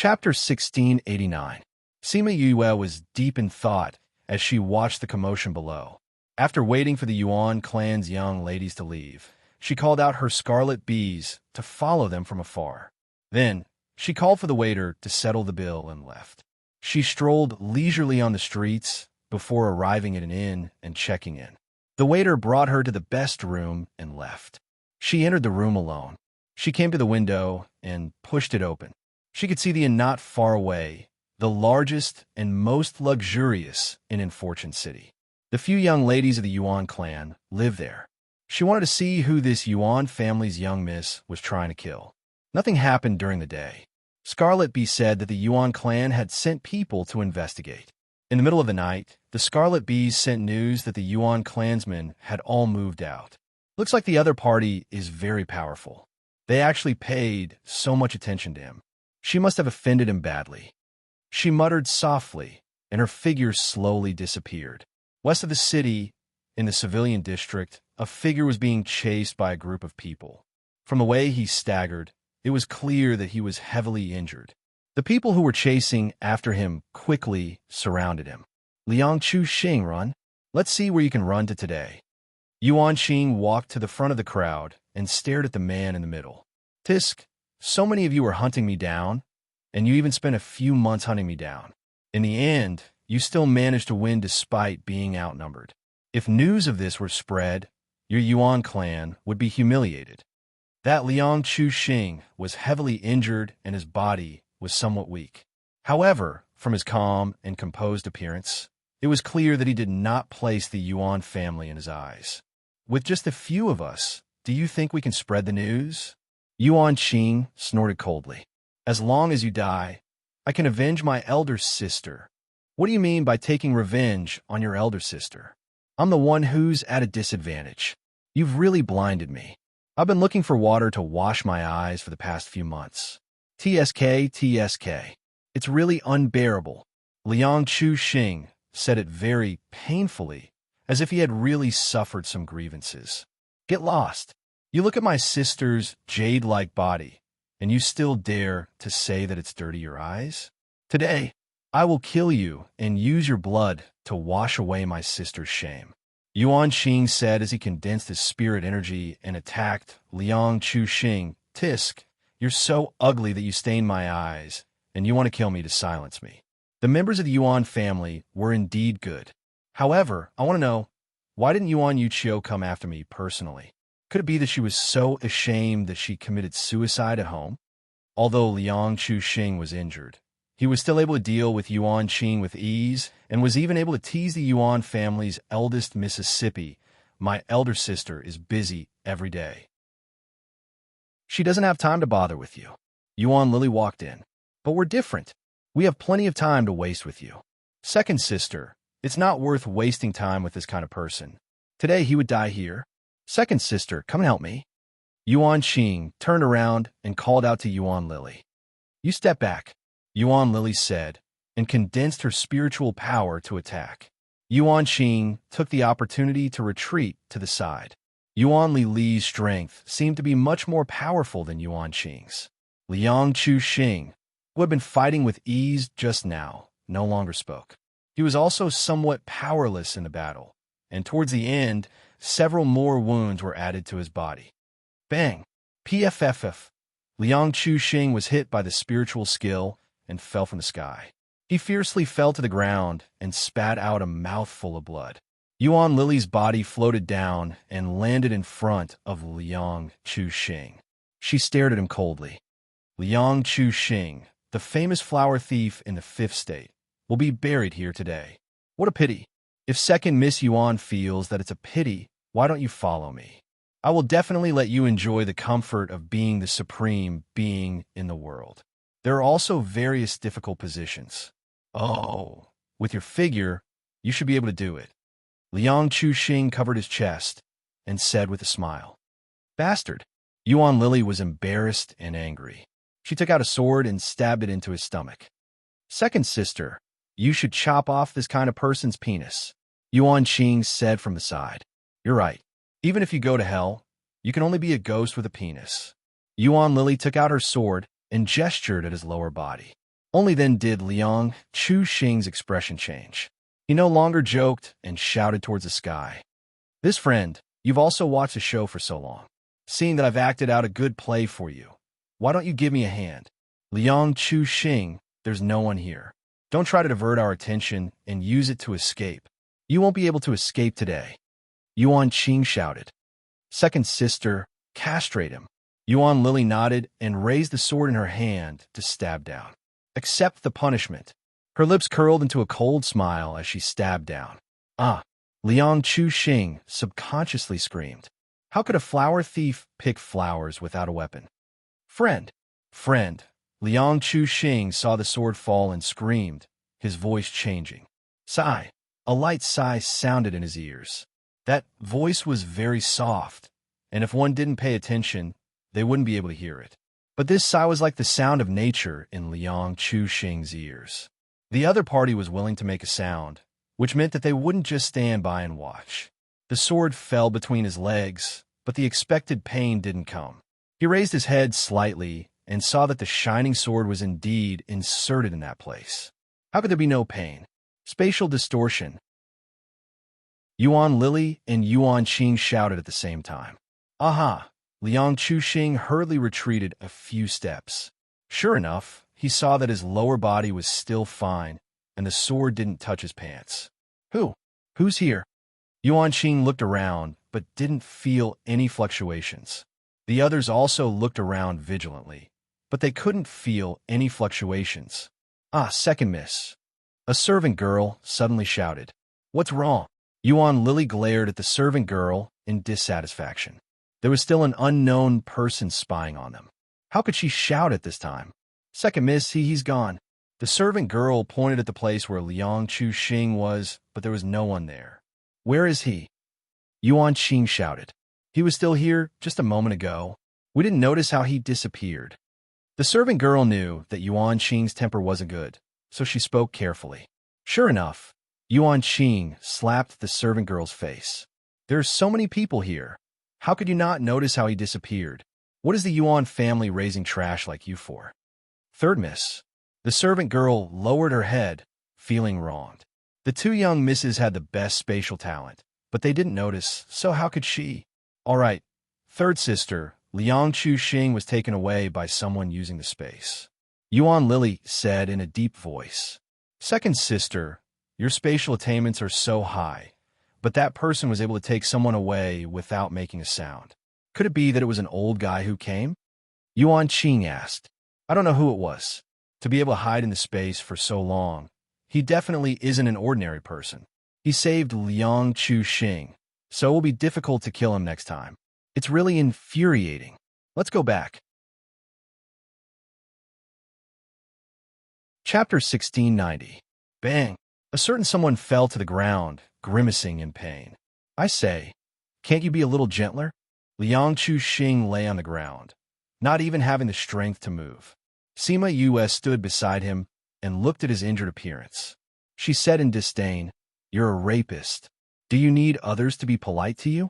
Chapter 1689. Sima Yue was deep in thought as she watched the commotion below. After waiting for the Yuan clan's young ladies to leave, she called out her scarlet bees to follow them from afar. Then, she called for the waiter to settle the bill and left. She strolled leisurely on the streets before arriving at an inn and checking in. The waiter brought her to the best room and left. She entered the room alone. She came to the window and pushed it open. She could see the inn not far away, the largest and most luxurious inn in Fortune City. The few young ladies of the Yuan clan lived there. She wanted to see who this Yuan family's young miss was trying to kill. Nothing happened during the day. Scarlet Bee said that the Yuan clan had sent people to investigate. In the middle of the night, the Scarlet Bees sent news that the Yuan clansmen had all moved out. Looks like the other party is very powerful. They actually paid so much attention to him. She must have offended him badly. She muttered softly, and her figure slowly disappeared. West of the city, in the civilian district, a figure was being chased by a group of people. From the way he staggered, it was clear that he was heavily injured. The people who were chasing after him quickly surrounded him. Liang Chu Xing, run. Let's see where you can run to today. Yuan Xing walked to the front of the crowd and stared at the man in the middle. Tisk, so many of you were hunting me down, and you even spent a few months hunting me down. In the end, you still managed to win despite being outnumbered. If news of this were spread, your Yuan clan would be humiliated. That Liang Chu Xing was heavily injured and his body was somewhat weak. However, from his calm and composed appearance, it was clear that he did not place the Yuan family in his eyes. With just a few of us, do you think we can spread the news? Yuan Xing snorted coldly. As long as you die, I can avenge my elder sister. What do you mean by taking revenge on your elder sister? I'm the one who's at a disadvantage. You've really blinded me. I've been looking for water to wash my eyes for the past few months. TSK. It's really unbearable. Liang Chu Xing said it very painfully, as if he had really suffered some grievances. Get lost. You look at my sister's jade-like body, and you still dare to say that it's dirty your eyes? Today, I will kill you and use your blood to wash away my sister's shame. Yuan Xing said as he condensed his spirit energy and attacked Liang Chu Xing. Tisk, you're so ugly that you stain my eyes, and you want to kill me to silence me. The members of the Yuan family were indeed good. However, I want to know, why didn't Yuan Yuchio come after me personally? Could it be that she was so ashamed that she committed suicide at home? Although Liang Chu Xing was injured, he was still able to deal with Yuan Xing with ease and was even able to tease the Yuan family's eldest Mississippi. My elder sister is busy every day. She doesn't have time to bother with you. Yuan Lily walked in. But we're different. We have plenty of time to waste with you. Second sister, it's not worth wasting time with this kind of person. Today he would die here. Second sister, come and help me. Yuan Xing turned around and called out to Yuan Lily. You step back, Yuan Lily said, and condensed her spiritual power to attack. Yuan Xing took the opportunity to retreat to the side. Yuan Li's strength seemed to be much more powerful than Yuan Xing's. Liang Chu Xing, who had been fighting with ease just now, no longer spoke. He was also somewhat powerless in the battle, and towards the end, several more wounds were added to his body. Bang! PFFF. Liang Chu Xing was hit by the spiritual skill and fell from the sky. He fiercely fell to the ground and spat out a mouthful of blood. Yuan Lily's body floated down and landed in front of Liang Chu Xing. She stared at him coldly. Liang Chu Xing, the famous flower thief in the 5th state, will be buried here today. What a pity. If second Miss Yuan feels that it's a pity, why don't you follow me? I will definitely let you enjoy the comfort of being the supreme being in the world. There are also various difficult positions. Oh, with your figure, you should be able to do it. Liang Chu Xing covered his chest and said with a smile. Bastard. Yuan Lily was embarrassed and angry. She took out a sword and stabbed it into his stomach. Second sister, you should chop off this kind of person's penis. Yuan Xing said from the side. You're right. Even if you go to hell, you can only be a ghost with a penis. Yuan Lily took out her sword and gestured at his lower body. Only then did Liang Chu Xing's expression change. He no longer joked and shouted towards the sky. "This friend, you've also watched the show for so long. Seeing that I've acted out a good play for you, why don't you give me a hand? Liang Chu Xing, there's no one here. Don't try to divert our attention and use it to escape. You won't be able to escape today." Yuan Qing shouted. "Second sister, castrate him." Yuan Lily nodded and raised the sword in her hand to stab down. "Accept the punishment." Her lips curled into a cold smile as she stabbed down. "Ah!" Liang Chu Xing subconsciously screamed. How could a flower thief pick flowers without a weapon? Friend! Friend! Liang Chu Xing saw the sword fall and screamed, his voice changing. Sigh! A light sigh sounded in his ears. That voice was very soft, and if one didn't pay attention, they wouldn't be able to hear it. But this sigh was like the sound of nature in Liang Chu Xing's ears. The other party was willing to make a sound, which meant that they wouldn't just stand by and watch. The sword fell between his legs, but the expected pain didn't come. He raised his head slightly and saw that the shining sword was indeed inserted in that place. How could there be no pain? Spatial distortion. Yuan Lily and Yuan Qing shouted at the same time. Aha! Liang Chu Xing hurriedly retreated a few steps. Sure enough, he saw that his lower body was still fine, and the sword didn't touch his pants. Who's here? Yuan Qing looked around, but didn't feel any fluctuations. The others also looked around vigilantly, but they couldn't feel any fluctuations. Ah, second miss. A servant girl suddenly shouted. What's wrong? Yuan Lily glared at the servant girl in dissatisfaction. There was still an unknown person spying on them. How could she shout at this time? Second miss, he's gone. The servant girl pointed at the place where Liang Chu Xing was, but there was no one there. Where is he? Yuan Qing shouted. He was still here just a moment ago. We didn't notice how he disappeared. The servant girl knew that Yuan Qing's temper wasn't good, so she spoke carefully. Sure enough, Yuan Qing slapped the servant girl's face. There are so many people here. How could you not notice how he disappeared? What is the Yuan family raising trash like you for? Third miss. The servant girl lowered her head, feeling wronged. The two young misses had the best spatial talent, but they didn't notice, so how could she? All right. Third sister, Liang Chu Xing was taken away by someone using the space. Yuan Lily said in a deep voice. Second sister, your spatial attainments are so high, but that person was able to take someone away without making a sound. Could it be that it was an old guy who came? Yuan Qing asked. I don't know who it was. To be able to hide in the space for so long, he definitely isn't an ordinary person. He saved Liang Chu Xing, so it will be difficult to kill him next time. It's really infuriating. Let's go back. Chapter 1690. Bang! A certain someone fell to the ground, grimacing in pain. I say, can't you be a little gentler? Liang Chu Xing lay on the ground, not even having the strength to move. Sima Yue stood beside him and looked at his injured appearance. She said in disdain, You're a rapist. Do you need others to be polite to you?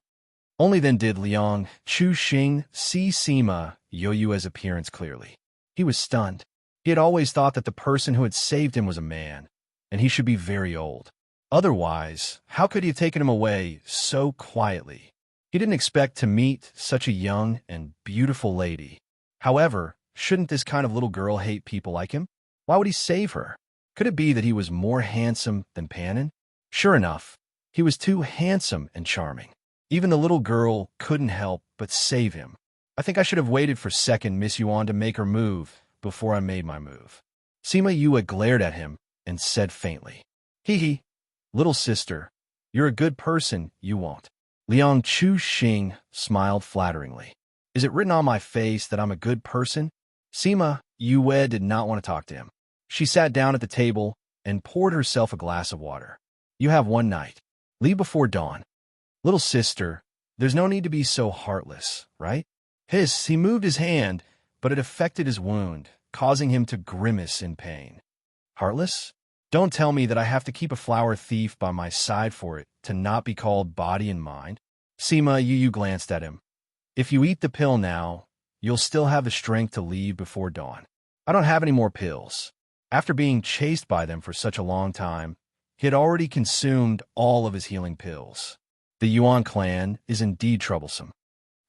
Only then did Liang Chu Xing see Sima Yue's appearance clearly. He was stunned. He had always thought that the person who had saved him was a man, and he should be very old. Otherwise, how could he have taken him away so quietly? He didn't expect to meet such a young and beautiful lady. However, shouldn't this kind of little girl hate people like him? Why would he save her? Could it be that he was more handsome than Panin? Sure enough, he was too handsome and charming. Even the little girl couldn't help but save him. I think I should have waited for second Miss Yuan to make her move before I made my move. Sima Yue glared at him and said faintly, Hee, little sister, you're a good person, you won't. Liang Chu Xing smiled flatteringly. Is it written on my face that I'm a good person? Sima Yue did not want to talk to him. She sat down at the table and poured herself a glass of water. You have one night. Leave before dawn. Little sister, there's no need to be so heartless, right? He moved his hand, but it affected his wound, causing him to grimace in pain. Heartless? Don't tell me that I have to keep a flower thief by my side for it to not be called body and mind. Sima Yu glanced at him. If you eat the pill now, you'll still have the strength to leave before dawn. I don't have any more pills. After being chased by them for such a long time, he had already consumed all of his healing pills. The Yuan clan is indeed troublesome.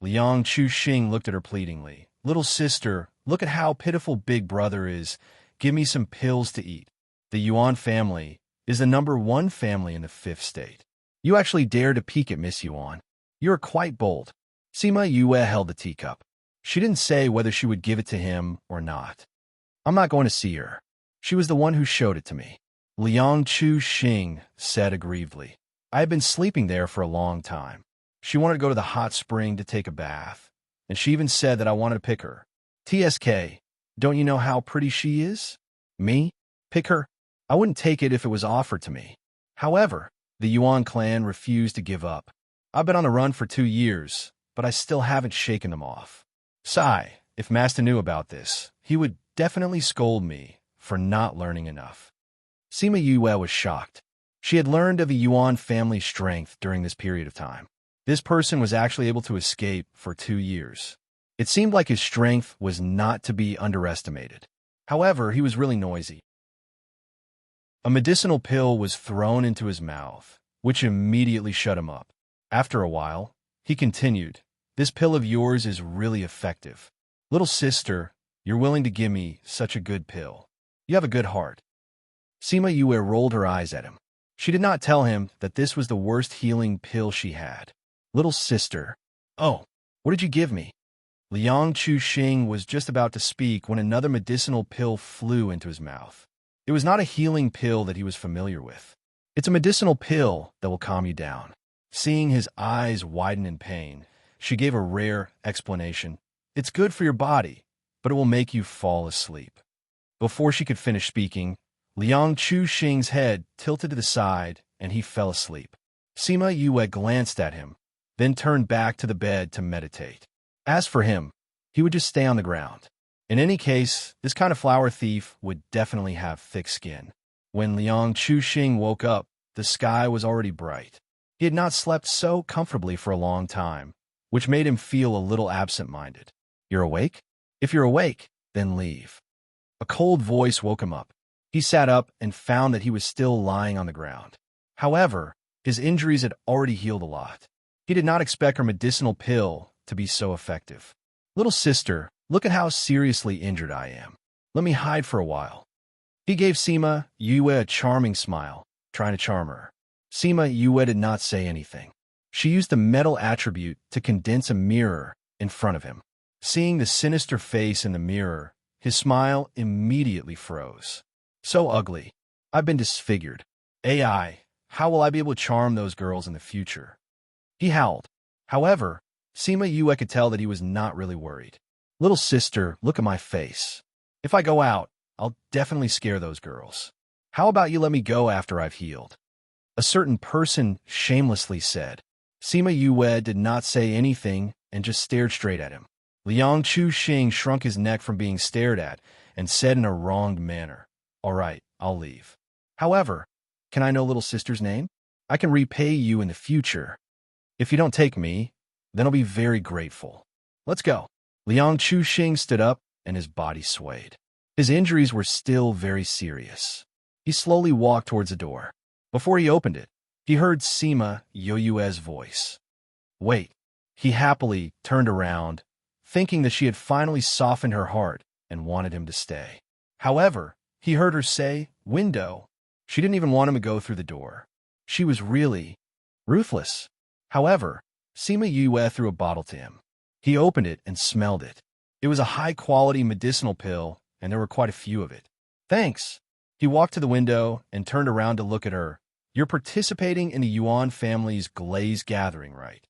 Liang Chuxing looked at her pleadingly. Little sister, look at how pitiful Big Brother is. Give me some pills to eat. The Yuan family is the #1 family in the 5th state. You actually dare to peek at Miss Yuan. You're quite bold. Sima Yue held the teacup. She didn't say whether she would give it to him or not. I'm not going to see her. She was the one who showed it to me. Liang Chuxing said aggrievedly. I had been sleeping there for a long time. She wanted to go to the hot spring to take a bath, and she even said that I wanted to pick her. TSK, don't you know how pretty she is? Me? Pick her? I wouldn't take it if it was offered to me. However, the Yuan clan refused to give up. I've been on the run for 2 years, but I still haven't shaken them off. Sigh, if Master knew about this, he would definitely scold me for not learning enough. Sima Yue was shocked. She had learned of the Yuan family's strength during this period of time. This person was actually able to escape for 2 years. It seemed like his strength was not to be underestimated. However, he was really noisy. A medicinal pill was thrown into his mouth, which immediately shut him up. After a while, he continued, This pill of yours is really effective. Little sister, you're willing to give me such a good pill. You have a good heart. Sima Yue rolled her eyes at him. She did not tell him that this was the worst healing pill she had. Little sister. Oh, what did you give me? Liang Chuxing was just about to speak when another medicinal pill flew into his mouth. It was not a healing pill that he was familiar with. It's a medicinal pill that will calm you down. Seeing his eyes widen in pain, she gave a rare explanation. It's good for your body, but it will make you fall asleep. Before she could finish speaking, Liang Chuxing's head tilted to the side and he fell asleep. Sima Yue glanced at him, then turned back to the bed to meditate. As for him, he would just stay on the ground. In any case, this kind of flower thief would definitely have thick skin. When Liang Chuxing woke up, the sky was already bright. He had not slept so comfortably for a long time, which made him feel a little absent-minded. You're awake? If you're awake, then leave. A cold voice woke him up. He sat up and found that he was still lying on the ground. However, his injuries had already healed a lot. He did not expect her medicinal pill to be so effective. Little sister, look at how seriously injured I am. Let me hide for a while. He gave Sima Yue a charming smile, trying to charm her. Sima Yue did not say anything. She used the metal attribute to condense a mirror in front of him. Seeing the sinister face in the mirror, his smile immediately froze. So ugly. I've been disfigured. AI, how will I be able to charm those girls in the future? He howled. However, Sima Yue could tell that he was not really worried. Little sister, look at my face. If I go out, I'll definitely scare those girls. How about you let me go after I've healed? A certain person shamelessly said. Sima Yue did not say anything and just stared straight at him. Liang Chuxing shrunk his neck from being stared at and said in a wronged manner, All right, I'll leave. However, can I know little sister's name? I can repay you in the future. If you don't take me, then I'll be very grateful. Let's go. Liang Chuxing stood up and his body swayed. His injuries were still very serious. He slowly walked towards the door. Before he opened it, he heard Sima Yue's voice. Wait. He happily turned around, thinking that she had finally softened her heart and wanted him to stay. However, he heard her say, window. She didn't even want him to go through the door. She was really ruthless. However, Sima Yue threw a bottle to him. He opened it and smelled it. It was a high-quality medicinal pill, and there were quite a few of it. Thanks. He walked to the window and turned around to look at her. You're participating in the Yuan family's glaze gathering, right?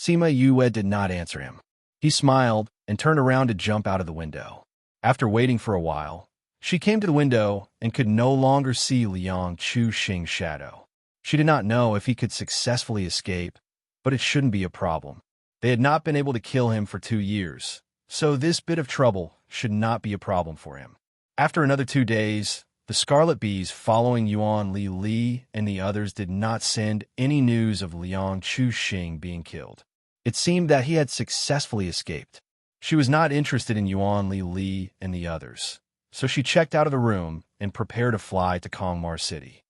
Sima Yue did not answer him. He smiled and turned around to jump out of the window. After waiting for a while, she came to the window and could no longer see Liang Chuxing's shadow. She did not know if he could successfully escape, but it shouldn't be a problem. They had not been able to kill him for 2 years, so this bit of trouble should not be a problem for him. After another 2 days, the Scarlet Bees following Yuan Li and the others did not send any news of Liang Chuxing being killed. It seemed that he had successfully escaped. She was not interested in Yuan Li and the others. so she checked out of the room and prepared to fly to Kongmar City.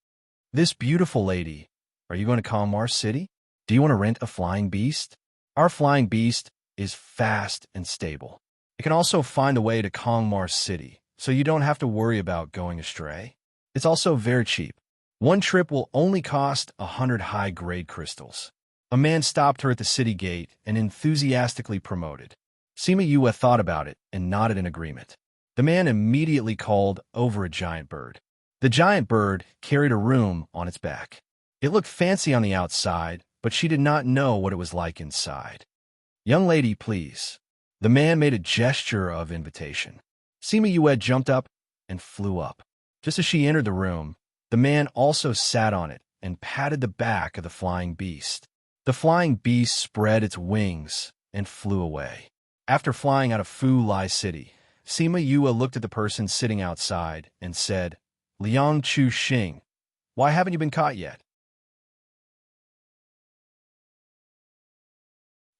This beautiful lady, are you going to Kongmar City? Do you want to rent a flying beast? Our flying beast is fast and stable. It can also find a way to Kongmar City, so you don't have to worry about going astray. It's also very cheap. One trip will only cost 100 high-grade crystals. A man stopped her at the city gate and enthusiastically promoted. Sima Yue thought about it and nodded in agreement. The man immediately called over a giant bird. The giant bird carried a room on its back. It looked fancy on the outside, but she did not know what it was like inside. Young lady, please. The man made a gesture of invitation. Sima Yue jumped up and flew up. Just as she entered the room, the man also sat on it and patted the back of the flying beast. The flying beast spread its wings and flew away. After flying out of Fu Lai City, Sima Yue looked at the person sitting outside and said, Liang Chu Xing, why haven't you been caught yet?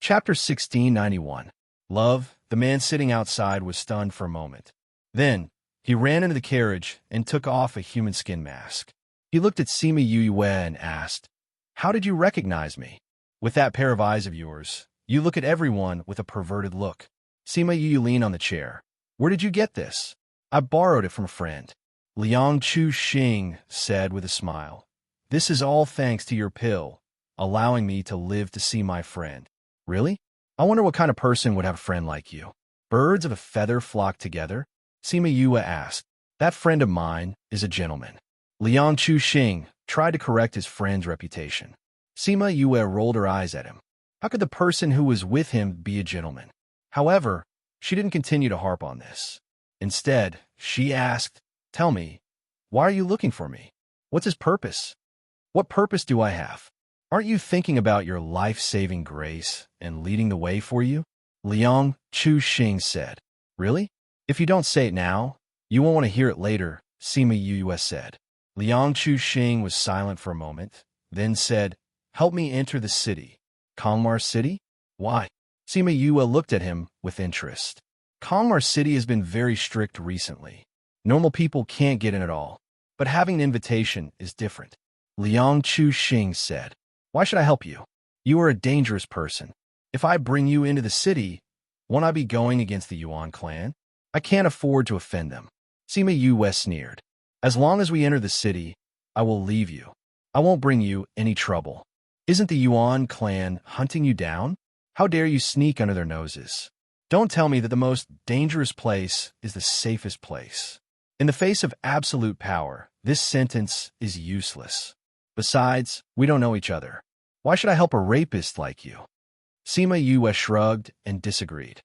Chapter 1691. Love, the man sitting outside was stunned for a moment. Then, he ran into the carriage and took off a human skin mask. He looked at Sima Yue and asked, How did you recognize me? With that pair of eyes of yours, you look at everyone with a perverted look. Sima Yue leaned on the chair. Where did you get this? I borrowed it from a friend. Liang Chu Xing said with a smile. This is all thanks to your pill, allowing me to live to see my friend. Really? I wonder what kind of person would have a friend like you. Birds of a feather flock together? Sima Yue asked. That friend of mine is a gentleman. Liang Chu Xing tried to correct his friend's reputation. Sima Yue rolled her eyes at him. How could the person who was with him be a gentleman? However, she didn't continue to harp on this. Instead, she asked, Tell me, why are you looking for me? What's his purpose? What purpose do I have? Aren't you thinking about your life-saving grace and leading the way for you? Liang Chu Xing said. Really? If you don't say it now, you won't want to hear it later, Sima Yue said. Liang Chu Xing was silent for a moment, then said, Help me enter the city. Kongmar City? Why? Sima Yue looked at him with interest. Kongmar City has been very strict recently. Normal people can't get in at all, but having an invitation is different. Liang Chu Xing said, Why should I help you? You are a dangerous person. If I bring you into the city, won't I be going against the Yuan clan? I can't afford to offend them. Sima Yue sneered. As long as we enter the city, I will leave you. I won't bring you any trouble. Isn't the Yuan clan hunting you down? How dare you sneak under their noses? Don't tell me that the most dangerous place is the safest place. In the face of absolute power, this sentence is useless. Besides, we don't know each other. Why should I help a rapist like you? Sima Yue shrugged and disagreed.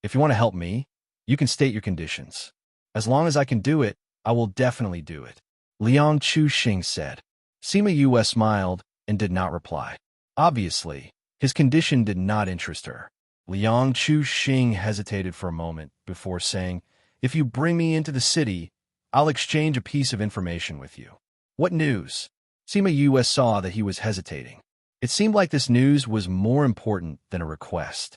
If you want to help me, you can state your conditions. As long as I can do it, I will definitely do it. Liang Chu Xing said. Sima Yue smiled and did not reply. Obviously, his condition did not interest her. Liang Chu Xing hesitated for a moment before saying, If you bring me into the city, I'll exchange a piece of information with you. What news? Sima Yue saw that he was hesitating. It seemed like this news was more important than a request.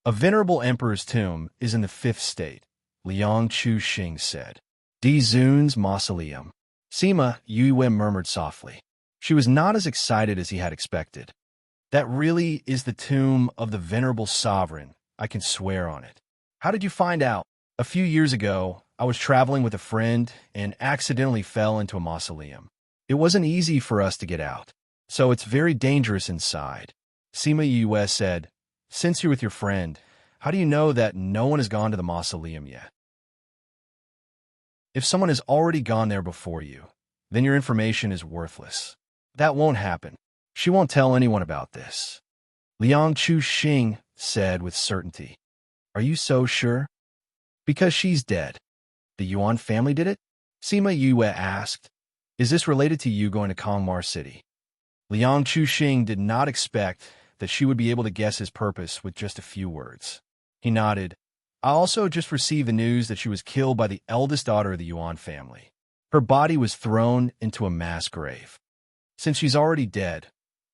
A venerable emperor's tomb is in the 5th state, Liang Chu Xing said. Di Zun's mausoleum. Sima Yue murmured softly. She was not as excited as he had expected. That really is the tomb of the venerable sovereign, I can swear on it. How did you find out? A few years ago, I was traveling with a friend and accidentally fell into a mausoleum. It wasn't easy for us to get out, so it's very dangerous inside. Sima Yue said, Since you're with your friend, how do you know that no one has gone to the mausoleum yet? If someone has already gone there before you, then your information is worthless. That won't happen. She won't tell anyone about this. Liang Chu Xing said with certainty. Are you so sure? Because she's dead. The Yuan family did it? Sima Yue asked. Is this related to you going to Kongmar City? Liang Chu Xing did not expect that she would be able to guess his purpose with just a few words. He nodded. I also just received the news that she was killed by the eldest daughter of the Yuan family. Her body was thrown into a mass grave. Since she's already dead,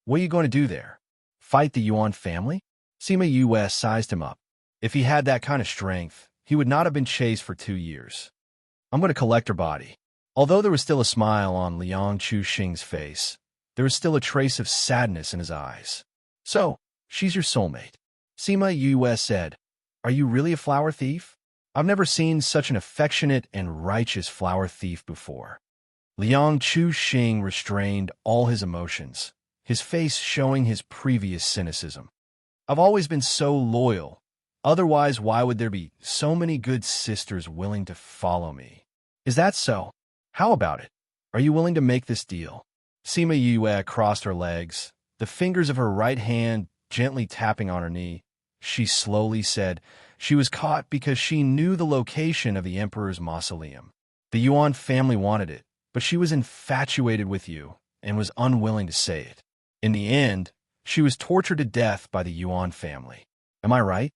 what are you going to do there? Fight the Yuan family? Sima Yue sized him up. If he had that kind of strength, he would not have been chased for 2 years. I'm going to collect her body. Although there was still a smile on Liang Chu-Xing's face, there was still a trace of sadness in his eyes. So, she's your soulmate. Sima Yue said, Are you really a flower thief? I've never seen such an affectionate and righteous flower thief before. Liang Chu-Xing restrained all his emotions, his face showing his previous cynicism. I've always been so loyal. Otherwise, why would there be so many good sisters willing to follow me? Is that so? How about it? Are you willing to make this deal? Sima Yue crossed her legs, the fingers of her right hand gently tapping on her knee. She slowly said she was caught because she knew the location of the emperor's mausoleum. The Yuan family wanted it, but she was infatuated with you and was unwilling to say it. In the end, she was tortured to death by the Yuan family. Am I right?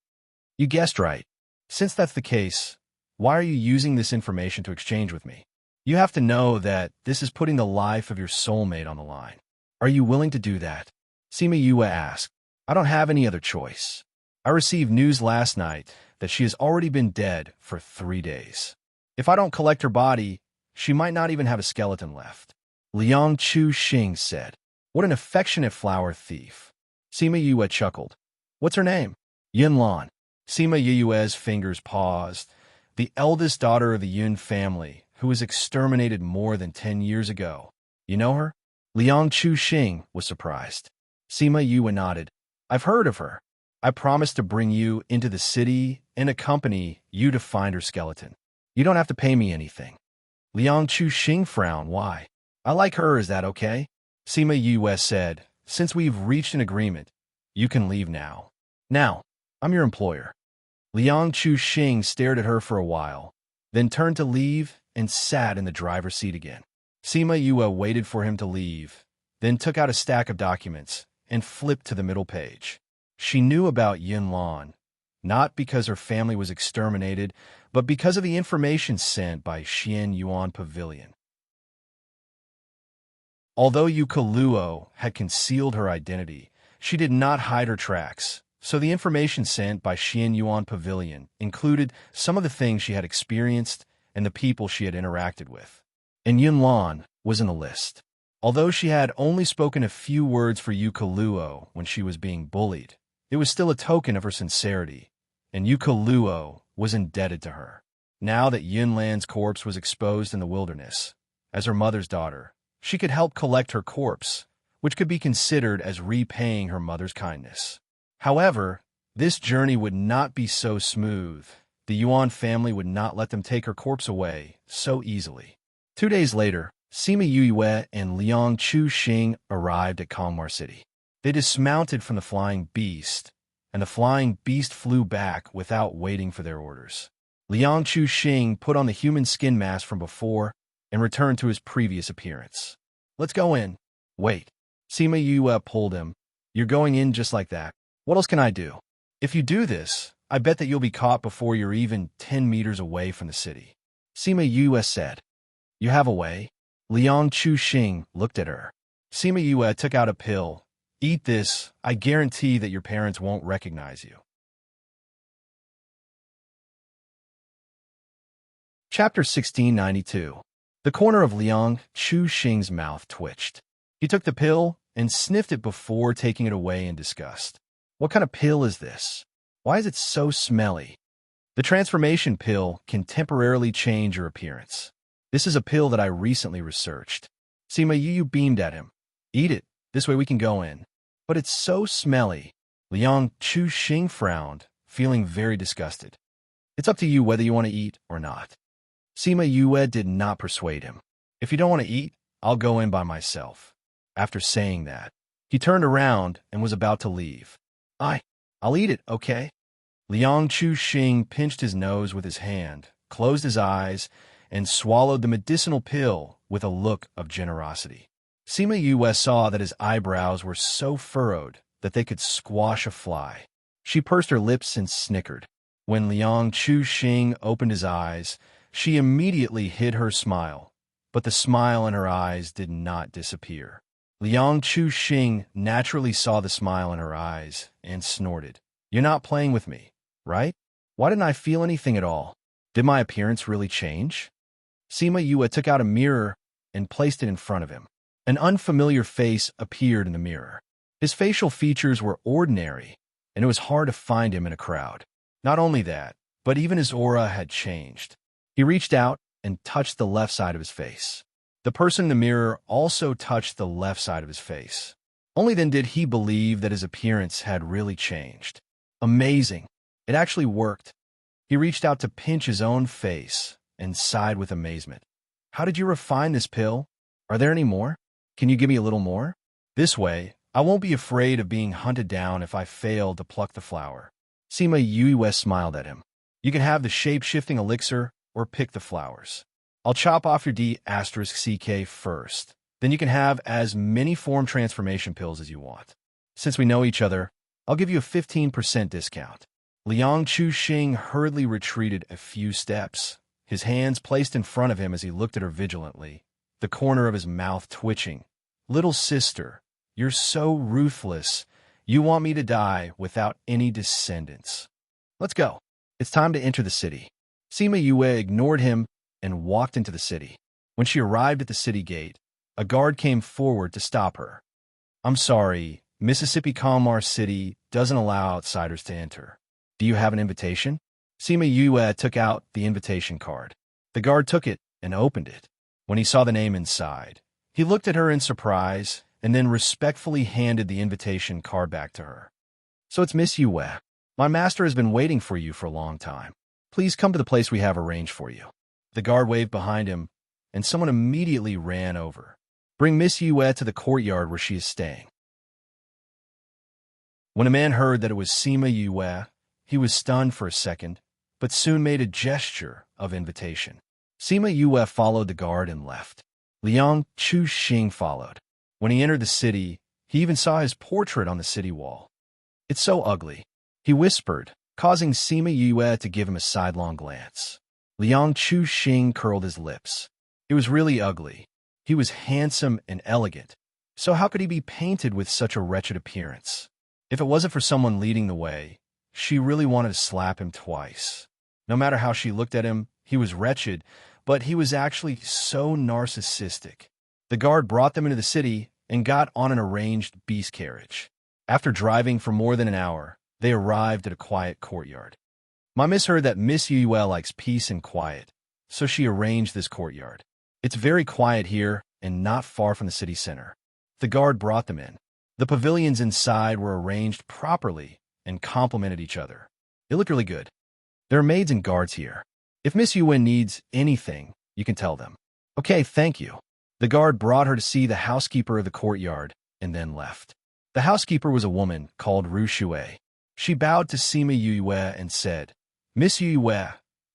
You guessed right. Since that's the case, why are you using this information to exchange with me? You have to know that this is putting the life of your soulmate on the line. Are you willing to do that? Sima Yue asked. I don't have any other choice. I received news last night that she has already been dead for 3 days. If I don't collect her body, she might not even have a skeleton left. Liang Chu-Xing said. What an affectionate flower thief. Sima Yue chuckled. What's her name? Yunlan. Sima Yue's fingers paused. The eldest daughter of the Yun family, who was exterminated more than 10 years ago. You know her? Liang Chu-Xing was surprised. Sima Yue nodded. I've heard of her. I promised to bring you into the city and accompany you to find her skeleton. You don't have to pay me anything. Liang Chu-Xing frowned. Why? I like her, is that okay? Sima Yue said, Since we've reached an agreement, you can leave now. Now, I'm your employer. Liang Chu-Xing stared at her for a while, then turned to leave and sat in the driver's seat again. Sima Yue waited for him to leave, then took out a stack of documents and flipped to the middle page. She knew about Yunlan, not because her family was exterminated, but because of the information sent by Xian Yuan Pavilion. Although Yuka Luo had concealed her identity, she did not hide her tracks, so the information sent by Xian Yuan Pavilion included some of the things she had experienced and the people she had interacted with. And Yunlan was in the list. Although she had only spoken a few words for Yuka Luo when she was being bullied, it was still a token of her sincerity, and Yuka Luo was indebted to her. Now that Yunlan's corpse was exposed in the wilderness, as her mother's daughter, she could help collect her corpse, which could be considered as repaying her mother's kindness. However, this journey would not be so smooth. The Yuan family would not let them take her corpse away so easily. 2 days later, Sima Yue and Liang Chu-Xing arrived at Kongmar City. They dismounted from the flying beast, and the flying beast flew back without waiting for their orders. Liang Chu-Xing put on the human skin mask from before and returned to his previous appearance. Let's go in. Wait. Sima Yue pulled him. You're going in just like that. What else can I do? If you do this, I bet that you'll be caught before you're even 10 meters away from the city. Sima Yue said. You have a way? Liang Chu-Xing looked at her. Sima Yue took out a pill. Eat this. I guarantee that your parents won't recognize you. Chapter 1692. The corner of Liang Chu-Xing's mouth twitched. He took the pill and sniffed it before taking it away in disgust. What kind of pill is this? Why is it so smelly? The transformation pill can temporarily change your appearance. This is a pill that I recently researched. Sima Yue beamed at him. Eat it. This way we can go in. But it's so smelly. Liang Chu-Xing frowned, feeling very disgusted. It's up to you whether you want to eat or not. Sima Yue did not persuade him. If you don't want to eat, I'll go in by myself. After saying that, he turned around and was about to leave. I'll eat it, okay? Liang Chu-Xing pinched his nose with his hand, closed his eyes, and swallowed the medicinal pill with a look of generosity. Sima Yue saw that his eyebrows were so furrowed that they could squash a fly. She pursed her lips and snickered. When Liang Chu-Xing opened his eyes, she immediately hid her smile, but the smile in her eyes did not disappear. Liang Chu-Xing naturally saw the smile in her eyes and snorted. You're not playing with me, right? Why didn't I feel anything at all? Did my appearance really change? Sima Yue took out a mirror and placed it in front of him. An unfamiliar face appeared in the mirror. His facial features were ordinary, and it was hard to find him in a crowd. Not only that, but even his aura had changed. He reached out and touched the left side of his face. The person in the mirror also touched the left side of his face. Only then did he believe that his appearance had really changed. Amazing. It actually worked. He reached out to pinch his own face and sighed with amazement. How did you refine this pill? Are there any more? Can you give me a little more? This way, I won't be afraid of being hunted down if I fail to pluck the flower. Sima Yue smiled at him. You can have the shape-shifting elixir or pick the flowers. I'll chop off your D*CK first. Then you can have as many form transformation pills as you want. Since we know each other, I'll give you a 15% discount. Liang Chuxing hurriedly retreated a few steps, his hands placed in front of him as he looked at her vigilantly, the corner of his mouth twitching. Little sister, you're so ruthless. You want me to die without any descendants. Let's go. It's time to enter the city. Sima Yue ignored him and walked into the city. When she arrived at the city gate, a guard came forward to stop her. I'm sorry, Mississippi Kalmar City doesn't allow outsiders to enter. Do you have an invitation? Sima Yue took out the invitation card. The guard took it and opened it. When he saw the name inside, he looked at her in surprise and then respectfully handed the invitation card back to her. So it's Miss Yue. My master has been waiting for you for a long time. Please come to the place we have arranged for you. The guard waved behind him, and someone immediately ran over. Bring Miss Yue to the courtyard where she is staying. When a man heard that it was Sima Yue, he was stunned for a second, but soon made a gesture of invitation. Sima Yue followed the guard and left. Liang Chuxing followed. When he entered the city, he even saw his portrait on the city wall. It's so ugly, he whispered, causing Sima Yue to give him a sidelong glance. Liang Chuxing curled his lips. It was really ugly. He was handsome and elegant, so how could he be painted with such a wretched appearance? If it wasn't for someone leading the way, she really wanted to slap him twice. No matter how she looked at him, he was wretched, but he was actually so narcissistic. The guard brought them into the city and got on an arranged beast carriage. After driving for more than an hour, they arrived at a quiet courtyard. My miss heard that Miss Yue likes peace and quiet, so she arranged this courtyard. It's very quiet here and not far from the city center. The guard brought them in. The pavilions inside were arranged properly and complemented each other. They look really good. There are maids and guards here. If Miss Yue needs anything, you can tell them. Okay, thank you. The guard brought her to see the housekeeper of the courtyard and then left. The housekeeper was a woman called Ruthless. She bowed to Sima Yue and said, Miss Yue,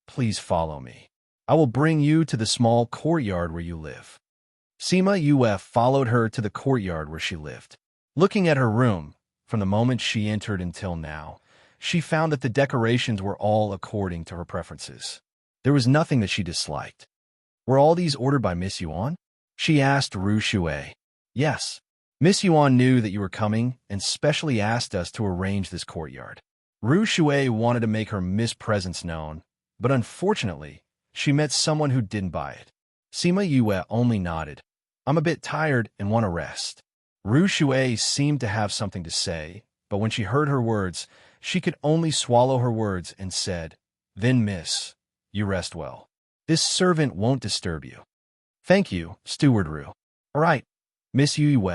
please follow me. I will bring you to the small courtyard where you live. Sima Yue followed her to the courtyard where she lived. Looking at her room, from the moment she entered until now, she found that the decorations were all according to her preferences. There was nothing that she disliked. Were all these ordered by Miss Yuan? She asked Ruthless. Yes. Miss Yuan knew that you were coming and specially asked us to arrange this courtyard. Ruthless wanted to make her mispresence known, but unfortunately, she met someone who didn't buy it. Sima Yue only nodded. I'm a bit tired and want to rest. Ruthless seemed to have something to say, but when she heard her words, she could only swallow her words and said, Then miss, you rest well. This servant won't disturb you. Thank you, Steward Ru. All right, Miss Yue,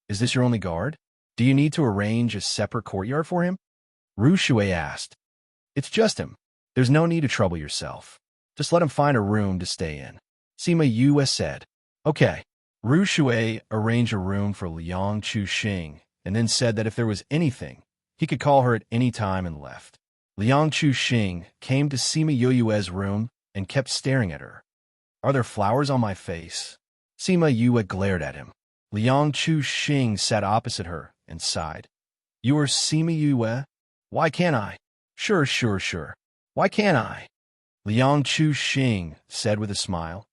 is this your only guard? Do you need to arrange a separate courtyard for him? Ruthless asked. It's just him. There's no need to trouble yourself. Just let him find a room to stay in. Sima Yue said. Okay. Ruthless arranged a room for Liang Chuxing and then said that if there was anything, he could call her at any time and left. Liang Chuxing came to Sima Yue's room and kept staring at her. Are there flowers on my face? Sima Yue glared at him. Liang Chuxing sat opposite her and sighed. You are Sima Yue? Why can't I? Sure. Why can't I? Liang Chuxing said with a smile.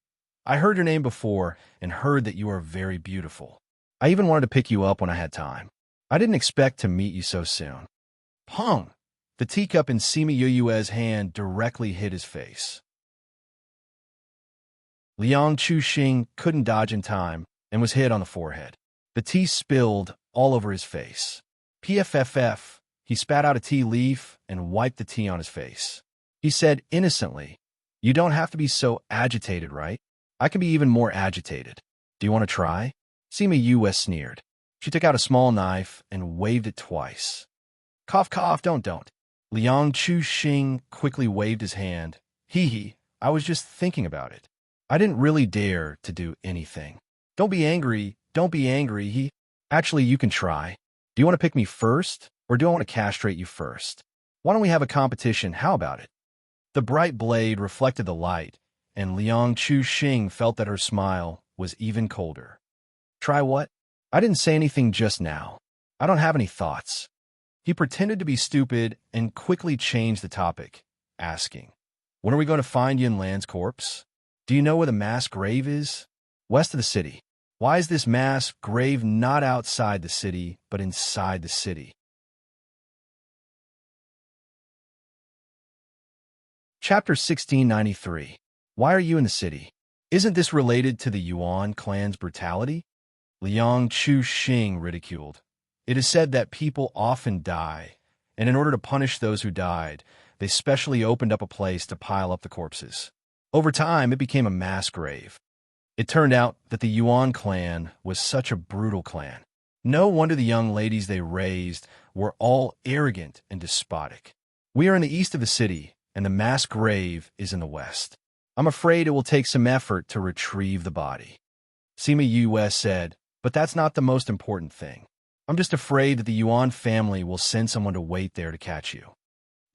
I heard your name before and heard that you are very beautiful. I even wanted to pick you up when I had time. I didn't expect to meet you so soon. Pong! The teacup in Sima Yue's hand directly hit his face. Liang Chuxing couldn't dodge in time and was hit on the forehead. The tea spilled all over his face. Pfff, he spat out a tea leaf and wiped the tea on his face. He said innocently, "You don't have to be so agitated, right? I can be even more agitated. Do you want to try?" Sima Yue sneered. She took out a small knife and waved it twice. Cough, cough, don't. Liang Chuxing quickly waved his hand. Hee, I was just thinking about it. I didn't really dare to do anything. Don't be angry, he. Actually, you can try. Do you want to pick me first, or do I want to castrate you first? Why don't we have a competition? How about it? The bright blade reflected the light, and Liang Chuxing felt that her smile was even colder. Try what? I didn't say anything just now. I don't have any thoughts. He pretended to be stupid and quickly changed the topic, asking, "When are we going to find Yunlan's corpse? Do you know where the mass grave is?" "West of the city." "Why is this mass grave not outside the city, but inside the city?" Chapter 1693. Why are you in the city? Isn't this related to the Yuan clan's brutality? Liang Chuxing ridiculed. It is said that people often die, and in order to punish those who died, they specially opened up a place to pile up the corpses. Over time, it became a mass grave. It turned out that the Yuan clan was such a brutal clan. No wonder the young ladies they raised were all arrogant and despotic. We are in the east of the city, and the mass grave is in the west. I'm afraid it will take some effort to retrieve the body. Sima Yue said, but that's not the most important thing. I'm just afraid that the Yuan family will send someone to wait there to catch you.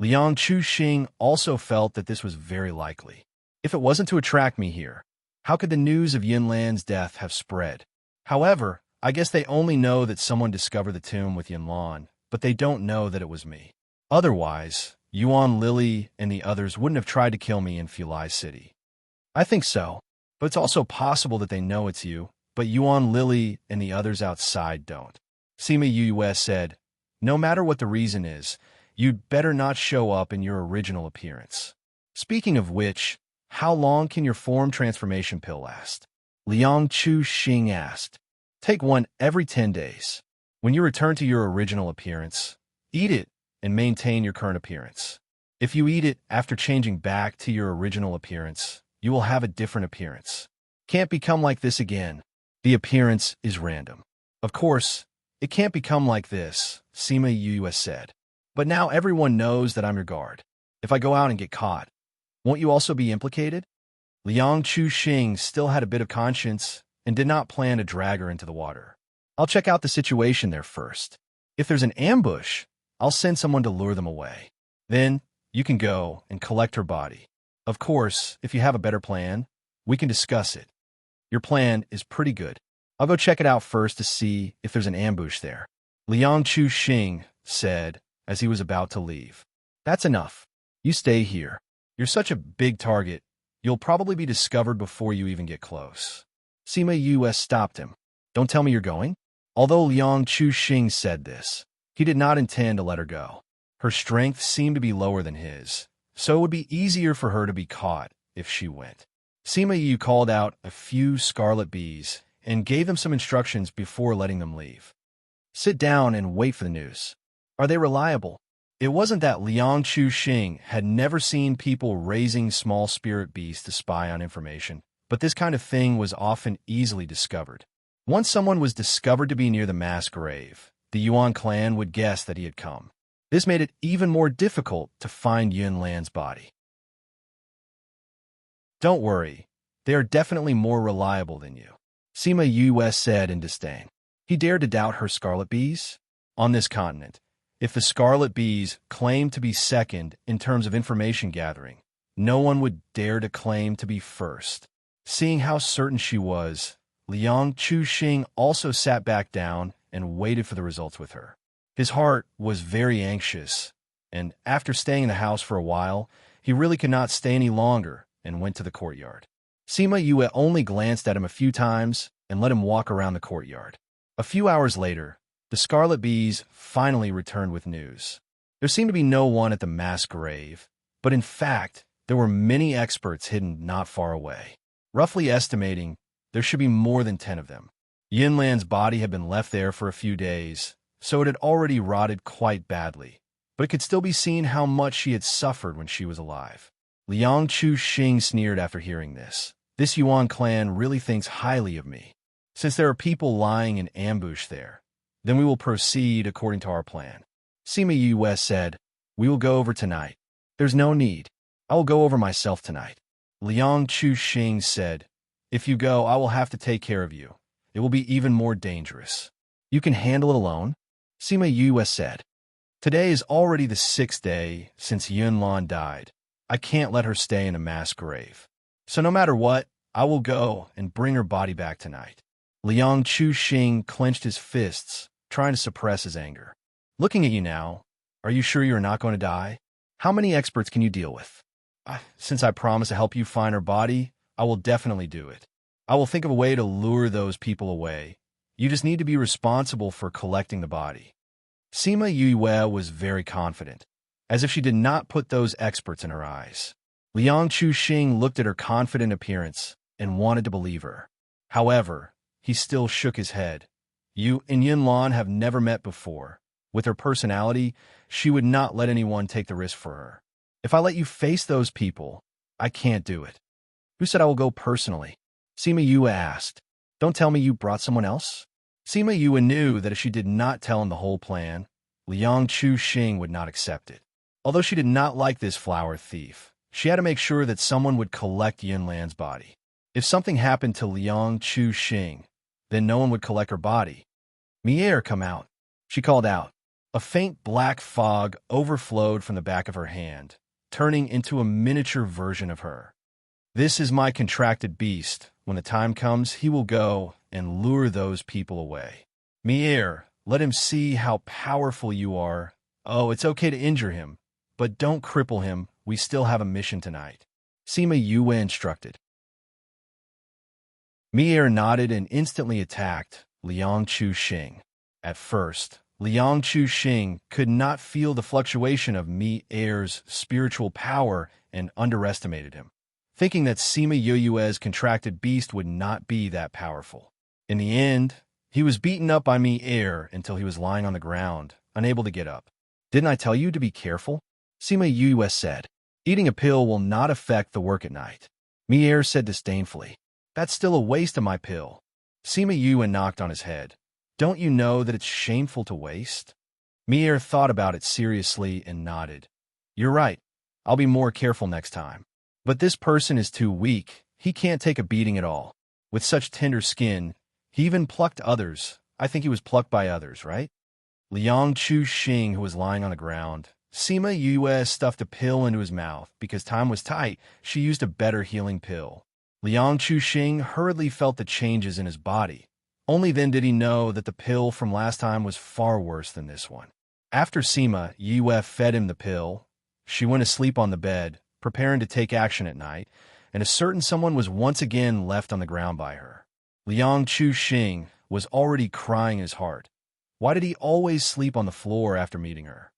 Liang Chuxing also felt that this was very likely. If it wasn't to attract me here, how could the news of Yunlan's death have spread? However, I guess they only know that someone discovered the tomb with Yunlan, but they don't know that it was me. Otherwise, Yuan Lily and the others wouldn't have tried to kill me in Fulai City. I think so, but it's also possible that they know it's you, but Yuan Lily and the others outside don't. Sima Yue said, no matter what the reason is, you'd better not show up in your original appearance. Speaking of which, how long can your form transformation pill last? Liang Chuxing asked. Take one every 10 days. When you return to your original appearance, eat it and maintain your current appearance. If you eat it after changing back to your original appearance, you will have a different appearance. Can't become like this again. The appearance is random. Of course, it can't become like this, Sima Yue said. But now everyone knows that I'm your guard. If I go out and get caught, won't you also be implicated? Liang Chuxing still had a bit of conscience and did not plan to drag her into the water. I'll check out the situation there first. If there's an ambush, I'll send someone to lure them away. Then you can go and collect her body. Of course, if you have a better plan, we can discuss it. Your plan is pretty good. I'll go check it out first to see if there's an ambush there. Liang Chuxing said as he was about to leave. That's enough. You stay here. You're such a big target, you'll probably be discovered before you even get close. Sima Yue stopped him. Don't tell me you're going? Although Liang Chuxing said this, he did not intend to let her go. Her strength seemed to be lower than his, so it would be easier for her to be caught if she went. Sima Yue called out a few scarlet bees and gave them some instructions before letting them leave. Sit down and wait for the news. Are they reliable? It wasn't that Liang Chuxing had never seen people raising small spirit bees to spy on information, but this kind of thing was often easily discovered. Once someone was discovered to be near the mass grave, the Yuan clan would guess that he had come. This made it even more difficult to find Yunlan's body. Don't worry, they are definitely more reliable than you, Sima Yue said in disdain. He dared to doubt her scarlet bees? On this continent, if the scarlet bees claimed to be second in terms of information gathering, no one would dare to claim to be first. Seeing how certain she was, Liang Chuxing also sat back down and waited for the results with her. His heart was very anxious, and after staying in the house for a while, he really could not stay any longer and went to the courtyard. Sima Yue only glanced at him a few times and let him walk around the courtyard. A few hours later, the scarlet bees finally returned with news. There seemed to be no one at the mass grave, but in fact, there were many experts hidden not far away. Roughly estimating, there should be more than 10 of them. Yinlan's body had been left there for a few days, so it had already rotted quite badly, but it could still be seen how much she had suffered when she was alive. Liang Chu-shing sneered after hearing this. This Yuan clan really thinks highly of me. Since there are people lying in ambush there, then we will proceed according to our plan. Sima Yue said, "We will go over tonight." "There's no need. I will go over myself tonight." Liang Chu-shing said, "If you go, I will have to take care of you. It will be even more dangerous." "You can handle it alone?" Sima Yue said. "Today is already the 6th day since Yunlan died. I can't let her stay in a mass grave. So no matter what, I will go and bring her body back tonight." Liang Chu-shing clenched his fists, trying to suppress his anger. "Looking at you now, are you sure you are not going to die? How many experts can you deal with?" Since I promised to help you find her body, I will definitely do it. I will think of a way to lure those people away. You just need to be responsible for collecting the body." Sima Yue was very confident, as if she did not put those experts in her eyes. Liang Chu-shing looked at her confident appearance and wanted to believe her. However, he still shook his head. You and Yunlan have never met before. With her personality, she would not let anyone take the risk for her. If I let you face those people, I can't do it. "Who said I will go personally?" Sima Yue asked. "Don't tell me you brought someone else?" Sima Yue knew that if she did not tell him the whole plan, Liang Chu-shing would not accept it. Although she did not like this flower thief, she had to make sure that someone would collect Yunlan's body. If something happened to Liang Chu-shing, then no one would collect her body. "Mier, come out," she called out. A faint black fog overflowed from the back of her hand, turning into a miniature version of her. "This is my contracted beast. When the time comes, he will go and lure those people away. Mier, let him see how powerful you are. Oh, it's okay to injure him, but don't cripple him. We still have a mission tonight," Sima Yue instructed. Mier nodded and instantly attacked Liang Chu-shing. At first, Liang Chu-shing could not feel the fluctuation of Mier's spiritual power and underestimated him, thinking that Sima Yue's contracted beast would not be that powerful. In the end, he was beaten up by Mier until he was lying on the ground, unable to get up. "Didn't I tell you to be careful?" Sima Yue said. "Eating a pill will not affect the work at night." Mier said disdainfully. "That's still a waste of my pill." Sima Yue knocked on his head. "Don't you know that it's shameful to waste?" Mier thought about it seriously and nodded. "You're right. I'll be more careful next time. But this person is too weak. He can't take a beating at all. With such tender skin, he even plucked others. I think he was plucked by others, right?" Liang Chu-shing, who was lying on the ground. Sima Yue stuffed a pill into his mouth. Because time was tight, she used a better healing pill. Liang Chu-shing hurriedly felt the changes in his body. Only then did he know that the pill from last time was far worse than this one. After Sima Yue fed him the pill, she went asleep on the bed, preparing to take action at night, and a certain someone was once again left on the ground by her. Liang Chu-shing was already crying in his heart. Why did he always sleep on the floor after meeting her?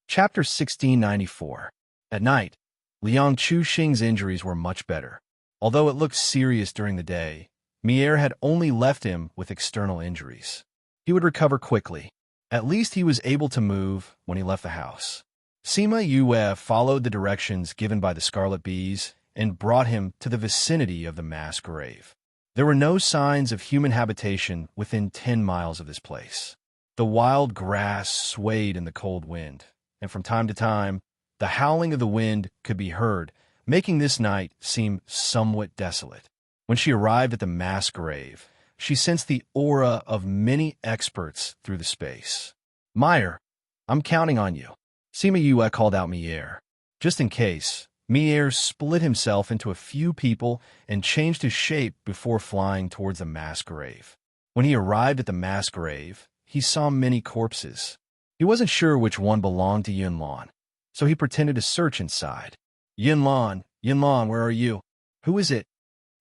Chapter 1694. At night, Liang Chu-shing's injuries were much better. Although it looked serious during the day, Mier had only left him with external injuries. He would recover quickly. At least he was able to move when he left the house. Sima Yue followed the directions given by the scarlet bees and brought him to the vicinity of the mass grave. There were no signs of human habitation within 10 miles of this place. The wild grass swayed in the cold wind, and from time to time, the howling of the wind could be heard, making this night seem somewhat desolate. When she arrived at the mass grave, she sensed the aura of many experts through the space. "Mier, I'm counting on you," Sima Yue called out Mier. Just in case, Mier split himself into a few people and changed his shape before flying towards the mass grave. When he arrived at the mass grave, he saw many corpses. He wasn't sure which one belonged to Yunlan, so he pretended to search inside. Yunlan, Yunlan, where are you? Who is it?"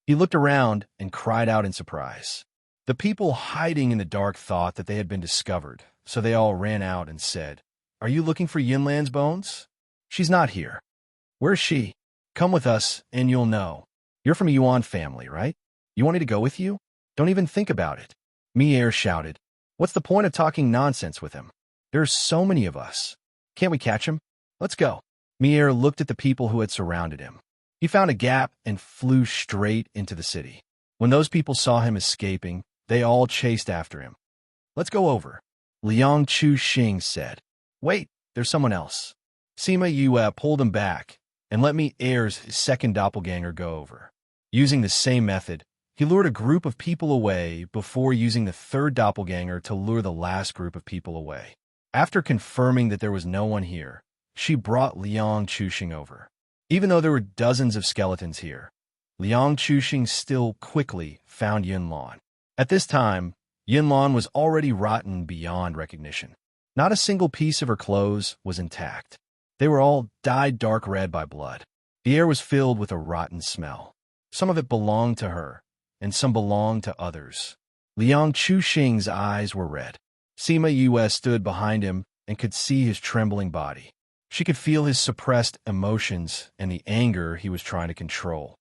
He looked around and cried out in surprise. The people hiding in the dark thought that they had been discovered, so they all ran out and said, "Are you looking for Yunlan's bones?" "She's not here. Where's she? Come with us, and you'll know. You're from a Yuan family, right? You want me to go with you? Don't even think about it. Mier shouted. What's the point of talking nonsense with him? There are so many of us. Can't we catch him? Let's go. Mier looked at the people who had surrounded him. He found a gap and flew straight into the city. When those people saw him escaping, they all chased after him. Let's go over. Liang Chu-Xing said. Wait, there's someone else. Sima Yue pulled him back and let Mier's second doppelganger go over. Using the same method, he lured a group of people away before using the third doppelganger to lure the last group of people away. After confirming that there was no one here, she brought Liang Chu-Xing over. Even though there were dozens of skeletons here, Liang Chu-Xing still quickly found Yunlan. At this time, Yunlan was already rotten beyond recognition. Not a single piece of her clothes was intact. They were all dyed dark red by blood. The air was filled with a rotten smell. Some of it belonged to her, and some belonged to others. Liang Chu-Xing's eyes were red. Sima Yue stood behind him and could see his trembling body. She could feel his suppressed emotions and the anger he was trying to control.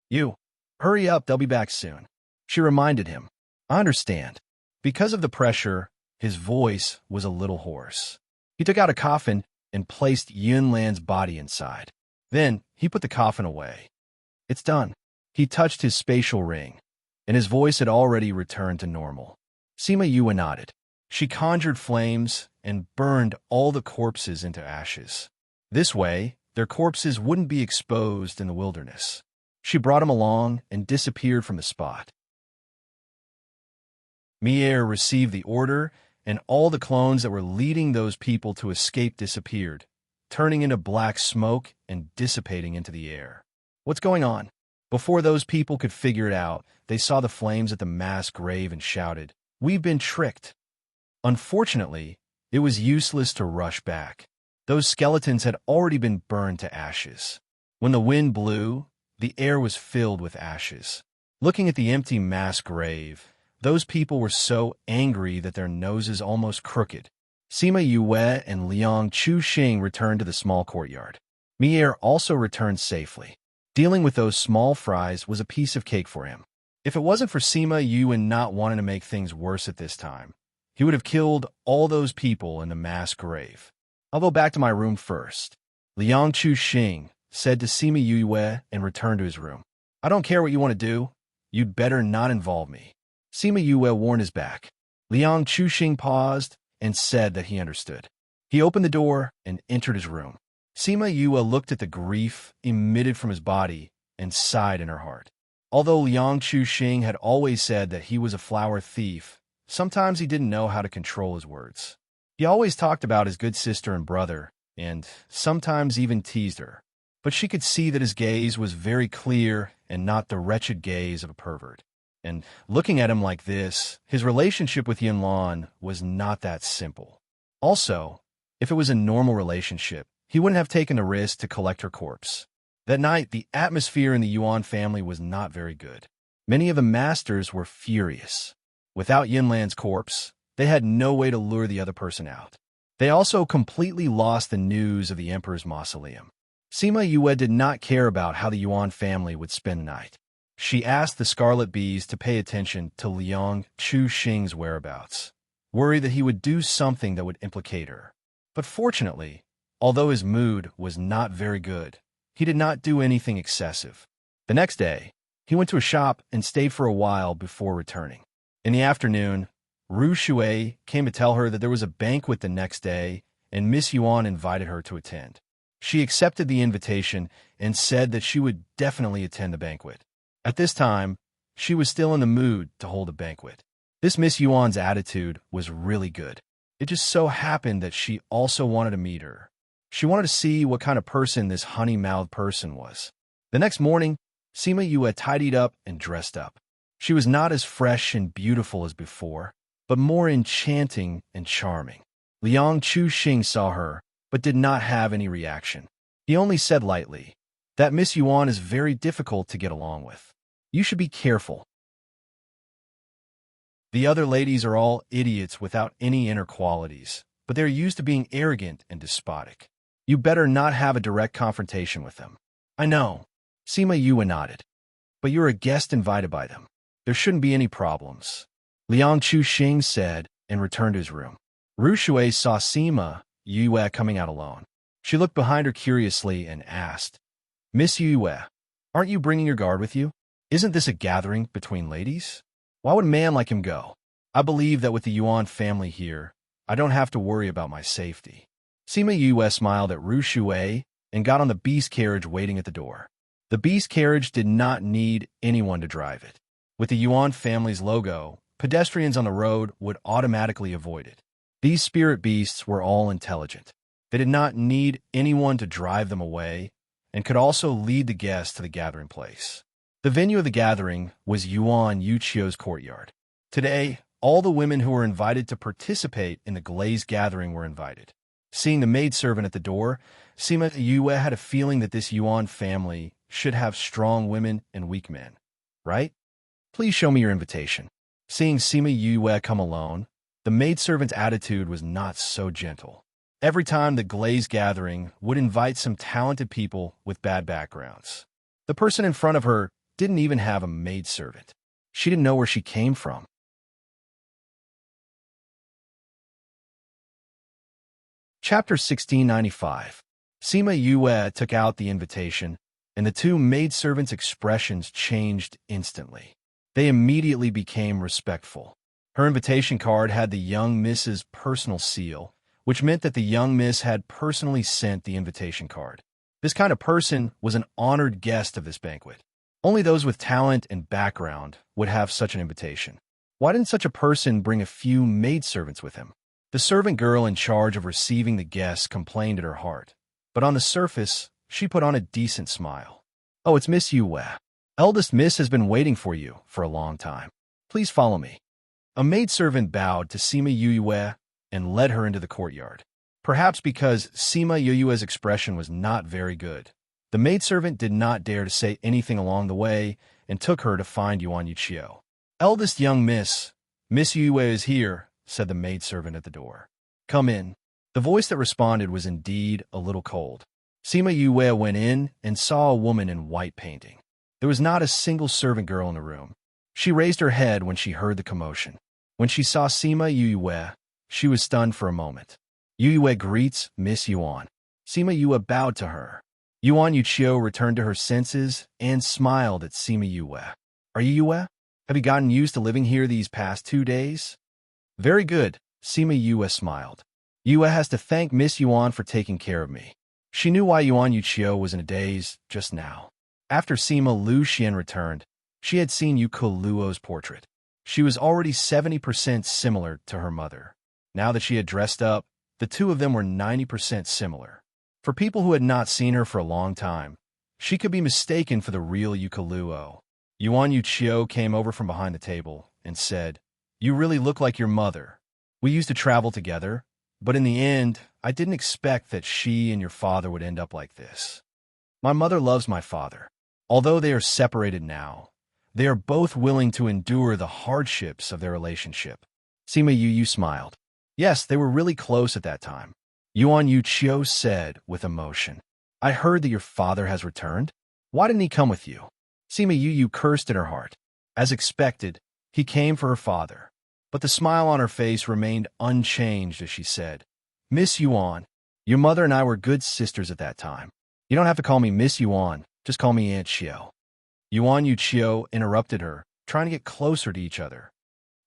You, hurry up, they'll be back soon. She reminded him. I understand. Because of the pressure, his voice was a little hoarse. He took out a coffin and placed Yunlan's body inside. Then he put the coffin away. It's done. He touched his spatial ring, and his voice had already returned to normal. Sima Yue nodded. She conjured flames and burned all the corpses into ashes. This way, their corpses wouldn't be exposed in the wilderness. She brought him along and disappeared from the spot. Mier received the order, and all the clones that were leading those people to escape disappeared, turning into black smoke and dissipating into the air. What's going on? Before those people could figure it out, they saw the flames at the mass grave and shouted, We've been tricked. Unfortunately, it was useless to rush back. Those skeletons had already been burned to ashes. When the wind blew, the air was filled with ashes. Looking at the empty mass grave, those people were so angry that their noses almost crooked. Sima Yue and Liang Chu-Xing returned to the small courtyard. Mier also returned safely. Dealing with those small fries was a piece of cake for him. If it wasn't for Sima Yue not wanting to make things worse at this time, he would have killed all those people in the mass grave. I'll go back to my room first. Liang Chu-Xing said to Sima Yue and returned to his room. I don't care what you want to do. You'd better not involve me. Sima Yue warned his back. Liang Chu-Xing paused and said that he understood. He opened the door and entered his room. Sima Yue looked at the grief emitted from his body and sighed in her heart. Although Liang Chu-Xing had always said that he was a flower thief, sometimes he didn't know how to control his words. He always talked about his good sister and brother, and sometimes even teased her. But she could see that his gaze was very clear and not the wretched gaze of a pervert. And looking at him like this, his relationship with Yunlan was not that simple. Also, if it was a normal relationship, he wouldn't have taken the risk to collect her corpse. That night, the atmosphere in the Yuan family was not very good. Many of the masters were furious. Without Yunlan's corpse, they had no way to lure the other person out. They also completely lost the news of the emperor's mausoleum. Sima Yue did not care about how the Yuan family would spend the night. She asked the Scarlet Bees to pay attention to Liang Chu-Xing's whereabouts, worried that he would do something that would implicate her. But fortunately, although his mood was not very good, he did not do anything excessive. The next day, he went to a shop and stayed for a while before returning. In the afternoon, Ru Shui came to tell her that there was a banquet the next day, and Miss Yuan invited her to attend. She accepted the invitation and said that she would definitely attend the banquet. At this time, she was still in the mood to hold a banquet. This Miss Yuan's attitude was really good. It just so happened that she also wanted to meet her. She wanted to see what kind of person this honey-mouthed person was. The next morning, Sima Yue tidied up and dressed up. She was not as fresh and beautiful as before, but more enchanting and charming. Liang Chu-Xing saw her, but did not have any reaction. He only said lightly, that Miss Yuan is very difficult to get along with. You should be careful. The other ladies are all idiots without any inner qualities, but they're used to being arrogant and despotic. You better not have a direct confrontation with them. I know. Sima Yue nodded. But you're a guest invited by them. There shouldn't be any problems. Liang Chuxing said and returned to his room. Ru Shui saw Sima Yue coming out alone. She looked behind her curiously and asked, Miss Yue, aren't you bringing your guard with you? Isn't this a gathering between ladies? Why would a man like him go? I believe that with the Yuan family here, I don't have to worry about my safety. Sima Yue smiled at Ru Shui and got on the beast carriage waiting at the door. The beast carriage did not need anyone to drive it. With the Yuan family's logo, pedestrians on the road would automatically avoid it. These spirit beasts were all intelligent. They did not need anyone to drive them away and could also lead the guests to the gathering place. The venue of the gathering was Yuan Yuchio's courtyard. Today, all the women who were invited to participate in the glazed gathering were invited. Seeing the maidservant at the door, Sima Yue had a feeling that this Yuan family should have strong women and weak men, right? Please show me your invitation. Seeing Sima Yue come alone, the maidservant's attitude was not so gentle. Every time the glazed gathering would invite some talented people with bad backgrounds. The person in front of her didn't even have a maidservant. She didn't know where she came from. Chapter 1695. Sima Yue took out the invitation, and the two maidservants' expressions changed instantly. They immediately became respectful. Her invitation card had the young Miss's personal seal, which meant that the young Miss had personally sent the invitation card. This kind of person was an honored guest of this banquet. Only those with talent and background would have such an invitation. Why didn't such a person bring a few maidservants with him? The servant girl in charge of receiving the guests complained at her heart, but on the surface, she put on a decent smile. Oh, it's Miss Yue. Eldest Miss has been waiting for you for a long time. Please follow me. A maidservant bowed to Sima Yue and led her into the courtyard. Perhaps because Sima Yue's expression was not very good, the maidservant did not dare to say anything along the way and took her to find Yuan Yuchio. Eldest young Miss Yue is here, said the maidservant at the door. Come in. The voice that responded was indeed a little cold. Sima Yue went in and saw a woman in white painting. There was not a single servant girl in the room. She raised her head when she heard the commotion. When she saw Sima Yue, she was stunned for a moment. Yue greets Miss Yuan. Sima Yue bowed to her. Yuan Yuchio returned to her senses and smiled at Sima Yue. Are you Yue? Have you gotten used to living here these past 2 days? Very good, Sima Yue smiled. Yue has to thank Miss Yuan for taking care of me. She knew why Yuan Yuchio was in a daze just now. After Sima Lu Xian returned, she had seen Yuko Luo's portrait. She was already 70% similar to her mother. Now that she had dressed up, the two of them were 90% similar. For people who had not seen her for a long time, she could be mistaken for the real Yuko Luo. Yuan Yuchio came over from behind the table and said, You really look like your mother. We used to travel together, but in the end, I didn't expect that she and your father would end up like this. My mother loves my father. Although they are separated now, they are both willing to endure the hardships of their relationship. Sima Yu smiled. Yes, they were really close at that time. Yuan Yuchio said with emotion. I heard that your father has returned. Why didn't he come with you? Sima Yu cursed in her heart. As expected, he came for her father. But the smile on her face remained unchanged as she said, Miss Yuan, your mother and I were good sisters at that time. You don't have to call me Miss Yuan. Just call me Aunt Xiao. Yuan Yuchio interrupted her, trying to get closer to each other.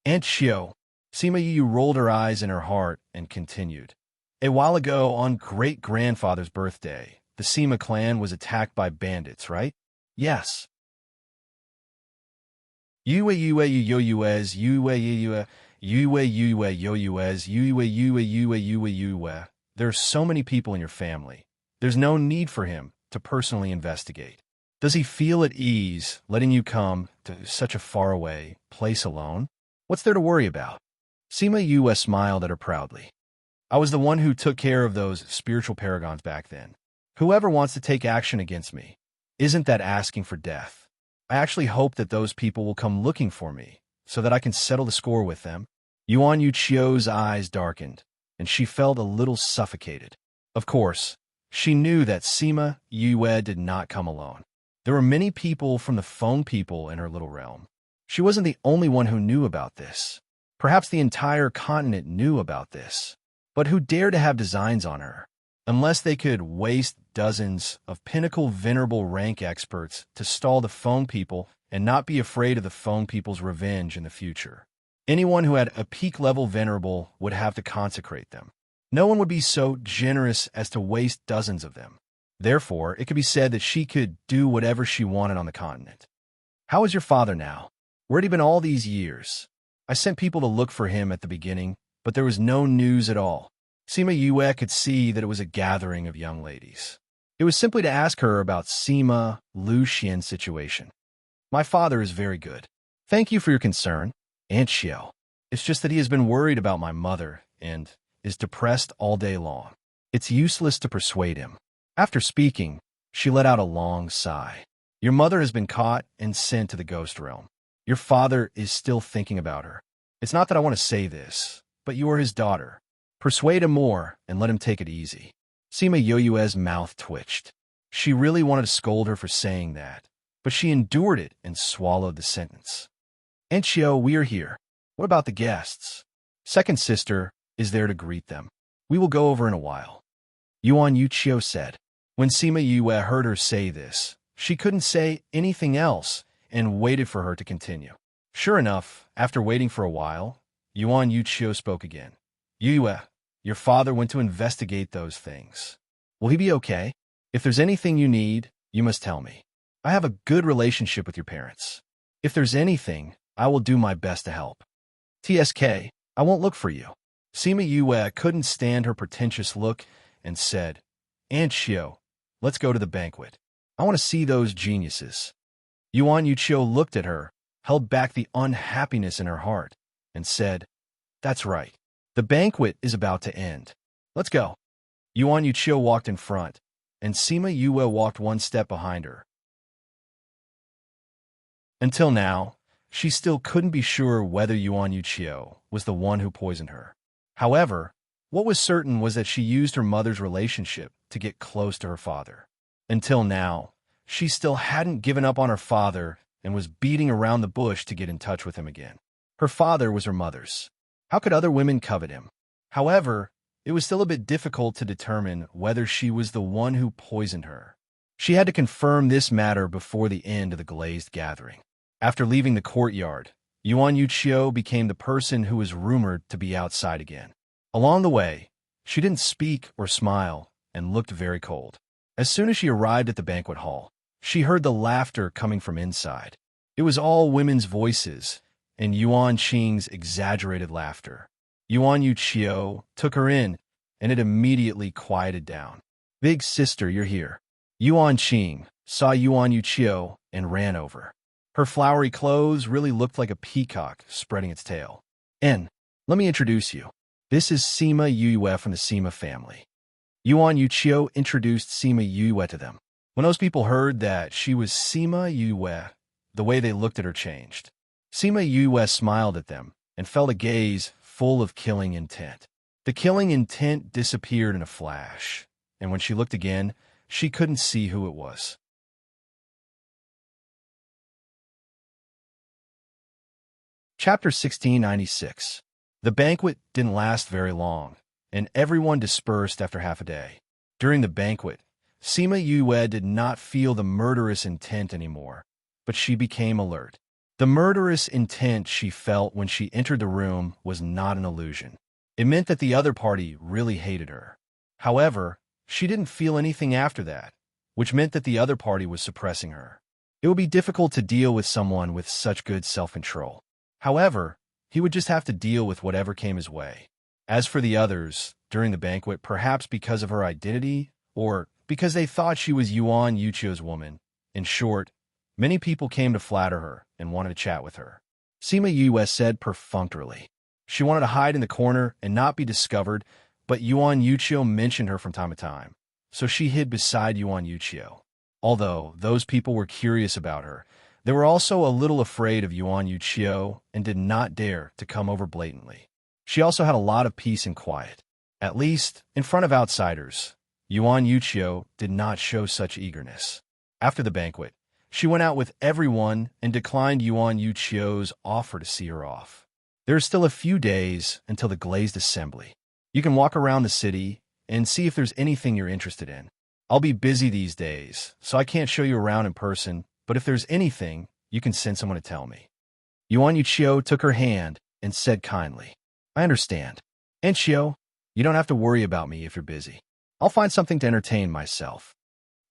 Aunt Xiao. Sima Yu rolled her eyes in her heart and continued. A while ago, on great-grandfather's birthday, the Sima clan was attacked by bandits, right? Yes. Yue Yue Yo Yuez, Yue Yue, Yue Yue Yo Yuez, Yue Yue Yue Yue Yue. There are so many people in your family. There's no need for him to personally investigate. Does he feel at ease letting you come to such a faraway place alone? What's there to worry about? Sima Yue smiled at her proudly. I was the one who took care of those spiritual paragons back then. Whoever wants to take action against me, isn't that asking for death? I actually hope that those people will come looking for me so that I can settle the score with them. Yuan Yuchio's eyes darkened, and she felt a little suffocated. Of course, She knew that Sima Yue did not come alone. There were many people from the Feng people in her little realm. She wasn't the only one who knew about this. Perhaps the entire continent knew about this. But who dared to have designs on her? Unless they could waste dozens of pinnacle venerable rank experts to stall the Feng people and not be afraid of the Feng people's revenge in the future. Anyone who had a peak-level venerable would have to consecrate them. No one would be so generous as to waste dozens of them. Therefore, it could be said that she could do whatever she wanted on the continent. How is your father now? Where'd he been all these years? I sent people to look for him at the beginning, but there was no news at all. Sima Yue could see that it was a gathering of young ladies. It was simply to ask her about Sima Lu Xian's situation. My father is very good. Thank you for your concern, Aunt Xiao. It's just that he has been worried about my mother and is depressed all day long. It's useless to persuade him. After speaking, she let out a long sigh. Your mother has been caught and sent to the ghost realm. Your father is still thinking about her. It's not that I want to say this, but you are his daughter. Persuade him more and let him take it easy. Sima Yue's mouth twitched. She really wanted to scold her for saying that, but she endured it and swallowed the sentence. Aunt Xiao, we are here. What about the guests? Second sister is there to greet them. We will go over in a while. Yuan Yuqiu said. When Sima Yue heard her say this, she couldn't say anything else and waited for her to continue. Sure enough, after waiting for a while, Yuan Yuqiu spoke again. Yue, your father went to investigate those things. Will he be okay? If there's anything you need, you must tell me. I have a good relationship with your parents. If there's anything, I will do my best to help. TSK, I won't look for you. Sima Yue couldn't stand her pretentious look and said, Aunt Xiao, let's go to the banquet. I want to see those geniuses. Yuan Yuqiu looked at her, held back the unhappiness in her heart, and said, That's right. The banquet is about to end. Let's go. Yuan Yuqiu walked in front, and Sima Yue walked one step behind her. Until now, she still couldn't be sure whether Yuan Yuqiu was the one who poisoned her. However, what was certain was that she used her mother's relationship to get close to her father. Until now, she still hadn't given up on her father and was beating around the bush to get in touch with him again. Her father was her mother's. How could other women covet him? However, it was still a bit difficult to determine whether she was the one who poisoned her. She had to confirm this matter before the end of the glazed gathering. After leaving the courtyard, Yuan Yuqiu became the person who was rumored to be outside again. Along the way, she didn't speak or smile and looked very cold. As soon as she arrived at the banquet hall, she heard the laughter coming from inside. It was all women's voices and Yuan Qing's exaggerated laughter. Yuan Yuqiu took her in, and it immediately quieted down. Big sister, you're here. Yuan Qing saw Yuan Yuqiu and ran over. Her flowery clothes really looked like a peacock spreading its tail. Let me introduce you. This is Sima Yue from the Sima family. Yuan Yuqiu introduced Sima Yue to them. When those people heard that she was Sima Yue, the way they looked at her changed. Sima Yue smiled at them and felt a gaze full of killing intent. The killing intent disappeared in a flash, and when she looked again, she couldn't see who it was. Chapter 1696. The banquet didn't last very long, and everyone dispersed after half a day. During the banquet, Sima Yue did not feel the murderous intent anymore, but she became alert. The murderous intent she felt when she entered the room was not an illusion. It meant that the other party really hated her. However, she didn't feel anything after that, which meant that the other party was suppressing her. It would be difficult to deal with someone with such good self-control. However, he would just have to deal with whatever came his way. As for the others, during the banquet, perhaps because of her identity, or because they thought she was Yuan Yuqiu's woman, in short, many people came to flatter her and wanted to chat with her. Sima Yue said perfunctorily. She wanted to hide in the corner and not be discovered, but Yuan Yuqiu mentioned her from time to time, so she hid beside Yuan Yuqiu. Although those people were curious about her, they were also a little afraid of Yuan Yuqiu and did not dare to come over blatantly. She also had a lot of peace and quiet. At least, in front of outsiders, Yuan Yuchio did not show such eagerness. After the banquet, she went out with everyone and declined Yuan Yuchio's offer to see her off. There are still a few days until the glazed assembly. You can walk around the city and see if there's anything you're interested in. I'll be busy these days, so I can't show you around in person, but if there's anything, you can send someone to tell me. Yuan Yuchio took her hand and said kindly, I understand. And Chio, you don't have to worry about me if you're busy. I'll find something to entertain myself.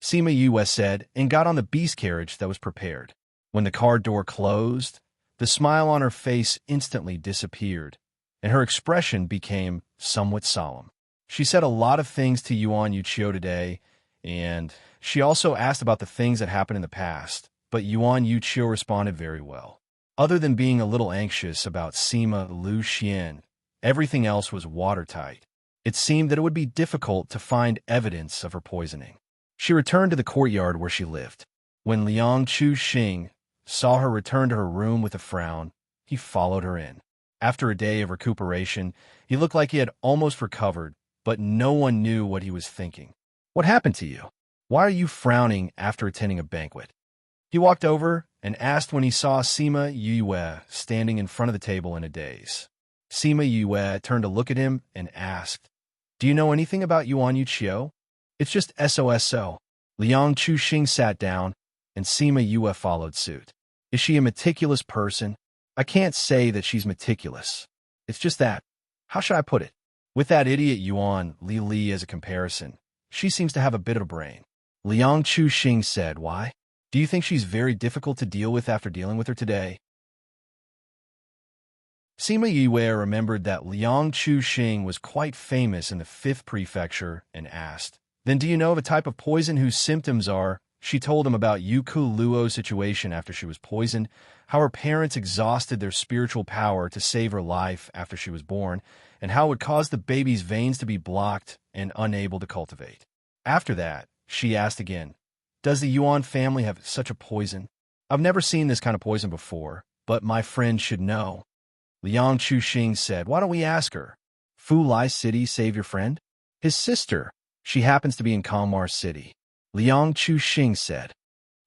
Sima Yue said and got on the beast carriage that was prepared. When the car door closed, the smile on her face instantly disappeared, and her expression became somewhat solemn. She said a lot of things to Yuan Yuchio today, and she also asked about the things that happened in the past, but Yuan Yuchio responded very well. Other than being a little anxious about Sima Lu Xian, everything else was watertight. It seemed that it would be difficult to find evidence of her poisoning. She returned to the courtyard where she lived. When Liang Chu Xing saw her return to her room with a frown, he followed her in. After a day of recuperation, he looked like he had almost recovered, but no one knew what he was thinking. What happened to you? Why are you frowning after attending a banquet? He walked over and asked when he saw Sima Yue standing in front of the table in a daze. Sima Yue turned to look at him and asked, Do you know anything about Yuan Yuchio? It's just SOSO. Liang Chuxing sat down, and Sima Yue followed suit. Is she a meticulous person? I can't say that she's meticulous. It's just that, how should I put it? With that idiot Yuan Li as a comparison, she seems to have a bit of a brain. Liang Chuxing said, Why? Do you think she's very difficult to deal with after dealing with her today? Sima Yue remembered that Liang Chuxing was quite famous in the 5th prefecture and asked, Then do you know of a type of poison whose symptoms are? She told him about Yuku Luo's situation after she was poisoned, how her parents exhausted their spiritual power to save her life after she was born, and how it would cause the baby's veins to be blocked and unable to cultivate. After that, she asked again, Does the Yuan family have such a poison? I've never seen this kind of poison before, but my friend should know. Liang Chuxing said, Why don't we ask her? Fu Lai City save your friend? His sister. She happens to be in Kalmar City. Liang Chuxing said.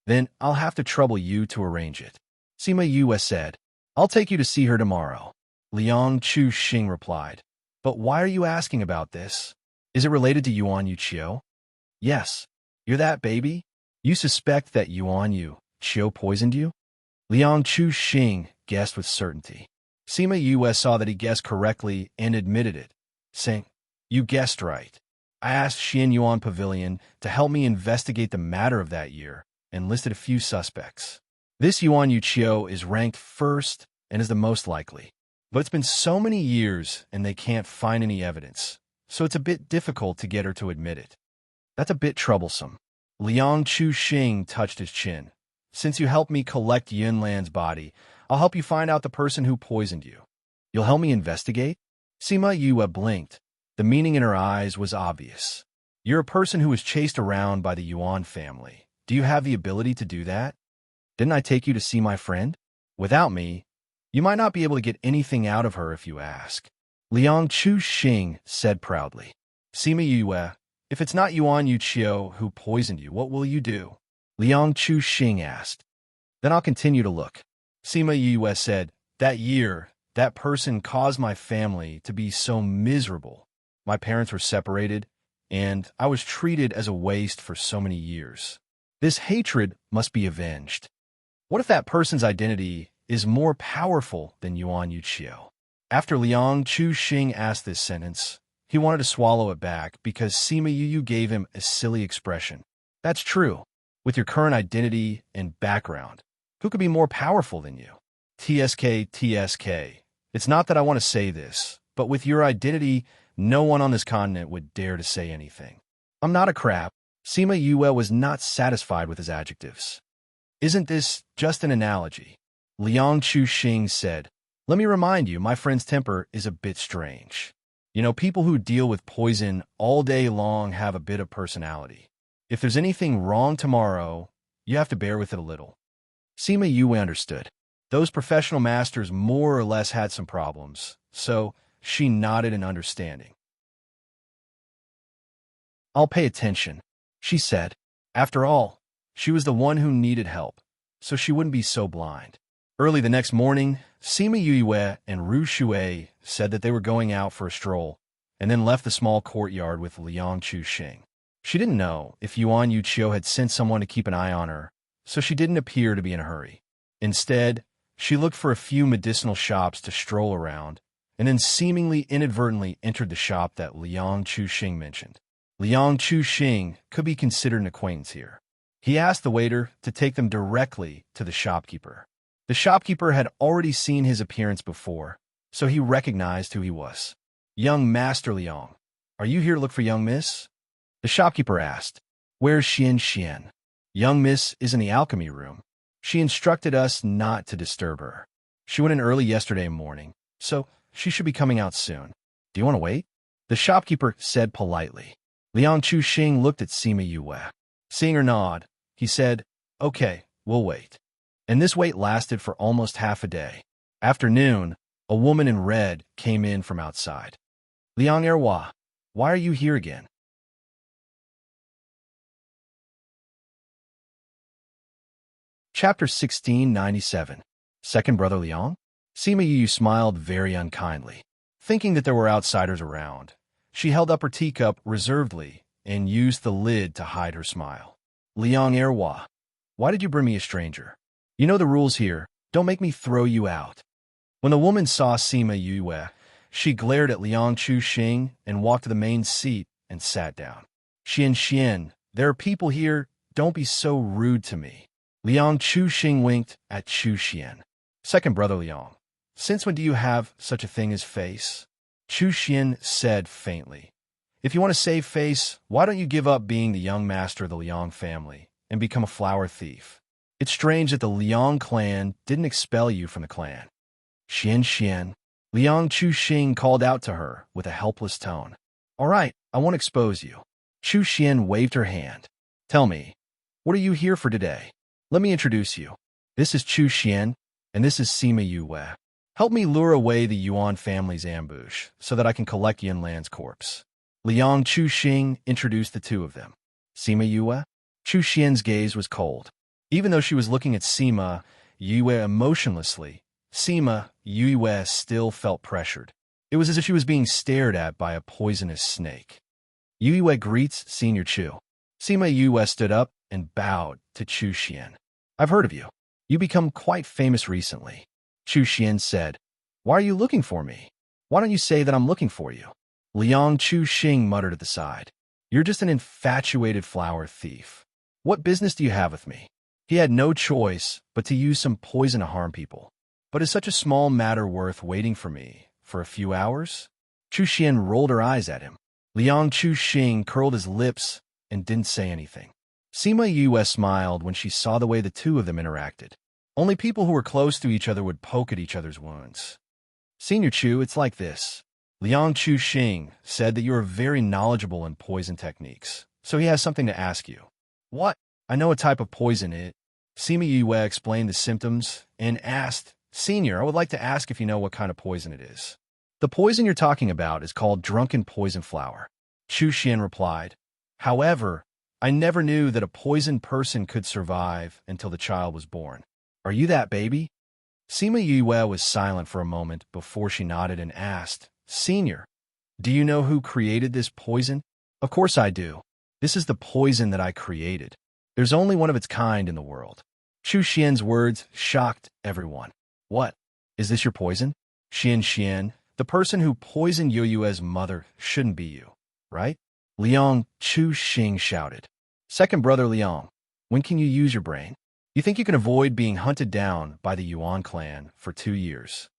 Then I'll have to trouble you to arrange it. Sima Yue said, I'll take you to see her tomorrow. Liang Chuxing replied, But why are you asking about this? Is it related to Yuan Yuchio? Yes. You're that baby? You suspect that Yuan Yuchio poisoned you? Liang Chuxing guessed with certainty. Sima Yue saw that he guessed correctly and admitted it, saying, You guessed right. I asked Xian Yuan Pavilion to help me investigate the matter of that year and listed a few suspects. This Yuan Yuchio is ranked first and is the most likely. But it's been so many years and they can't find any evidence, so it's a bit difficult to get her to admit it. That's a bit troublesome. Liang Chuxing touched his chin. Since you helped me collect Yunlan's body, I'll help you find out the person who poisoned you. You'll help me investigate? Sima Yue blinked. The meaning in her eyes was obvious. You're a person who was chased around by the Yuan family. Do you have the ability to do that? Didn't I take you to see my friend? Without me, you might not be able to get anything out of her if you ask. Liang Chuxing said proudly. Sima Yue, if it's not Yuan Yuchio who poisoned you, what will you do? Liang Chuxing asked. Then I'll continue to look. Sima Yue said, That year, that person caused my family to be so miserable. My parents were separated, and I was treated as a waste for so many years. This hatred must be avenged. What if that person's identity is more powerful than Yuan Yuchio? After Liang Chuxing asked this sentence, he wanted to swallow it back because Sima Yue gave him a silly expression. That's true. With your current identity and background, who could be more powerful than you? TSK. It's not that I want to say this, but with your identity, no one on this continent would dare to say anything. I'm not a crap. Sima Yue was not satisfied with his adjectives. Isn't this just an analogy? Liang Chuxing said, Let me remind you, my friend's temper is a bit strange. You know, people who deal with poison all day long have a bit of personality. If there's anything wrong tomorrow, you have to bear with it a little. Sima Yue understood. Those professional masters more or less had some problems, so she nodded in understanding. I'll pay attention, she said. After all, she was the one who needed help, so she wouldn't be so blind. Early the next morning, Sima Yue and Ru Shui said that they were going out for a stroll, and then left the small courtyard with Liang Chuxing. She didn't know if Yuan Yuqiu had sent someone to keep an eye on her, so she didn't appear to be in a hurry. Instead, she looked for a few medicinal shops to stroll around, and then seemingly inadvertently entered the shop that Liang Chuxing mentioned. Liang Chuxing could be considered an acquaintance here. He asked the waiter to take them directly to the shopkeeper. The shopkeeper had already seen his appearance before, so he recognized who he was. Young Master Liang, are you here to look for young miss? The shopkeeper asked. Where's Xian? Young miss is in the alchemy room. She instructed us not to disturb her. She went in early yesterday morning, so she should be coming out soon. Do you want to wait? The shopkeeper said politely. Liang Chuxing looked at Sima Yue. Seeing her nod, he said, Okay, we'll wait. And this wait lasted for almost half a day. After noon, a woman in red came in from outside. Liang Erhua, why are you here again? Chapter 1697. Second Brother Liang? Sima Yu smiled very unkindly. Thinking that there were outsiders around, she held up her teacup reservedly and used the lid to hide her smile. Liang Erhua, why did you bring me a stranger? You know the rules here. Don't make me throw you out. When the woman saw Sima Yue, she glared at Liang Chuxing and walked to the main seat and sat down. Xian, there are people here. Don't be so rude to me. Liang Chuxing winked at Chuxian. Second Brother Liang, since when do you have such a thing as face? Chuxian said faintly. If you want to save face, why don't you give up being the young master of the Liang family and become a flower thief? It's strange that the Liang clan didn't expel you from the clan. Xian, Liang Chuxing called out to her with a helpless tone. All right, I won't expose you. Chuxian waved her hand. Tell me, what are you here for today? Let me introduce you. This is Chuxian, and this is Sima Yue. Help me lure away the Yuan family's ambush so that I can collect Yinlan's corpse. Liang Chuxing introduced the two of them. Sima Yue? Chuxian's gaze was cold. Even though she was looking at Sima Yue emotionlessly, Sima Yue still felt pressured. It was as if she was being stared at by a poisonous snake. Yue greets Senior Chu. Sima Yue stood up and bowed to Chuxian. I've heard of you. You become quite famous recently. Chuxian said, Why are you looking for me? Why don't you say that I'm looking for you? Liang Chuxing muttered at the side. You're just an infatuated flower thief. What business do you have with me? He had no choice but to use some poison to harm people. But is such a small matter worth waiting for me for a few hours? Chuxian rolled her eyes at him. Liang Chuxing curled his lips and didn't say anything. Sima Yue smiled when she saw the way the two of them interacted. Only people who were close to each other would poke at each other's wounds. Senior Chu, it's like this. Liang Chuxing said that you are very knowledgeable in poison techniques, so he has something to ask you. What? I know a type of poison it. Sima Yue explained the symptoms and asked, Senior, I would like to ask if you know what kind of poison it is. The poison you're talking about is called drunken poison flower. Chuxian replied. However, I never knew that a poisoned person could survive until the child was born. Are you that baby? Sima Yue was silent for a moment before she nodded and asked, Senior, do you know who created this poison? Of course I do. This is the poison that I created. There's only one of its kind in the world. Chuxian's words shocked everyone. What? Is this your poison? Xian, the person who poisoned Yue's mother shouldn't be you, right? Liang Chuxing shouted. Second Brother Liang, when can you use your brain? You think you can avoid being hunted down by the Yuan clan for 2 years?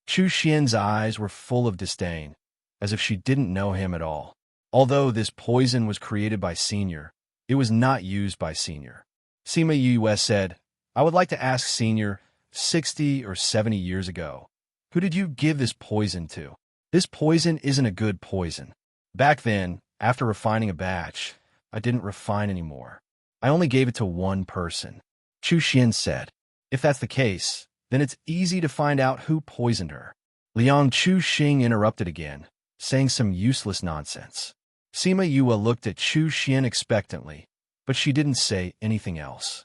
Chuxian's eyes were full of disdain, as if she didn't know him at all. Although this poison was created by Senior, it was not used by Senior. Sima Yue said, I would like to ask Senior, 60 or 70 years ago, who did you give this poison to? This poison isn't a good poison. Back then, after refining a batch, I didn't refine anymore. I only gave it to one person. Chuxian said, If that's the case, then it's easy to find out who poisoned her. Liang Chuxing interrupted again. saying some useless nonsense. Sima Yue looked at Chu Xian expectantly, but she didn't say anything else.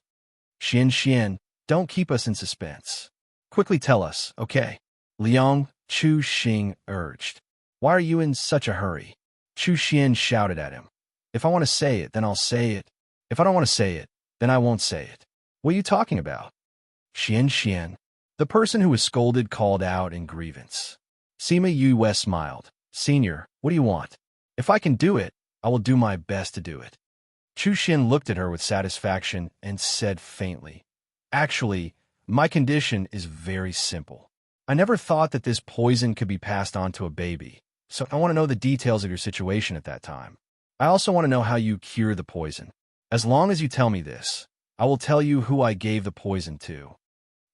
Xian, don't keep us in suspense. Quickly tell us, okay? Liang, Chu Xing urged. Why are you in such a hurry? Chu Xian shouted at him. If I want to say it, then I'll say it. If I don't want to say it, then I won't say it. What are you talking about? Xian. The person who was scolded called out in grievance. Sima Yue smiled. Senior, what do you want? If I can do it, I will do my best to do it. Chu Xian looked at her with satisfaction and said faintly, Actually, my condition is very simple. I never thought that this poison could be passed on to a baby, so I want to know the details of your situation at that time. I also want to know how you cure the poison. As long as you tell me this, I will tell you who I gave the poison to.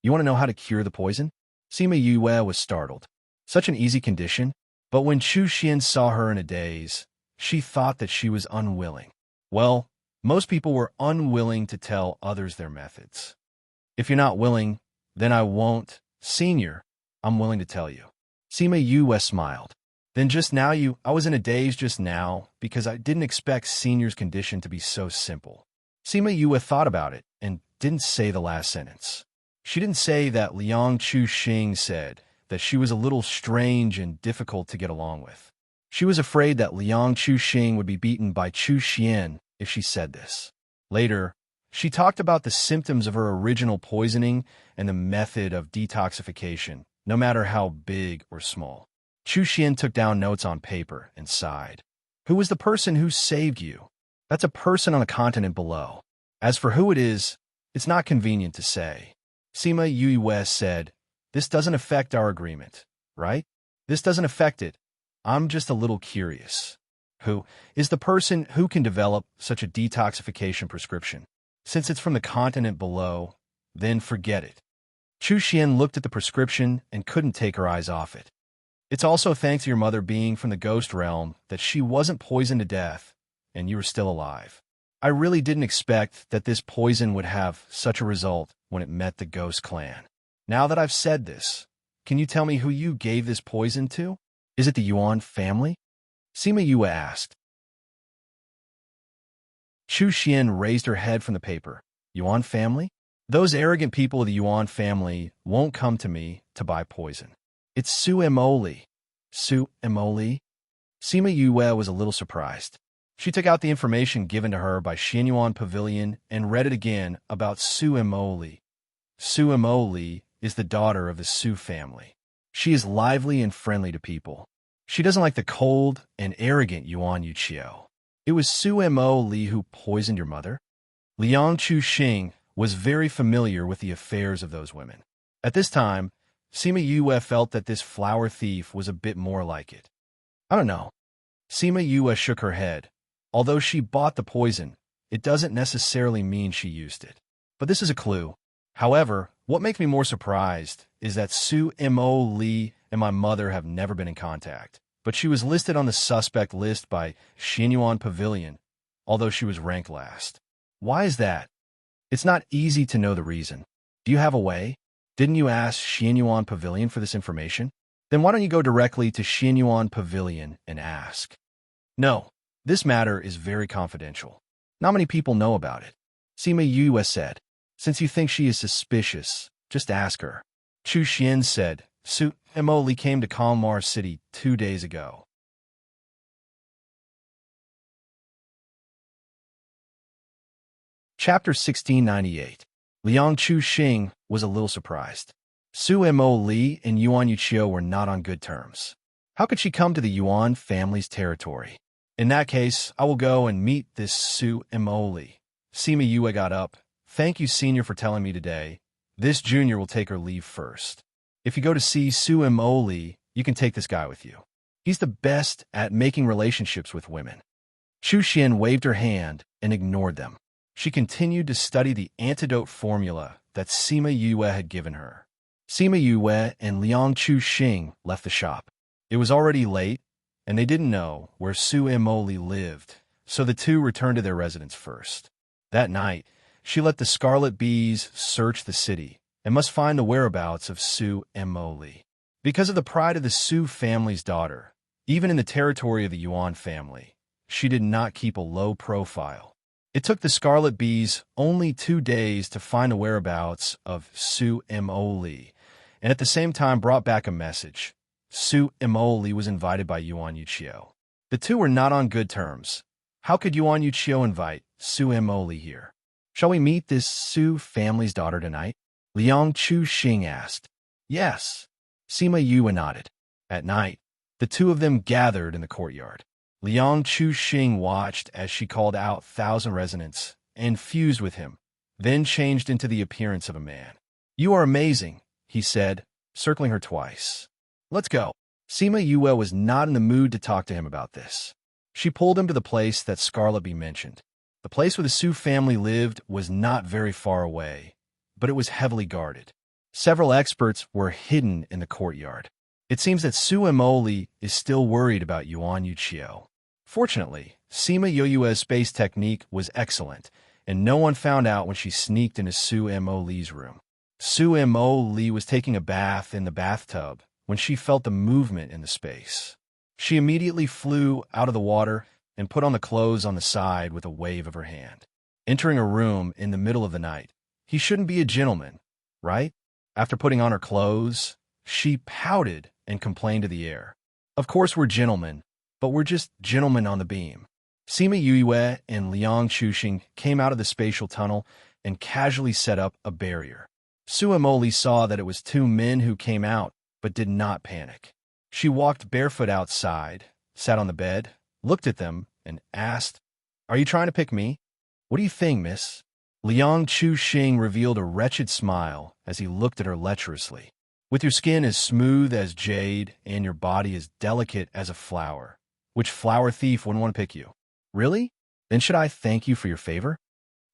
You want to know how to cure the poison? Sima Yue was startled. Such an easy condition? But when Chu Xian saw her in a daze, she thought that she was unwilling. Well, most people were unwilling to tell others their methods. If you're not willing, then I won't. Senior, I'm willing to tell you. Sima Yue smiled. Then just now I was in a daze just now because I didn't expect Senior's condition to be so simple. Sima Yue thought about it and didn't say the last sentence. She didn't say that Liang Chu Xing said that she was a little strange and difficult to get along with. She was afraid that Liang Chu Xing would be beaten by Chu Xian if she said this. Later, she talked about the symptoms of her original poisoning and the method of detoxification, no matter how big or small. Chu Xian took down notes on paper and sighed. Who was the person who saved you? That's a person on the continent below. As for who it is, it's not convenient to say. Sima Yue said, This doesn't affect our agreement, right? This doesn't affect it. I'm just a little curious. Who is the person who can develop such a detoxification prescription? Since it's from the continent below, then forget it. Chu Xian looked at the prescription and couldn't take her eyes off it. It's also thanks to your mother being from the ghost realm that she wasn't poisoned to death, and you were still alive. I really didn't expect that this poison would have such a result when it met the ghost clan. Now that I've said this, can you tell me who you gave this poison to? Is it the Yuan family? Sima Yue asked. Chu Xian raised her head from the paper. Yuan family? Those arrogant people of the Yuan family won't come to me to buy poison. It's Su Emoli. Su Emoli? Sima Yue was a little surprised. She took out the information given to her by Xianyuan Pavilion and read it again about Su Emoli. Su Emoli is the daughter of the Su family. She is lively and friendly to people. She doesn't like the cold and arrogant Yuan Yuqiu. It was Su Emoli who poisoned your mother? Liang Chu Xing was very familiar with the affairs of those women. At this time, Sima Yue felt that this flower thief was a bit more like it. I don't know. Sima Yue shook her head. Although she bought the poison, it doesn't necessarily mean she used it. But this is a clue. However, what makes me more surprised is that Su Mo Li and my mother have never been in contact. But she was listed on the suspect list by Xianyuan Pavilion, although she was ranked last. Why is that? It's not easy to know the reason. Do you have a way? Didn't you ask Xianyuan Pavilion for this information? Then why don't you go directly to Xianyuan Pavilion and ask? No, this matter is very confidential. Not many people know about it. Sima Yue said, Since you think she is suspicious, just ask her. Chu Xian said, Su Emoli came to Kalmar City 2 days ago. Chapter 1698. Liang Chu Xing was a little surprised. Su Mo Li and Yuan Yuqiu were not on good terms. How could she come to the Yuan family's territory? In that case, I will go and meet this Su Mo Li. Sima Yue got up. Thank you, Senior, for telling me today. This junior will take her leave first. If you go to see Su Mo Li, you can take this guy with you. He's the best at making relationships with women. Chu Xian waved her hand and ignored them. She continued to study the antidote formula that Sima Yue had given her. Sima Yue and Liang Chu Xing left the shop. It was already late, and they didn't know where Su Emoli lived, so the two returned to their residence first. That night, she let the scarlet bees search the city and must find the whereabouts of Su Emoli. Because of the pride of the Su family's daughter, Even in the territory of the Yuan family, she did not keep a low profile. It took the Scarlet Bees only 2 days to find the whereabouts of Su Mo Li, and at the same time brought back a message. Su Mo Li was invited by Yuan Yuqiu. The two were not on good terms. How could Yuan Yuqiu invite Su Mo Li here? Shall we meet this Su family's daughter tonight? Liang Chu Xing asked. Yes. Sima Yue nodded. At night, the two of them gathered in the courtyard. Liang Chu Xing watched as she called out 1,000 resonants and fused with him, then changed into the appearance of a man. You are amazing, he said, circling her twice. Let's go. Sima Yue was not in the mood to talk to him about this. She pulled him to the place that Scarlet Bee mentioned. The place where the Su family lived was not very far away, but it was heavily guarded. Several experts were hidden in the courtyard. It seems that Su Mo Li is still worried about Yuan Yuqiu. Fortunately, Sima Yue's space technique was excellent, and no one found out when she sneaked into Su Mo Li's room. Su Mo Li was taking a bath in the bathtub when she felt the movement in the space. She immediately flew out of the water and put on the clothes on the side with a wave of her hand. Entering a room in the middle of the night, he shouldn't be a gentleman, right? After putting on her clothes, she pouted and complained to the air. Of course we're gentlemen, but we're just gentlemen on the beam. Sima Yue and Liang Chuxing came out of the spatial tunnel and casually set up a barrier. Su Mo Li saw that it was 2 men who came out, but did not panic. She walked barefoot outside, sat on the bed, looked at them, and asked, Are you trying to pick me? What do you think, miss? Liang Chuxing revealed a wretched smile as he looked at her lecherously. With your skin as smooth as jade and your body as delicate as a flower, which flower thief wouldn't want to pick you? Really? Then should I thank you for your favor?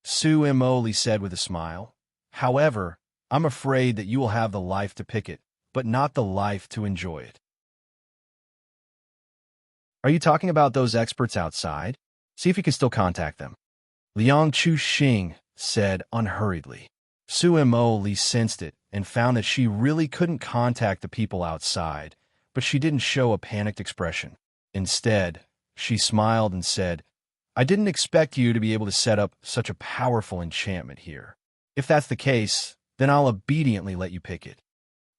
Su Mo Li said with a smile. However, I'm afraid that you will have the life to pick it, but not the life to enjoy it. Are you talking about those experts outside? See if you can still contact them. Liang Chuxing said unhurriedly. Su Mo Li sensed it and found that she really couldn't contact the people outside, but she didn't show a panicked expression. Instead, she smiled and said, I didn't expect you to be able to set up such a powerful enchantment here. If that's the case, then I'll obediently let you pick it.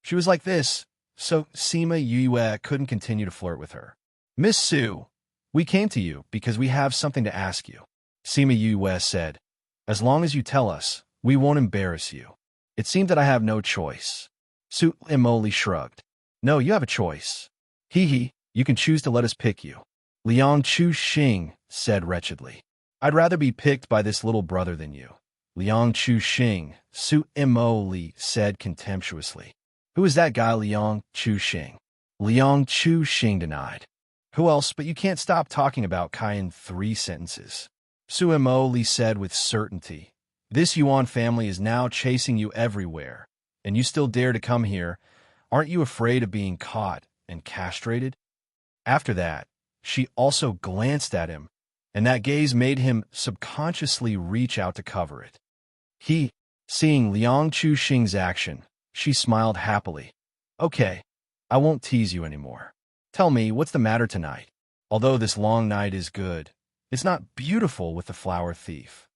She was like this, so Sima Yue couldn't continue to flirt with her. Miss Su, we came to you because we have something to ask you. Sima Yue said, As long as you tell us, we won't embarrass you. It seemed that I have no choice. Su Mo Li shrugged. No, you have a choice. Hee, you can choose to let us pick you. Liang Chuxing said wretchedly. I'd rather be picked by this little brother than you. Liang Chuxing, Su Mo Li said contemptuously. Who is that guy, Liang Chuxing? Liang Chuxing denied. Who else, but you can't stop talking about Kai in 3 sentences. Su Mo Li said with certainty. This Yuan family is now chasing you everywhere, and you still dare to come here. Aren't you afraid of being caught and castrated? After that, she also glanced at him, and that gaze made him subconsciously reach out to cover it. Seeing Liang Chuxing's action, she smiled happily. Okay, I won't tease you anymore. Tell me, what's the matter tonight? Although this long night is good, it's not beautiful with the flower thief.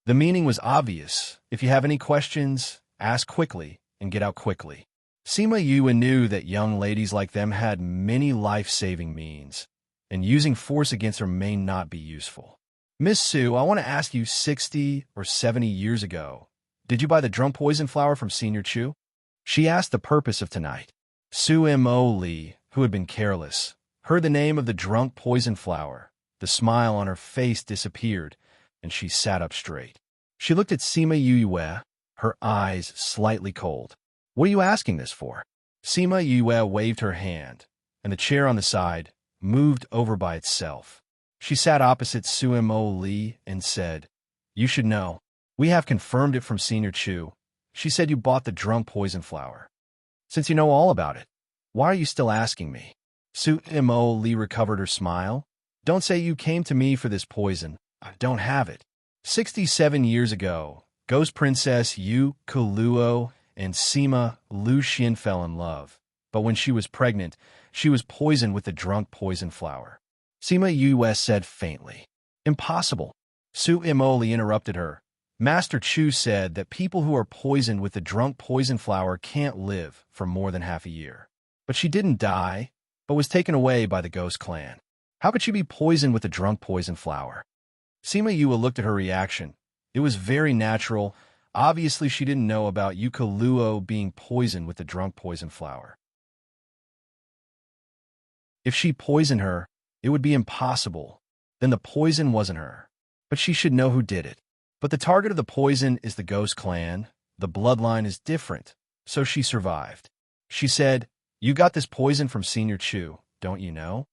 The meaning was obvious. If you have any questions, ask quickly and get out quickly. Sima Yue knew that young ladies like them had many life-saving means, and using force against her may not be useful. Miss Su, I want to ask you, 60 or 70 years ago, did you buy the drunk poison flower from Senior Chu? She asked the purpose of tonight. Su Mo Li, who had been careless, heard the name of the drunk poison flower. The smile on her face disappeared, and she sat up straight. She looked at Sima Yue, her eyes slightly cold. What are you asking this for? Sima Yue waved her hand, and the chair on the side moved over by itself. She sat opposite Su Mo Li and said, You should know. We have confirmed it from Senior Chu. She said you bought the drunk poison flower. Since you know all about it, why are you still asking me? Su Mo Li recovered her smile. Don't say you came to me for this poison. I don't have it. 67 years ago, Ghost Princess Yu Kuluo and Sima Lu Xian fell in love, but when she was pregnant, she was poisoned with the drunk poison flower. Sima Yue said faintly. Impossible. Su Imoli interrupted her. Master Chu said that people who are poisoned with the drunk poison flower can't live for more than half a year. But she didn't die, but was taken away by the ghost clan. How could she be poisoned with the drunk poison flower? Sima Yue looked at her reaction. It was very natural. Obviously, she didn't know about Yuka Luo being poisoned with the drunk poison flower. If she poisoned her, it would be impossible. Then the poison wasn't her. But she should know who did it. But the target of the poison is the ghost clan. The bloodline is different, so she survived. She said, "You got this poison from Senior Chu, don't you know?"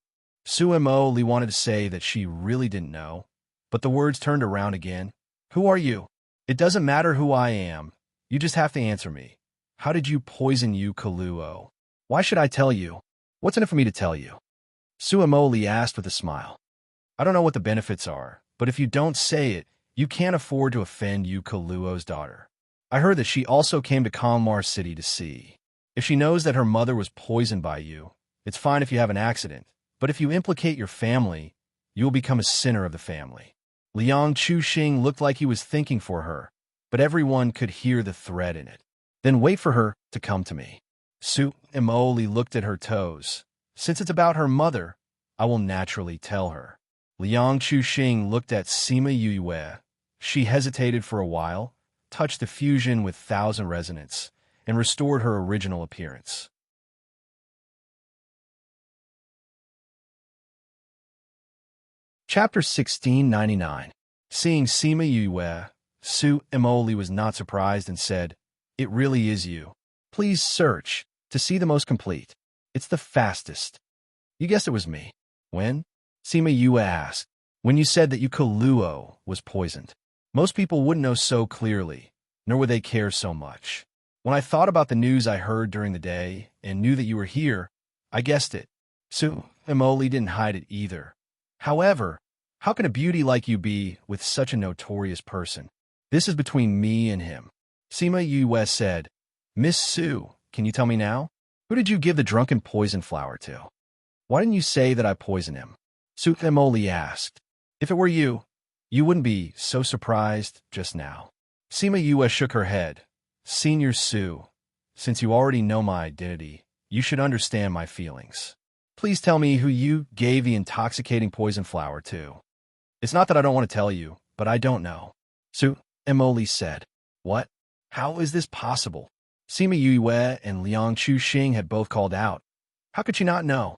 Suemo Li wanted to say that she really didn't know, but the words turned around again. "Who are you? It doesn't matter who I am. You just have to answer me. How did you poison Yu Kaluo? Why should I tell you? What's in it for me to tell you?" Suemo Li asked with a smile. "I don't know what the benefits are, but if you don't say it, you can't afford to offend Yu Kaluo's daughter. I heard that she also came to Kalmar City to see. If she knows that her mother was poisoned by you, it's fine if you have an accident, but if you implicate your family, you will become a sinner of the family." Liang Chuxing looked like he was thinking for her, but everyone could hear the threat in it. "Then wait for her to come to me." Su Imoli looked at her toes. "Since it's about her mother, I will naturally tell her." Liang Chuxing looked at Sima Yue. She hesitated for a while, touched the fusion with 1,000 resonance, and restored her original appearance. Chapter 1699. Seeing Sima Yue, Su Imoli was not surprised and said, "It really is you. Please search to see the most complete. It's the fastest." "You guessed it was me." "When?" Sima Yue asked. "When you said that Yuka Luo was poisoned. Most people wouldn't know so clearly, nor would they care so much. When I thought about the news I heard during the day and knew that you were here, I guessed it." Su Imoli didn't hide it either. "However, how can a beauty like you be with such a notorious person? This is between me and him." Sima Yue said, "Miss Su, can you tell me now? Who did you give the drunken poison flower to? Why didn't you say that I poisoned him?" Su Imoli asked. "If it were you, you wouldn't be so surprised just now." Sima Yue shook her head. "Senior Su, since you already know my identity, you should understand my feelings. Please tell me who you gave the intoxicating poison flower to." "It's not that I don't want to tell you, but I don't know." Su Imoli said. "What? How is this possible?" Sima Yue and Liang Chuxing had both called out. "How could she not know?"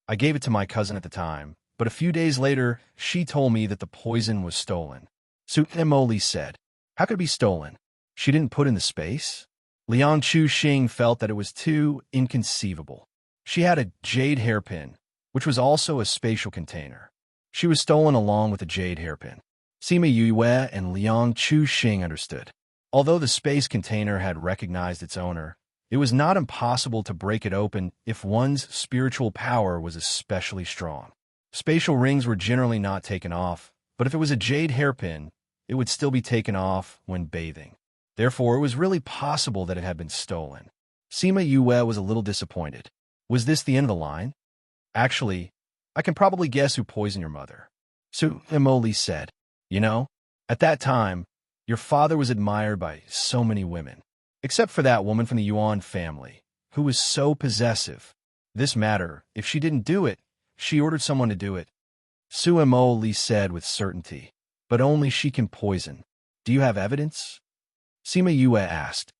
"I gave it to my cousin at the time, but a few days later, she told me that the poison was stolen." Su Imoli said. "How could it be stolen? She didn't put in the space?" Liang Chuxing felt that it was too inconceivable. She had a jade hairpin, which was also a spatial container. She was stolen along with the jade hairpin. Sima Yue and Liang Chuxing understood. Although the space container had recognized its owner, it was not impossible to break it open if one's spiritual power was especially strong. Spatial rings were generally not taken off, but if it was a jade hairpin, it would still be taken off when bathing. Therefore, it was really possible that it had been stolen. Sima Yue was a little disappointed. Was this the end of the line? "Actually, I can probably guess who poisoned your mother." Su Imoli said. "You know, at that time, your father was admired by so many women, except for that woman from the Yuan family, who was so possessive. This matter, if she didn't do it, she ordered someone to do it." Su Imoli said with certainty. "But only she can poison. Do you have evidence?" Sima Yue asked.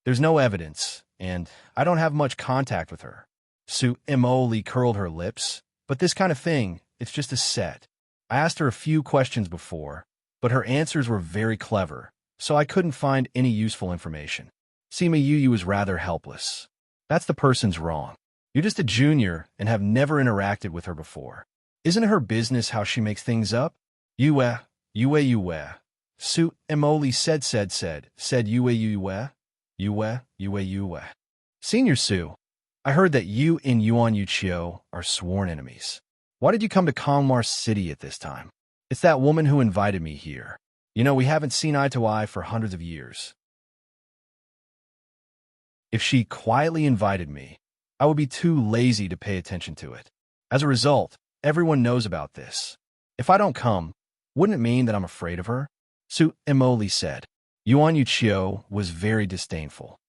"There's no evidence, and I don't have much contact with her." Su Imoli curled her lips. "But this kind of thing, it's just a set. I asked her a few questions before, but her answers were very clever, so I couldn't find any useful information." Sima Yue was rather helpless. "That's the person's wrong. You're just a junior and have never interacted with her before. Isn't it her business how she makes things up?" Yue. Su Imoli said Yue. "Senior Su, I heard that you and Yuan Yuchio are sworn enemies. Why did you come to Kalmar City at this time?" "It's that woman who invited me here. You know, we haven't seen eye to eye for hundreds of years. If she quietly invited me, I would be too lazy to pay attention to it. As a result, everyone knows about this. If I don't come, wouldn't it mean that I'm afraid of her? Su Emoli said. Yuan Yuchio was very disdainful.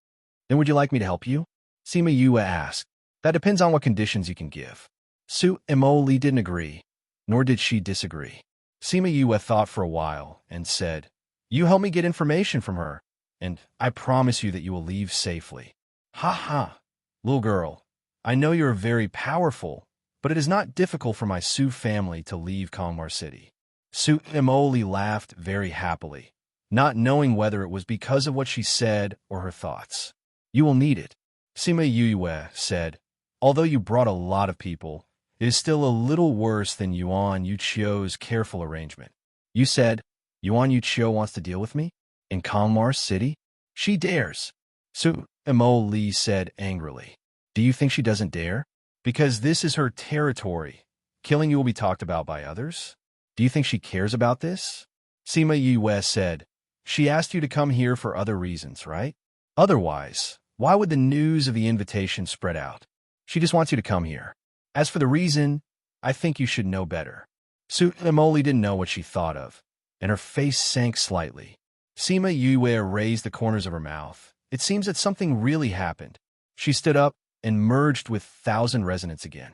Then would you like me to help you? Sima Yue asked. That depends on what conditions you can give. Su Emoli didn't agree, nor did she disagree. Sima Yue thought for a while and said, You help me get information from her, and I promise you that you will leave safely. Ha ha, little girl, I know you are very powerful, but it is not difficult for my Su family to leave Kongmar City. Su Emoli laughed very happily, not knowing whether it was because of what she said or her thoughts. You will need it, Sima Yue said. Although you brought a lot of people, it is still a little worse than Yuan Yuchio's careful arrangement. You said, Yuan Yuchio wants to deal with me? In Kongmar City? She dares. Su Emoli said angrily. Do you think she doesn't dare? Because this is her territory. Killing you will be talked about by others? Do you think she cares about this? Sima Yue said, She asked you to come here for other reasons, right? Otherwise, why would the news of the invitation spread out? She just wants you to come here. As for the reason, I think you should know better. Su Emoli didn't know what she thought of, and her face sank slightly. Sima Yue raised the corners of her mouth. It seems that something really happened. She stood up and merged with Thousand Resonance again.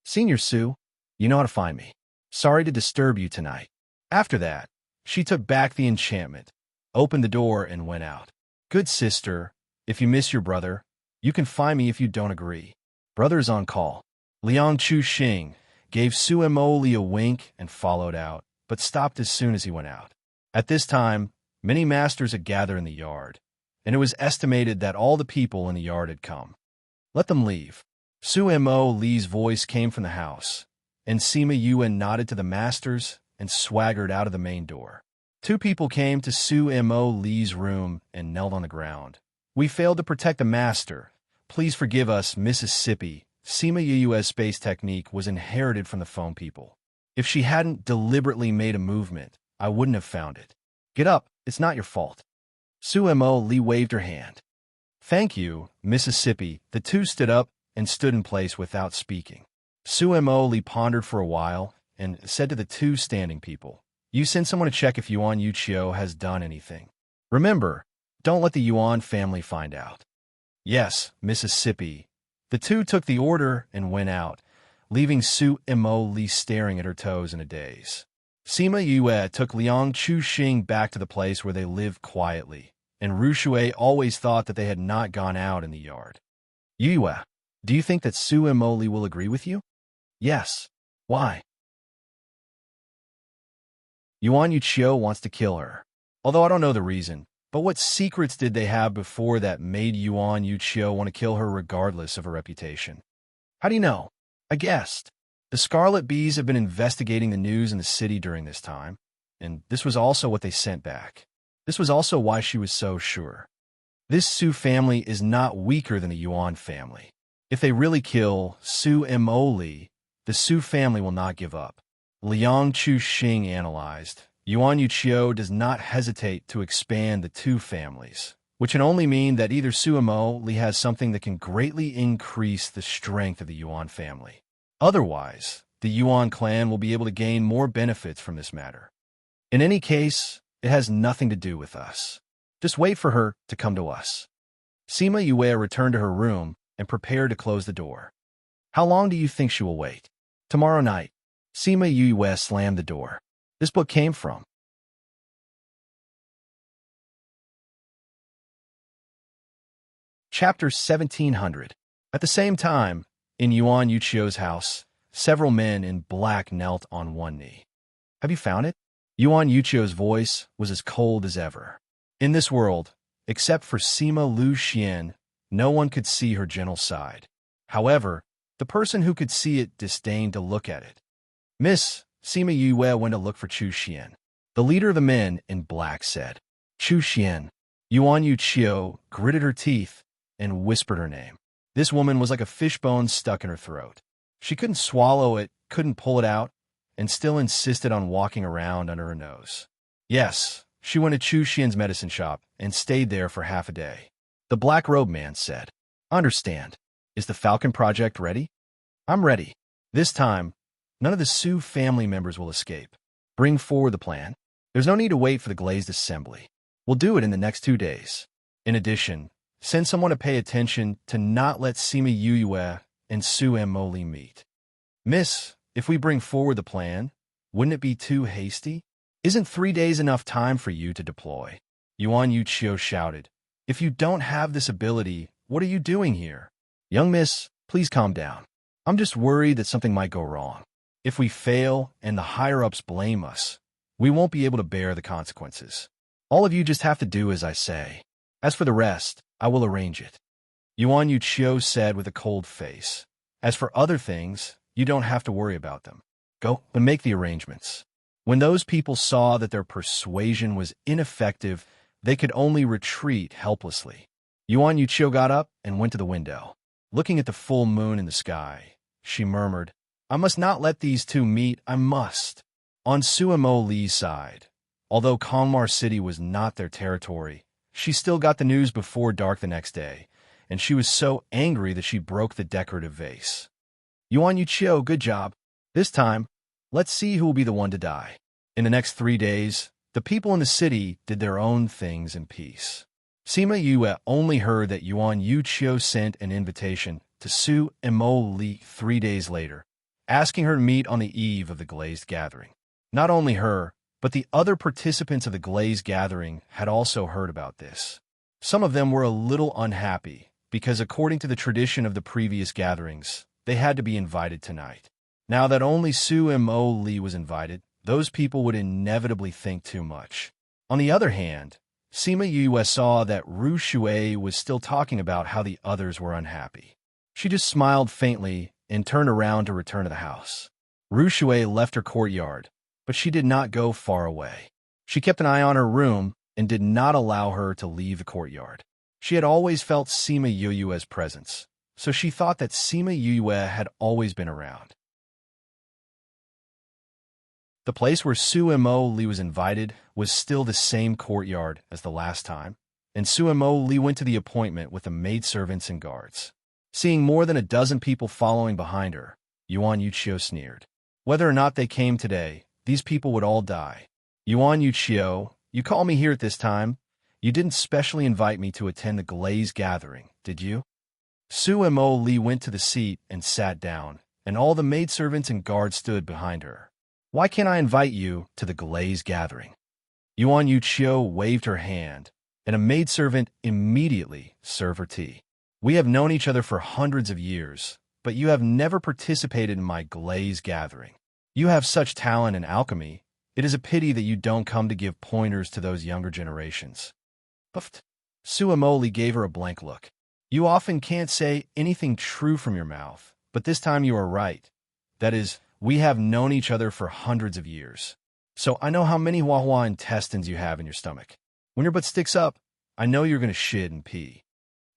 Senior Su, you know how to find me. Sorry to disturb you tonight. After that, she took back the enchantment, opened the door, and went out. Good sister, if you miss your brother, you can find me if you don't agree. Brother is on call. Liang Chuxing gave Su Emoli a wink and followed out, but stopped as soon as he went out. At this time, many masters had gathered in the yard, and it was estimated that all the people in the yard had come. Let them leave. Su Emoli's voice came from the house, and Sima Yue nodded to the masters and swaggered out of the main door. Two people came to Su Emoli's room and knelt on the ground. We failed to protect the master. Please forgive us, Mississippi. Sima Yue's space technique was inherited from the phone people. If she hadn't deliberately made a movement, I wouldn't have found it. Get up, it's not your fault. Su Emoli waved her hand. Thank you, Mississippi. The two stood up and stood in place without speaking. Su Emoli pondered for a while and said to the two standing people, You send someone to check if Yuan Yuchio has done anything. Remember, don't let the Yuan family find out. Yes, Mississippi. The two took the order and went out, leaving Su Emoli staring at her toes in a daze. Sima Yue took Liang Chuxing back to the place where they lived quietly, and Rushue always thought that they had not gone out in the yard. Yue, do you think that Su Emoli will agree with you? Yes. Why? Yuan Yuchio wants to kill her. Although I don't know the reason, but what secrets did they have before that made Yuan Yuchio want to kill her regardless of her reputation? How do you know? I guessed. The Scarlet Bees have been investigating the news in the city during this time, and this was also what they sent back. This was also why she was so sure. This Su family is not weaker than the Yuan family. If they really kill Su Emoli, the Su family will not give up. Liang Chuxing analyzed. Yuan Yuchio does not hesitate to expand the two families, which can only mean that either Su Emoli has something that can greatly increase the strength of the Yuan family. Otherwise, the Yuan clan will be able to gain more benefits from this matter. In any case, it has nothing to do with us. Just wait for her to come to us. Sima Yue returned to her room and prepared to close the door. How long do you think she will wait? Tomorrow night. Sima Yue slammed the door. This book came from. Chapter 1700. At the same time, in Yuan Yuchio's house, several men in black knelt on one knee. Have you found it? Yuan Yuchio's voice was as cold as ever. In this world, except for Sima Lu Xian, no one could see her gentle side. However, the person who could see it disdained to look at it. Miss, Sima Yue went to look for Chu Xian. The leader of the men in black said, Chu Xian. Yuan Yuchio gritted her teeth and whispered her name. This woman was like a fishbone stuck in her throat. She couldn't swallow it, couldn't pull it out, and still insisted on walking around under her nose. Yes, she went to Chu Xian's medicine shop and stayed there for half a day. The black-robed man said, Understand. Is the Falcon Project ready? I'm ready. This time, none of the Su family members will escape. Bring forward the plan. There's no need to wait for the glazed assembly. We'll do it in the next 2 days. In addition, send someone to pay attention to not let Sima Yue and Su Emoli meet. Miss, if we bring forward the plan, wouldn't it be too hasty? Isn't 3 days enough time for you to deploy? Yuan Yuchio shouted. If you don't have this ability, what are you doing here? Young miss, please calm down. I'm just worried that something might go wrong. If we fail and the higher-ups blame us, we won't be able to bear the consequences. All of you just have to do as I say. As for the rest, I will arrange it. Yuan Yuchio said with a cold face. As for other things, you don't have to worry about them. Go and make the arrangements. When those people saw that their persuasion was ineffective, they could only retreat helplessly. Yuan Yuchio got up and went to the window. Looking at the full moon in the sky, she murmured, I must not let these two meet, I must. On Suemo Li's side, although Kongmar City was not their territory, she still got the news before dark the next day, and she was so angry that she broke the decorative vase. Yuan Yuchio, good job. This time, let's see who will be the one to die. In the next 3 days, the people in the city did their own things in peace. Sima Yue only heard that Yuan Yuchio sent an invitation to Su Emo Li 3 days later, asking her to meet on the eve of the glazed gathering. Not only her, but the other participants of the glazed gathering had also heard about this. Some of them were a little unhappy, because according to the tradition of the previous gatherings, they had to be invited tonight. Now that only Su Mo Li was invited, those people would inevitably think too much. On the other hand, Sima Yue saw that Ru Shui was still talking about how the others were unhappy. She just smiled faintly and turned around to return to the house. Ru Shui left her courtyard, but she did not go far away. She kept an eye on her room and did not allow her to leave the courtyard. She had always felt Sima Yue's presence, so she thought that Sima Yue had always been around. The place where Suemo Li was invited was still the same courtyard as the last time, and Suemo Li went to the appointment with the maidservants and guards. Seeing more than a dozen people following behind her, Yuan Yuchio sneered. Whether or not they came today, these people would all die. Yuan Yuchio, you call me here at this time. You didn't specially invite me to attend the glazed gathering, did you? Suemo Li went to the seat and sat down, and all the maidservants and guards stood behind her. Why can't I invite you to the glazed gathering? Yuan Yuchio waved her hand, and a maidservant immediately served her tea. We have known each other for hundreds of years, but you have never participated in my glazed gathering. You have such talent in alchemy, it is a pity that you don't come to give pointers to those younger generations. Puffed. Suemoli gave her a blank look. You often can't say anything true from your mouth, but this time you are right. That is, we have known each other for hundreds of years. So I know how many Huahua intestines you have in your stomach. When your butt sticks up, I know you're going to shit and pee.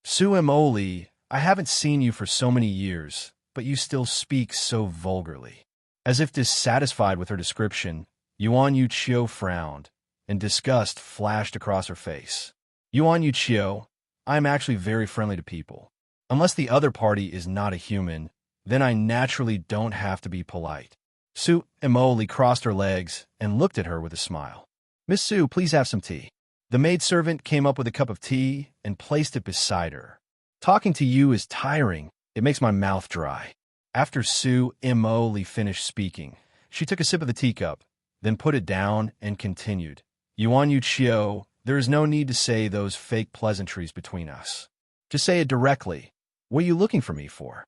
Suemoli, I haven't seen you for so many years, but you still speak so vulgarly. As if dissatisfied with her description, Yuan Yuchio frowned, and disgust flashed across her face. Yuan Yuchio, I am actually very friendly to people. Unless the other party is not a human, then I naturally don't have to be polite. Su Emoli crossed her legs and looked at her with a smile. Miss Su, please have some tea. The maidservant came up with a cup of tea and placed it beside her. Talking to you is tiring. It makes my mouth dry. After Su Emoli finished speaking, she took a sip of the teacup, then put it down and continued. Yuan Yuchio, there is no need to say those fake pleasantries between us. Just say it directly. What are you looking for me for?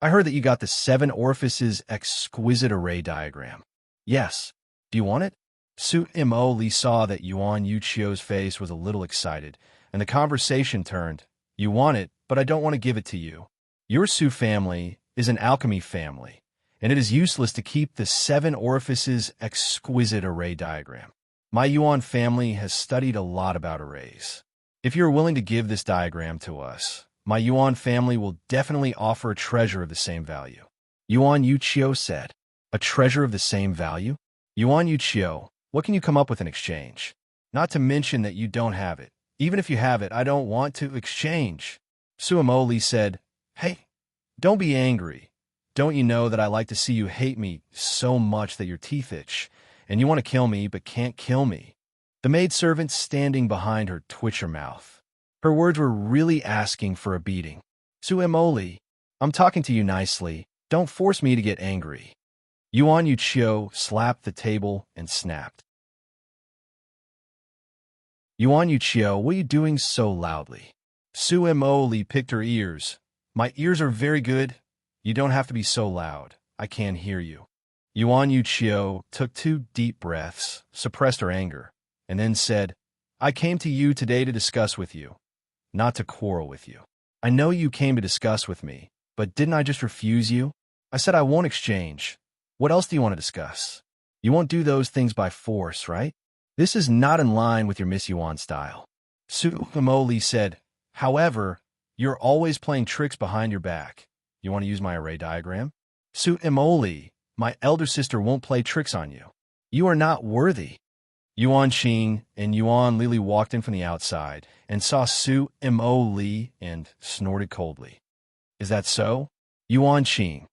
I heard that you got the 7 orifices exquisite array diagram. Yes. Do you want it? Su Emoli saw that Yuan Yuchio's face was a little excited, and the conversation turned. You want it, but I don't want to give it to you. Your Su family is an alchemy family, and it is useless to keep the 7 orifices exquisite array diagram. My Yuan family has studied a lot about arrays. If you are willing to give this diagram to us, my Yuan family will definitely offer a treasure of the same value. Yuan Yuchio said, a treasure of the same value? Yuan Yuchio, what can you come up with in exchange? Not to mention that you don't have it. Even if you have it, I don't want to exchange. Suemoli said, hey, Don't be angry. Don't you know that I like to see you hate me so much that your teeth itch, and you want to kill me but can't kill me? The maidservant standing behind her twitched her mouth. Her words were really asking for a beating. Suemoli, I'm talking to you nicely. Don't force me to get angry. Yuan Yuchio slapped the table and snapped. Yuan Yuchio, what are you doing so loudly? Suemoli picked her ears. My ears are very good. You don't have to be so loud. I can't hear you. Yuan Yuchio took 2 deep breaths, suppressed her anger, and then said, I came to you today to discuss with you, not to quarrel with you. I know you came to discuss with me, but didn't I just refuse you? I said I won't exchange. What else do you want to discuss? You won't do those things by force, right? This is not in line with your Miss Yuan style. Suemoli said, however, you're always playing tricks behind your back. You want to use my array diagram? Suemoli, my elder sister won't play tricks on you. You are not worthy. Yuan Xing and Yuan Lili walked in from the outside and saw Suemoli and snorted coldly. Is that so? Yuan Xing,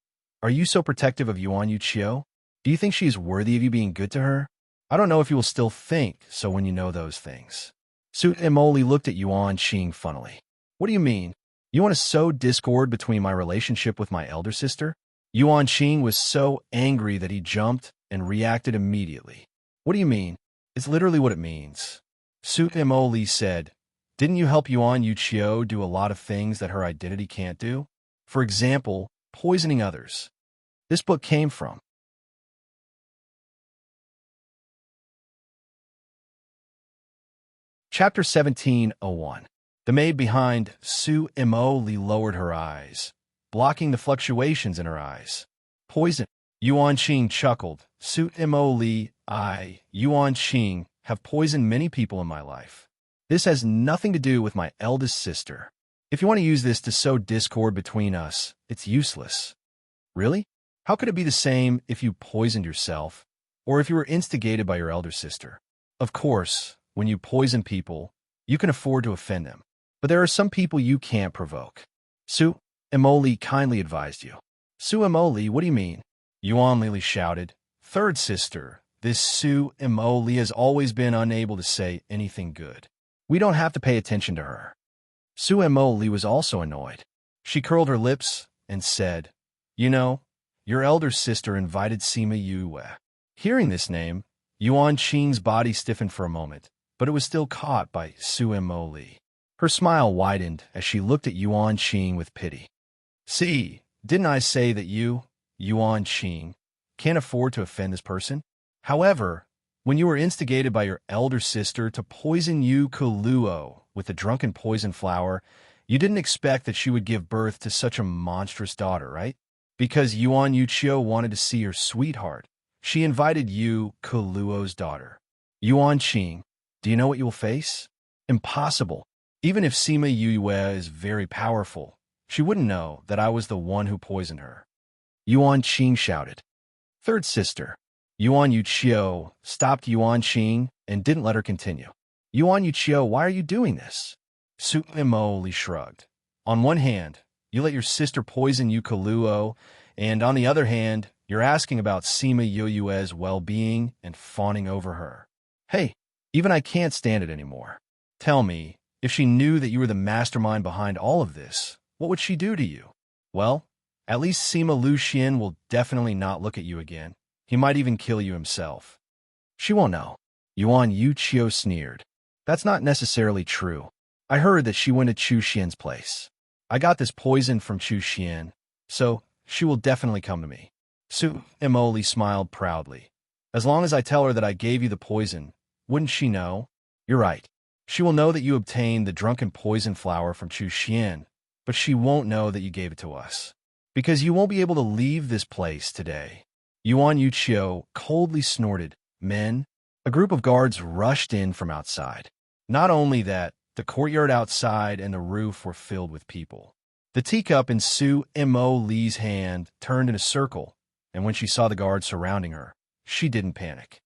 are you so protective of Yuan Yuchio? Do you think she is worthy of you being good to her? I don't know if you will still think so when you know those things. Suemoli looked at Yuan Xing funnily. What do you mean? You want to sow discord between my relationship with my elder sister? Yuan Xing was so angry that he jumped and reacted immediately. What do you mean? It's literally what it means. Suemoli said, didn't you help Yuan Yuchio do a lot of things that her identity can't do? For example, poisoning others. This book came from. Chapter 17:01. The maid behind Suemoli lowered her eyes, blocking the fluctuations in her eyes. Poison. Yuan Xing chuckled. Suemoli, Yuan Xing, have poisoned many people in my life. This has nothing to do with my eldest sister. If you want to use this to sow discord between us, it's useless. Really? How could it be the same if you poisoned yourself, or if you were instigated by your elder sister? Of course, when you poison people, you can afford to offend them. But there are some people you can't provoke. Suemoli kindly advised you. Suemoli, what do you mean? Yuan Lili shouted. Third sister, this Suemoli has always been unable to say anything good. We don't have to pay attention to her. Suemoli was also annoyed. She curled her lips and said, you know, your elder sister invited Sima Yue. Hearing this name, Yuan Xing's body stiffened for a moment, but it was still caught by Suemoli. Her smile widened as she looked at Yuan Xing with pity. See, didn't I say that you, Yuan Xing, can't afford to offend this person? However, when you were instigated by your elder sister to poison Yu Kuluo with the drunken poison flower, you didn't expect that she would give birth to such a monstrous daughter, right? Because Yuan Yuchio wanted to see her sweetheart, she invited Yu Kuluo's daughter. Yuan Xing, do you know what you will face? Impossible. Even if Sima Yue is very powerful, she wouldn't know that I was the one who poisoned her. Yuan Xing shouted. Third sister. Yuan Yuchio stopped Yuan Xing and didn't let her continue. Yuan Yuchio, why are you doing this? Suemoli shrugged. On one hand, you let your sister poison Yu Kuluo, and on the other hand, you're asking about Sima Yue's well-being and fawning over her. Hey, even I can't stand it anymore. Tell me, if she knew that you were the mastermind behind all of this, what would she do to you? Well, at least Sima Luxian will definitely not look at you again. He might even kill you himself. She won't know. Yuan Yuchio sneered. That's not necessarily true. I heard that she went to Chu Xian's place. I got this poison from Chu Xian, so she will definitely come to me. Suemoli smiled proudly. As long as I tell her that I gave you the poison, wouldn't she know? You're right. She will know that you obtained the drunken poison flower from Chu Xian, but she won't know that you gave it to us. Because you won't be able to leave this place today. Yuan Yuchio coldly snorted. Men? A group of guards rushed in from outside. Not only that, the courtyard outside and the roof were filled with people. The teacup in Suemoli's hand turned in a circle, and when she saw the guards surrounding her, she didn't panic.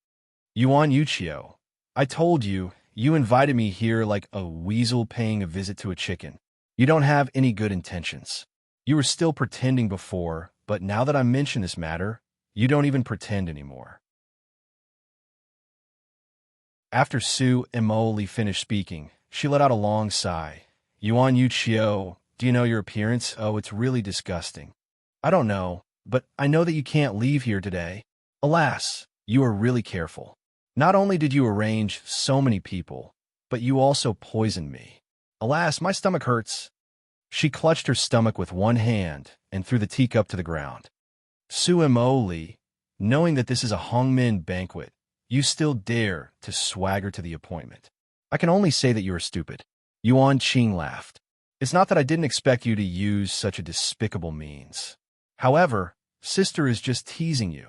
Yuan Yuchio, I told you, you invited me here like a weasel paying a visit to a chicken. You don't have any good intentions. You were still pretending before, but now that I mention this matter, you don't even pretend anymore. After Su Imoli finished speaking, she let out a long sigh. Yuan Yuchio, do you know your appearance? Oh, it's really disgusting. I don't know, but I know that you can't leave here today. Alas, you are really careful. Not only did you arrange so many people, but you also poisoned me. Alas, my stomach hurts. She clutched her stomach with one hand and threw the teacup to the ground. Su Imoli, knowing that this is a Hongmin banquet, you still dare to swagger to the appointment. I can only say that you are stupid. Yuan Qing laughed. It's not that I didn't expect you to use such a despicable means. However, sister is just teasing you.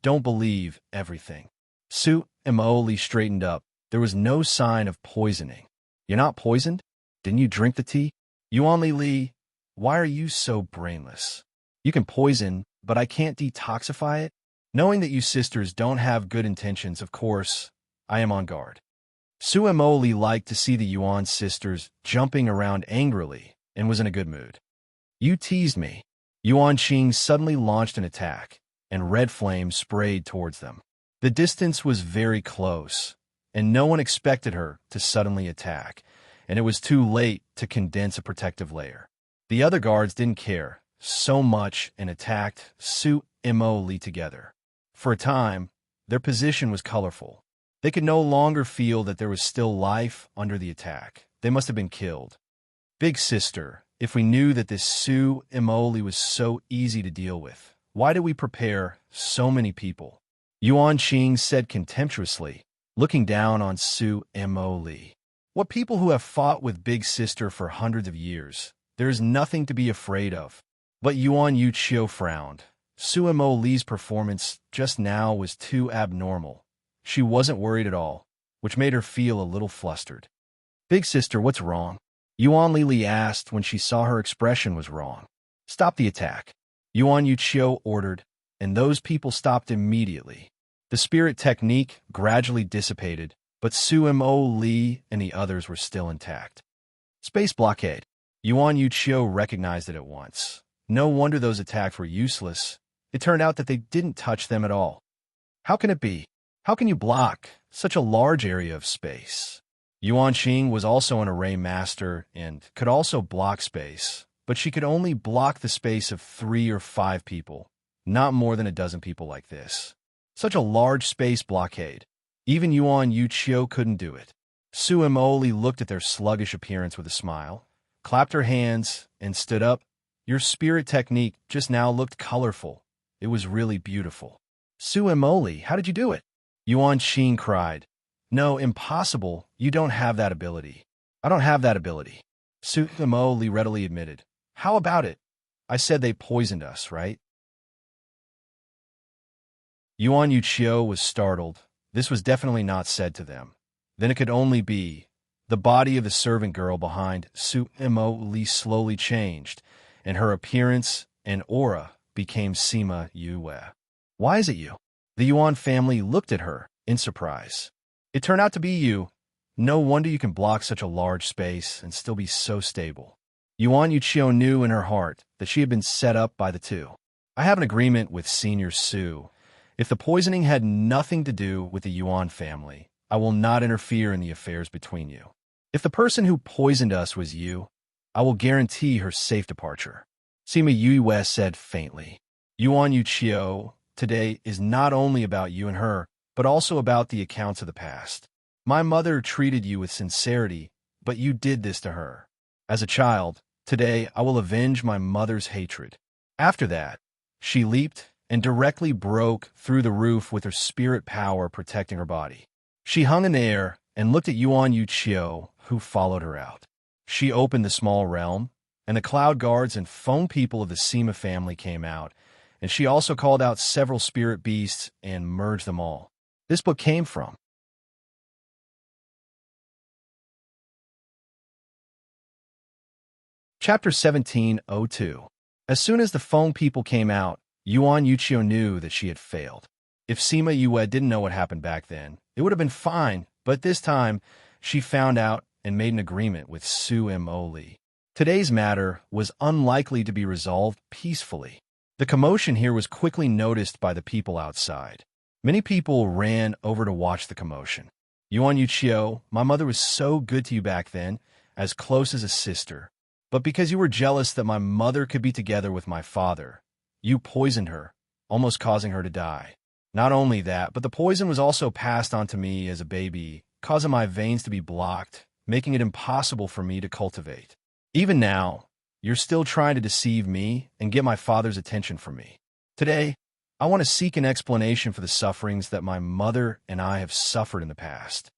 Don't believe everything. Su Imoli straightened up. There was no sign of poisoning. You're not poisoned? Didn't you drink the tea? Yuan Li, why are you so brainless? You can poison, but I can't detoxify it? Knowing that you sisters don't have good intentions, of course, I am on guard. Su Imoli liked to see the Yuan sisters jumping around angrily and was in a good mood. You teased me. Yuan Qing suddenly launched an attack, and red flames sprayed towards them. The distance was very close, and no one expected her to suddenly attack, and it was too late to condense a protective layer. The other guards didn't care so much and attacked Su Imoli together. For a time, their position was colorful. They could no longer feel that there was still life under the attack. They must have been killed. Big sister, if we knew that this Su Imoli was so easy to deal with, why did we prepare so many people? Yuan Qing said contemptuously, looking down on Su Imoli. What people who have fought with Big Sister for hundreds of years? There is nothing to be afraid of. But Yuan Yuchio frowned. Su Imoli's performance just now was too abnormal. She wasn't worried at all, which made her feel a little flustered. Big sister, what's wrong? Yuan Lili asked when she saw her expression was wrong. Stop the attack. Yuan Yuchio ordered, and those people stopped immediately. The spirit technique gradually dissipated, but Su Imoli and the others were still intact. Space blockade. Yuan Yuchio recognized it at once. No wonder those attacks were useless. It turned out that they didn't touch them at all. How can it be? How can you block such a large area of space? Yuan Qing was also an array master and could also block space, but she could only block the space of 3 or 5 people, not more than a dozen people like this. Such a large space blockade. Even Yuan Yuchio couldn't do it. Su Imoli looked at their sluggish appearance with a smile, clapped her hands, and stood up. Your spirit technique just now looked colorful. It was really beautiful. Su Imoli, how did you do it? Yuan Qing cried. No, impossible. You don't have that ability. I don't have that ability. Su Imoli readily admitted. How about it? I said they poisoned us, right? Yuan Yuchio was startled. This was definitely not said to them. Then it could only be. The body of the servant girl behind Su Imoli slowly changed, and her appearance and aura became Sima Yue. Why is it you? The Yuan family looked at her in surprise. It turned out to be you. No wonder you can block such a large space and still be so stable. Yuan Yuchio knew in her heart that she had been set up by the two. I have an agreement with Senior Su. If the poisoning had nothing to do with the Yuan family, I will not interfere in the affairs between you. If the person who poisoned us was you, I will guarantee her safe departure. Sima Yue said faintly. Yuan Yuchio, today is not only about you and her, but also about the accounts of the past. My mother treated you with sincerity, but you did this to her. As a child, today I will avenge my mother's hatred. After that, she leaped and directly broke through the roof with her spirit power protecting her body. She hung in the air and looked at Yuan Yuchio, who followed her out. She opened the small realm, and the cloud guards and phone people of the Sima family came out, and she also called out several spirit beasts and merged them all. This book came from Chapter 1702. As soon as the phone people came out, Yuan Yuchio knew that she had failed. If Sima Yue didn't know what happened back then, it would have been fine, but this time, she found out and made an agreement with Su Imoli. Today's matter was unlikely to be resolved peacefully. The commotion here was quickly noticed by the people outside. Many people ran over to watch the commotion. Yuan Yuqiu, my mother was so good to you back then, as close as a sister. But because you were jealous that my mother could be together with my father, you poisoned her, almost causing her to die. Not only that, but the poison was also passed on to me as a baby, causing my veins to be blocked, making it impossible for me to cultivate. Even now, you're still trying to deceive me and get my father's attention from me. Today, I want to seek an explanation for the sufferings that my mother and I have suffered in the past.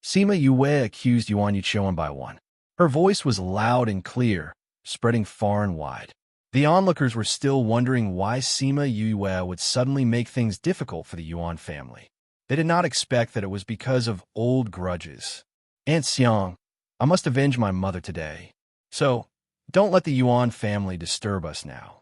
Sima Yue accused Yuan Yuqiu one by one. Her voice was loud and clear, spreading far and wide. The onlookers were still wondering why Sima Yue would suddenly make things difficult for the Yuan family. They did not expect that it was because of old grudges. Aunt Xiang, I must avenge my mother today. So, don't let the Yuan family disturb us now.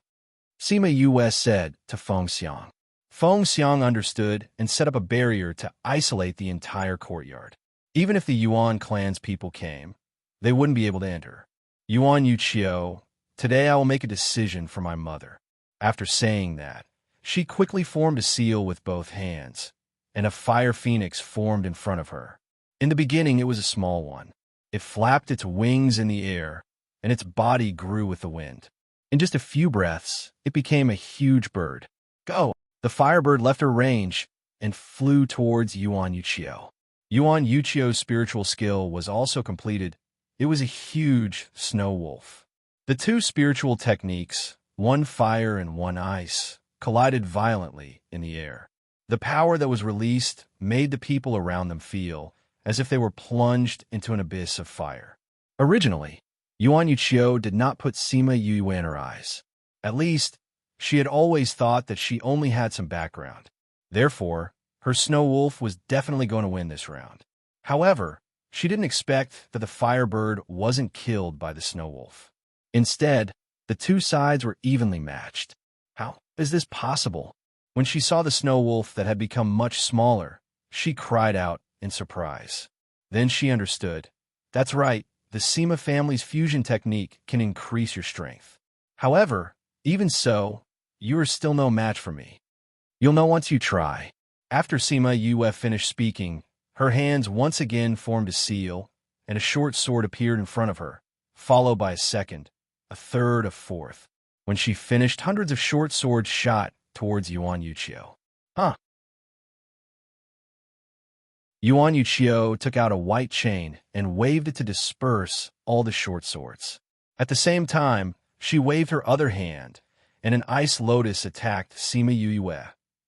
Sima Yue said to Feng Xiang. Feng Xiang understood and set up a barrier to isolate the entire courtyard. Even if the Yuan clan's people came, they wouldn't be able to enter. Yuan Yuqiu, today I will make a decision for my mother. After saying that, she quickly formed a seal with both hands, and a fire phoenix formed in front of her. In the beginning, it was a small one. It flapped its wings in the air, and its body grew with the wind. In just a few breaths, it became a huge bird. Go! The firebird left her range and flew towards Yuan Yuqiu. Yuan Yuqiu's spiritual skill was also completed. It was a huge snow wolf. The two spiritual techniques, one fire and one ice, collided violently in the air. The power that was released made the people around them feel as if they were plunged into an abyss of fire. Originally, Yuan Yuqiu did not put Sima Yue in her eyes. At least, she had always thought that she only had some background. Therefore, her snow wolf was definitely going to win this round. However, she didn't expect that the firebird wasn't killed by the snow wolf. Instead, the two sides were evenly matched. How is this possible? When she saw the snow wolf that had become much smaller, she cried out in surprise. Then she understood. That's right, the Sima family's fusion technique can increase your strength. However, even so, you are still no match for me. You'll know once you try. After Sima Yue finished speaking, her hands once again formed a seal, and a short sword appeared in front of her, followed by a second, a third, a fourth. When she finished, hundreds of short swords shot towards Yuan Yuqiu. Yuan Yuqiu took out a white chain and waved it to disperse all the short swords. At the same time, she waved her other hand, and an ice lotus attacked Sima Yue,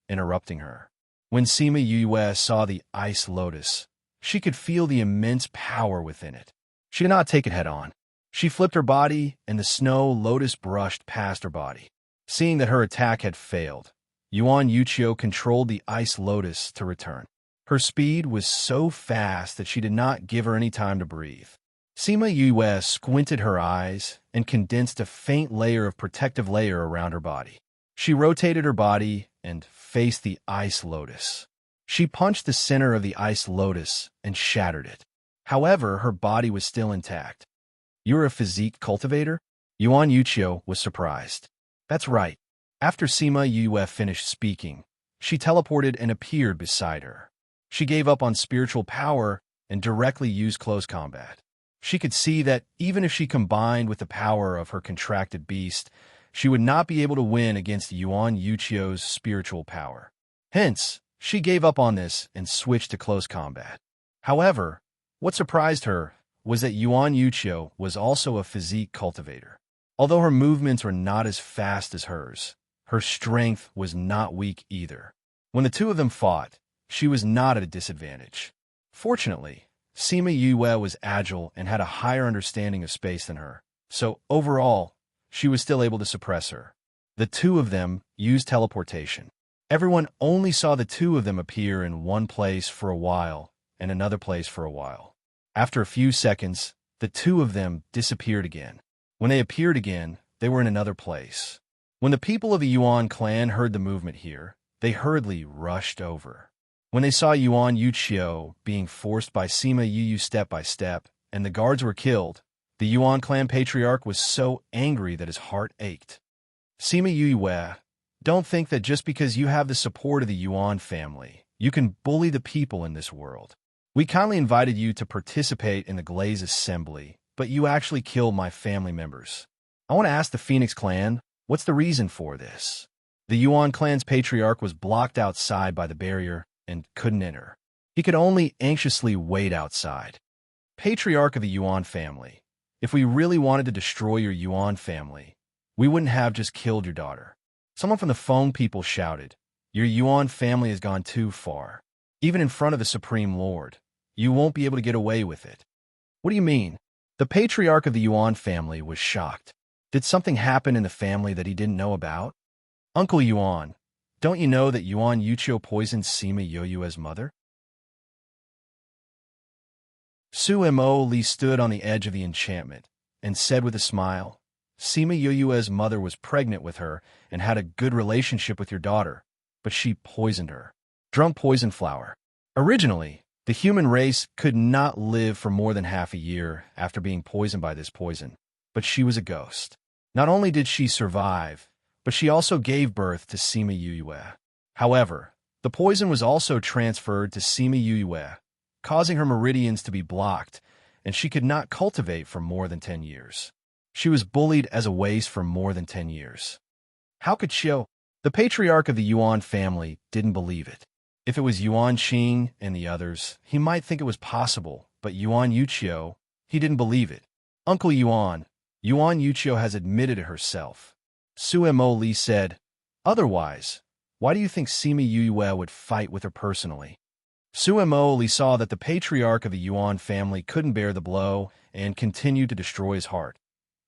interrupting her. When Sima Yue saw the ice lotus, she could feel the immense power within it. She did not take it head-on. She flipped her body, and the snow lotus brushed past her body. Seeing that her attack had failed, Yuan Yuqiu controlled the ice lotus to return. Her speed was so fast that she did not give her any time to breathe. Sima Yue squinted her eyes and condensed a faint layer of protective layer around her body. She rotated her body and faced the ice lotus. She punched the center of the ice lotus and shattered it. However, her body was still intact. You're a physique cultivator? Yuan Yuqiu was surprised. That's right. After Sima Yue finished speaking, she teleported and appeared beside her. She gave up on spiritual power and directly used close combat. She could see that even if she combined with the power of her contracted beast, she would not be able to win against Yuan Yuqiu's spiritual power. Hence, she gave up on this and switched to close combat. However, what surprised her was that Yuan Yuqiu was also a physique cultivator. Although her movements were not as fast as hers, her strength was not weak either. When the two of them fought, she was not at a disadvantage. Fortunately, Sima Yue was agile and had a higher understanding of space than her, so overall, she was still able to suppress her. The two of them used teleportation. Everyone only saw the two of them appear in one place for a while and another place for a while. After a few seconds, the two of them disappeared again. When they appeared again, they were in another place. When the people of the Yuan clan heard the movement here, they hurriedly rushed over. When they saw Yuan Yuqiu being forced by Sima Yue step by step, and the guards were killed, The Yuan clan patriarch was so angry that his heart ached. Sima Yue, don't think that just because you have the support of the Yuan family, you can bully the people in this world. We kindly invited you to participate in the Glaze Assembly, but you actually killed my family members. I want to ask the Phoenix clan, what's the reason for this? The Yuan clan's patriarch was blocked outside by the barrier and couldn't enter. He could only anxiously wait outside. Patriarch of the Yuan family, if we really wanted to destroy your Yuan family, we wouldn't have just killed your daughter. Someone from the Feng people shouted, your Yuan family has gone too far. Even in front of the Supreme Lord, you won't be able to get away with it. What do you mean? The patriarch of the Yuan family was shocked. Did something happen in the family that he didn't know about? Uncle Yuan, don't you know that Yuan Yuchio poisoned Sima Yoyue's mother? Su Mo Li stood on the edge of the enchantment and said with a smile, Sima Yoyue's mother was pregnant with her and had a good relationship with your daughter, but she poisoned her. Drunk poison flower. Originally, the human race could not live for more than half a year after being poisoned by this poison, but she was a ghost. Not only did she survive, but she also gave birth to Sima Yue. However, the poison was also transferred to Sima Yue, causing her meridians to be blocked, and she could not cultivate for more than 10 years. She was bullied as a waste for more than 10 years. How could Xiao? The patriarch of the Yuan family didn't believe it. If it was Yuan Qing and the others, he might think it was possible, but Yuan Yuchio, he didn't believe it. Uncle Yuan Yuchio has admitted it herself. Su Mo Li said, otherwise, why do you think Sima Yue would fight with her personally? Su Mo Li saw that the patriarch of the Yuan family couldn't bear the blow and continued to destroy his heart.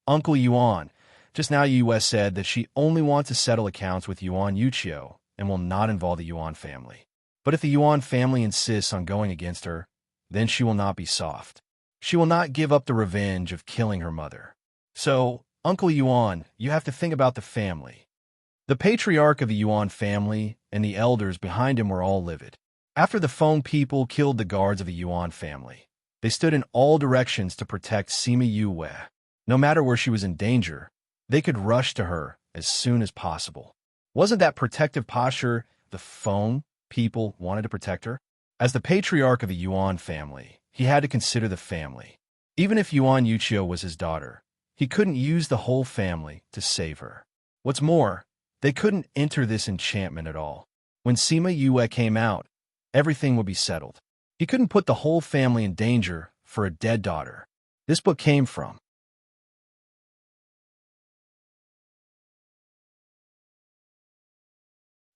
Uncle Yuan, just now Yue said that she only wants to settle accounts with Yuan Yuchio and will not involve the Yuan family. But if the Yuan family insists on going against her, then she will not be soft. She will not give up the revenge of killing her mother. So, Uncle Yuan, you have to think about the family. The patriarch of the Yuan family and the elders behind him were all livid. After the Feng people killed the guards of the Yuan family, they stood in all directions to protect Sima Yue. No matter where she was in danger, they could rush to her as soon as possible. Wasn't that protective posture the Feng people wanted to protect her? As the patriarch of the Yuan family, he had to consider the family. Even if Yuan Yuchio was his daughter, he couldn't use the whole family to save her. What's more, they couldn't enter this enchantment at all. When Sima Yue came out, everything would be settled. He couldn't put the whole family in danger for a dead daughter. This book came from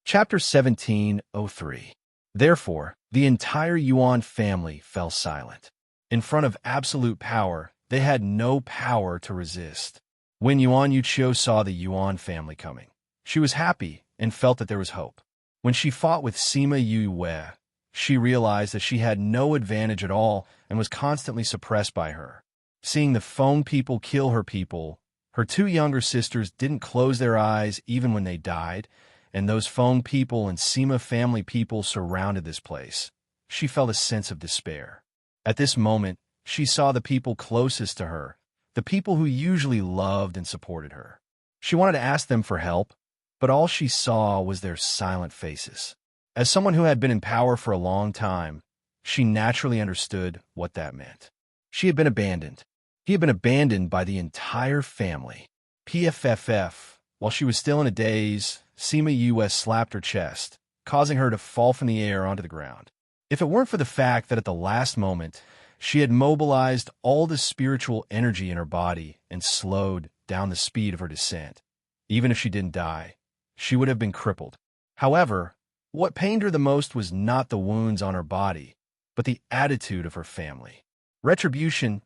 Chapter 1703. Therefore, the entire Yuan family fell silent. In front of absolute power, they had no power to resist. When Yuan Yuchio saw the Yuan family coming, she was happy and felt that there was hope. When she fought with Sima Yue, she realized that she had no advantage at all and was constantly suppressed by her. Seeing the Feng people kill her people, her two younger sisters didn't close their eyes even when they died, and those Feng people and Sima family people surrounded this place. She felt a sense of despair. At this moment, she saw the people closest to her, the people who usually loved and supported her. She wanted to ask them for help, but all she saw was their silent faces. As someone who had been in power for a long time, she naturally understood what that meant. She had been abandoned. He had been abandoned by the entire family. PFFF, while she was still in a daze, Sima Yue slapped her chest, causing her to fall from the air onto the ground. If it weren't for the fact that at the last moment, she had mobilized all the spiritual energy in her body and slowed down the speed of her descent, even if she didn't die, she would have been crippled. However, what pained her the most was not the wounds on her body, but the attitude of her family. Retribution,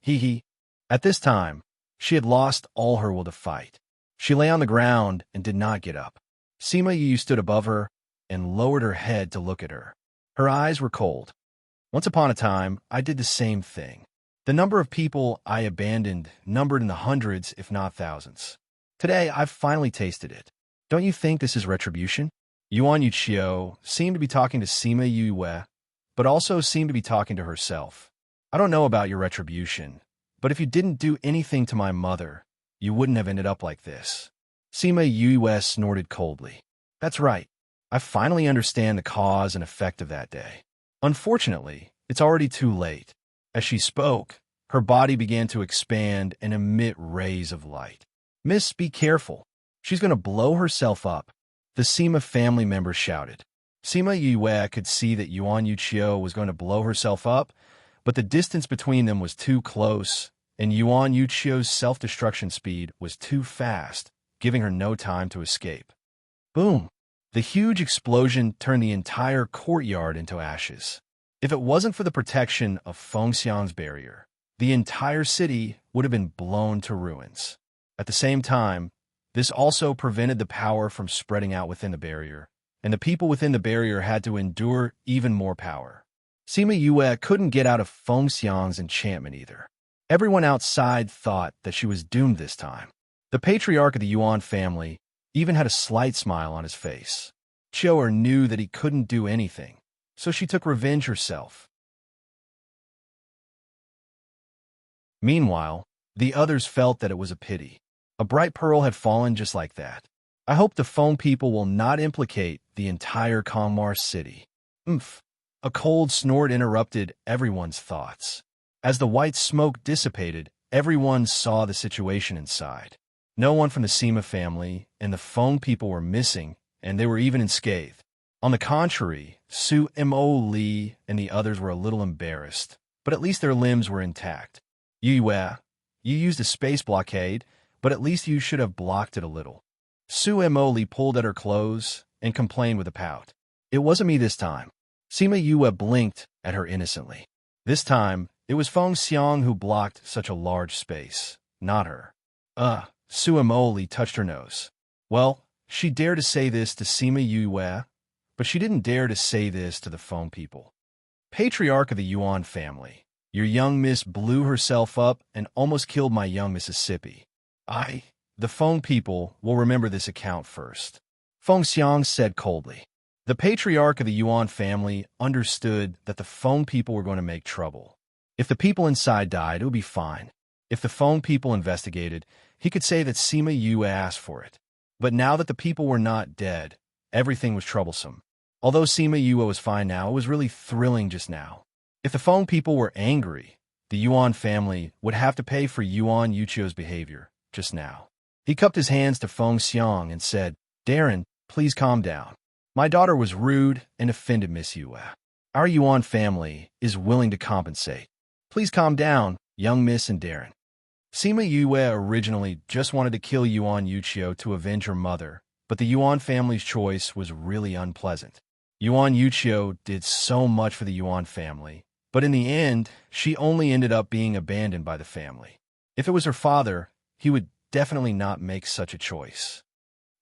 hee hee. At this time, she had lost all her will to fight. She lay on the ground and did not get up. Sima Yu stood above her and lowered her head to look at her. Her eyes were cold. Once upon a time, I did the same thing. The number of people I abandoned numbered in the hundreds, if not thousands. Today, I've finally tasted it. Don't you think this is retribution? Yuan Yuchio seemed to be talking to Sima Yue, but also seemed to be talking to herself. I don't know about your retribution, But if you didn't do anything to my mother, you wouldn't have ended up like this. Sima Yue snorted coldly. That's right. I finally understand the cause and effect of that day. Unfortunately, it's already too late. As she spoke, her body began to expand and emit rays of light. Miss, be careful. She's going to blow herself up. The Sima family members shouted. Sima Yue could see that Yuan Yuqiu was going to blow herself up, but the distance between them was too close, and Yuan Yuqiu's self-destruction speed was too fast, giving her no time to escape. Boom! The huge explosion turned the entire courtyard into ashes. If it wasn't for the protection of Fengxiang's barrier, the entire city would have been blown to ruins. At the same time, this also prevented the power from spreading out within the barrier, and the people within the barrier had to endure even more power. Sima Yue couldn't get out of Fengxiang's enchantment either. Everyone outside thought that she was doomed this time. The patriarch of the Yuan family even had a slight smile on his face. Qiu'er knew that he couldn't do anything, so she took revenge herself. Meanwhile, the others felt that it was a pity. A bright pearl had fallen just like that. I hope the Feng people will not implicate the entire Kongmar city. Oomph! A cold snort interrupted everyone's thoughts. As the white smoke dissipated, everyone saw the situation inside. No one from the Sima family and the Feng people were missing, and they were even unscathed. On the contrary, Su Mo Li and the others were a little embarrassed, but at least their limbs were intact. Yue, you used a space blockade, but at least you should have blocked it a little. Su Mo Li pulled at her clothes and complained with a pout. It wasn't me this time. Sima Yue blinked at her innocently. This time, it was Fengxiang who blocked such a large space, not her. Su Mo Li touched her nose. Well, she dared to say this to Sima Yue, but she didn't dare to say this to the Feng people. Patriarch of the Yuan family, your young miss blew herself up and almost killed my young Mississippi. The Feng people will remember this account first. Fengxiang said coldly. The patriarch of the Yuan family understood that the Feng people were going to make trouble. If the people inside died, it would be fine. If the Feng people investigated, he could say that Sima Yue asked for it. But now that the people were not dead, everything was troublesome. Although Sima Yue was fine now, it was really thrilling just now. If the Feng people were angry, the Yuan family would have to pay for Yuan Yuqiu's behavior just now. He cupped his hands to Fengxiang and said, Darren, please calm down. My daughter was rude and offended Miss Yue. Our Yuan family is willing to compensate. Please calm down, young Miss and Darren. Sima Yue originally just wanted to kill Yuan Yuqiu to avenge her mother, but the Yuan family's choice was really unpleasant. Yuan Yuqiu did so much for the Yuan family, but in the end, she only ended up being abandoned by the family. If it was her father, he would definitely not make such a choice.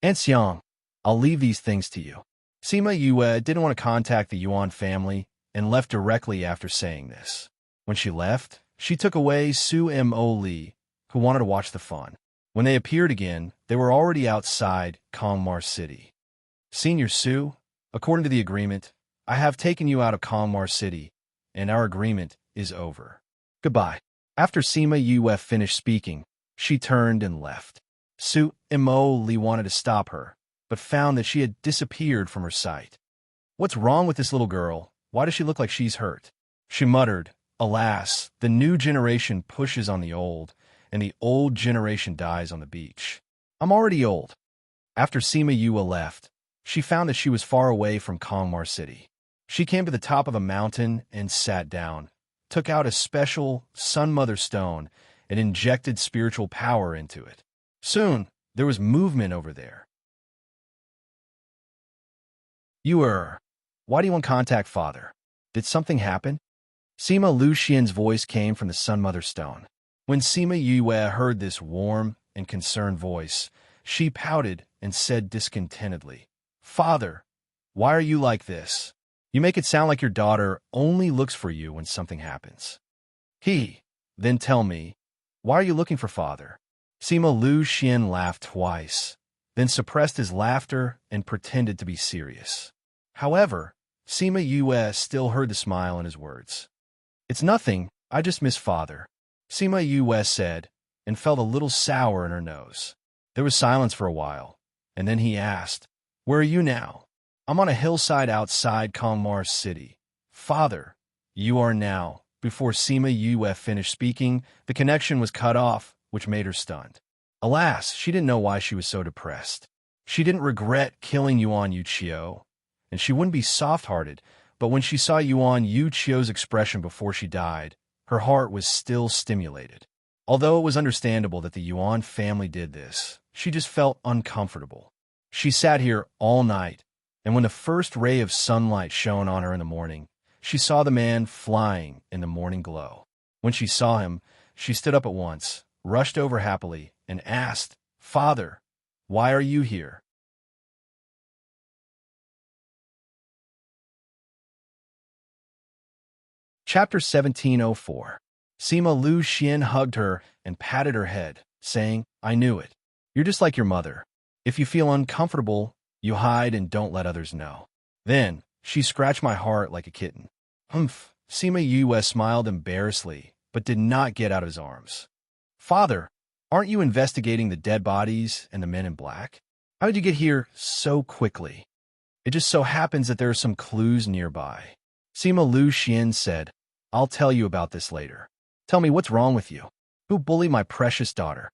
Xiang, I'll leave these things to you. Sima Yue didn't want to contact the Yuan family and left directly after saying this. When she left, she took away Su Mo Li, who wanted to watch the fun. When they appeared again, they were already outside Kongmar City. Senior Su, according to the agreement, I have taken you out of Kongmar City, and our agreement is over. Goodbye. After Sima Yue finished speaking, she turned and left. Su Mo Li wanted to stop her, but found that she had disappeared from her sight. What's wrong with this little girl? Why does she look like she's hurt? She muttered, Alas, the new generation pushes on the old, and the old generation dies on the beach. I'm already old. After Sima Yue left, she found that she was far away from Kongmar City. She came to the top of a mountain and sat down, took out a special Sun Mother stone, and injected spiritual power into it. Soon, there was movement over there. Why do you want to contact Father? Did something happen? Sima Luxian's voice came from the Sun Mother Stone. When Sima Yue heard this warm and concerned voice, she pouted and said discontentedly, Father, why are you like this? You make it sound like your daughter only looks for you when something happens. Then tell me, why are you looking for Father? Sima Luxian laughed twice, then suppressed his laughter and pretended to be serious. However, Sima Yue still heard the smile in his words. It's nothing, I just miss Father. Sima Yue said, and felt a little sour in her nose. There was silence for a while, and then he asked, "Where are you now?" "I'm on a hillside outside Kongmar City." "Father, you are now." Before Sima Yue finished speaking, the connection was cut off, which made her stunned. Alas, she didn't know why she was so depressed. She didn't regret killing Yuan Yuqiu, and she wouldn't be soft-hearted, but when she saw Yuan Yuqiu's expression before she died, her heart was still stimulated. Although it was understandable that the Yuan family did this, she just felt uncomfortable. She sat here all night, and when the first ray of sunlight shone on her in the morning, she saw the man flying in the morning glow. When she saw him, she stood up at once, rushed over happily, and asked, "Father, why are you here?" Chapter 1704. Sima Lu Xian hugged her and patted her head, saying, "I knew it. You're just like your mother. If you feel uncomfortable, you hide and don't let others know." Then, she scratched my heart like a kitten. Humph. Sima Yue smiled embarrassedly, but did not get out of his arms. "Father, aren't you investigating the dead bodies and the men in black? How did you get here so quickly?" "It just so happens that there are some clues nearby." Sima Lu Xian said, "I'll tell you about this later. Tell me, what's wrong with you? Who bullied my precious daughter?"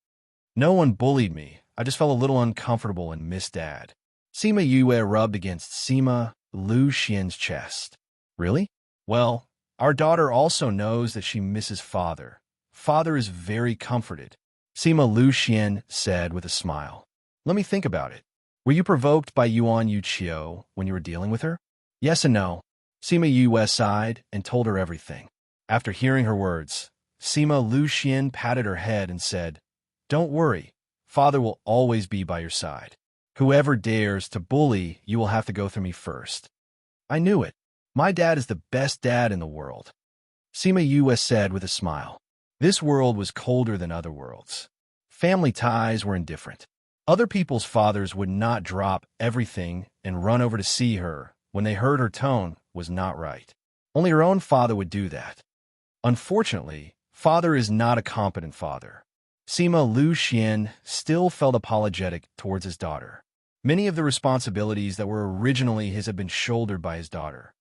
"No one bullied me. I just felt a little uncomfortable and missed Dad." Sima Yue rubbed against Sima Lu Xian's chest. "Really? Well, our daughter also knows that she misses Father. Father is very comforted," Sima Lu Xian said with a smile. "Let me think about it. Were you provoked by Yuan Yuqiu when you were dealing with her?" "Yes and no." Sima Yue sighed and told her everything. After hearing her words, Sima Lu Xian patted her head and said, "Don't worry. Father will always be by your side. Whoever dares to bully, you will have to go through me first." "I knew it. My dad is the best dad in the world," Sima Yue said with a smile. This world was colder than other worlds. Family ties were indifferent. Other people's fathers would not drop everything and run over to see her when they heard her tone was not right. Only her own father would do that. Unfortunately, Father is not a competent father. Sima Lu Xian still felt apologetic towards his daughter. Many of the responsibilities that were originally his had been shouldered by his daughter.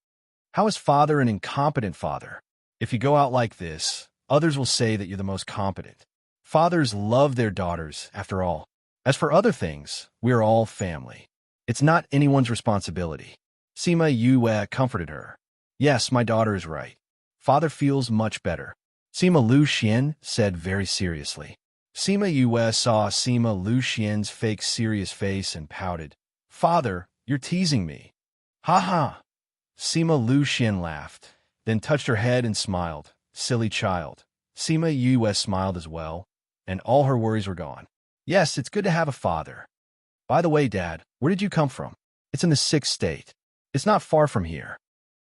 How is Father an incompetent father? If you go out like this, others will say that you're the most competent. Fathers love their daughters, after all. As for other things, we are all family. It's not anyone's responsibility. Sima Yue comforted her. "Yes, my daughter is right. Father feels much better," Sima Lu Xian said very seriously. Sima Yue saw Sima Lu Xian's fake serious face and pouted. "Father, you're teasing me." "Ha ha." Sima Lu Xian laughed, then touched her head and smiled. "Silly child." Sima Yue smiled as well, and all her worries were gone. "Yes, it's good to have a father. By the way, Dad, where did you come from?" "It's in the 6th state. It's not far from here,"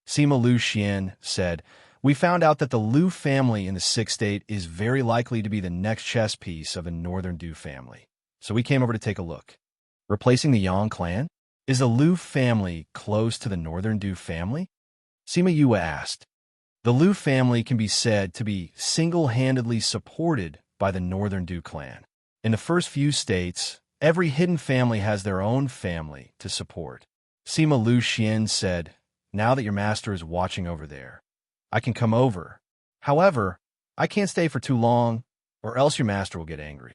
Sima Lu Xian said. "We found out that the Lu family in the 6th state is very likely to be the next chess piece of the Northern Du family. So we came over to take a look." "Replacing the Yang clan? Is the Lu family close to the Northern Du family?" Sima Yue asked. The Lu family can be said to be single-handedly supported by the Northern Du clan. In the first few states, every hidden family has their own family to support. Sima Lu Xian said, "Now that your master is watching over there, I can come over. However, I can't stay for too long, or else your master will get angry."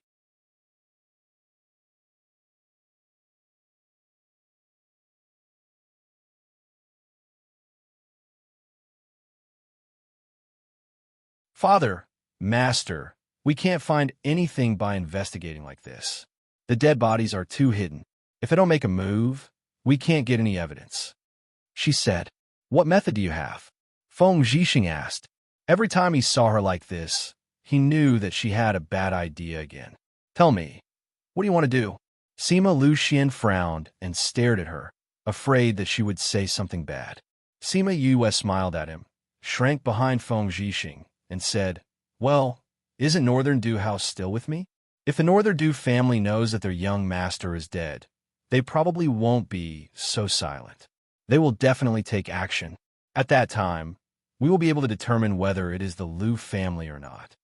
"Father, Master, we can't find anything by investigating like this. The dead bodies are too hidden. If they don't make a move, we can't get any evidence," she said. "What method do you have?" Feng Zhixing asked. Every time he saw her like this, he knew that she had a bad idea again. "Tell me, what do you want to do?" Sima Lu Xian frowned and stared at her, afraid that she would say something bad. Sima Yue smiled at him, shrank behind Feng Zhixing, and said, "Well, isn't Northern Du House still with me? If the Northern Du family knows that their young master is dead, they probably won't be so silent. They will definitely take action. At that time, we will be able to determine whether it is the Lu family or not."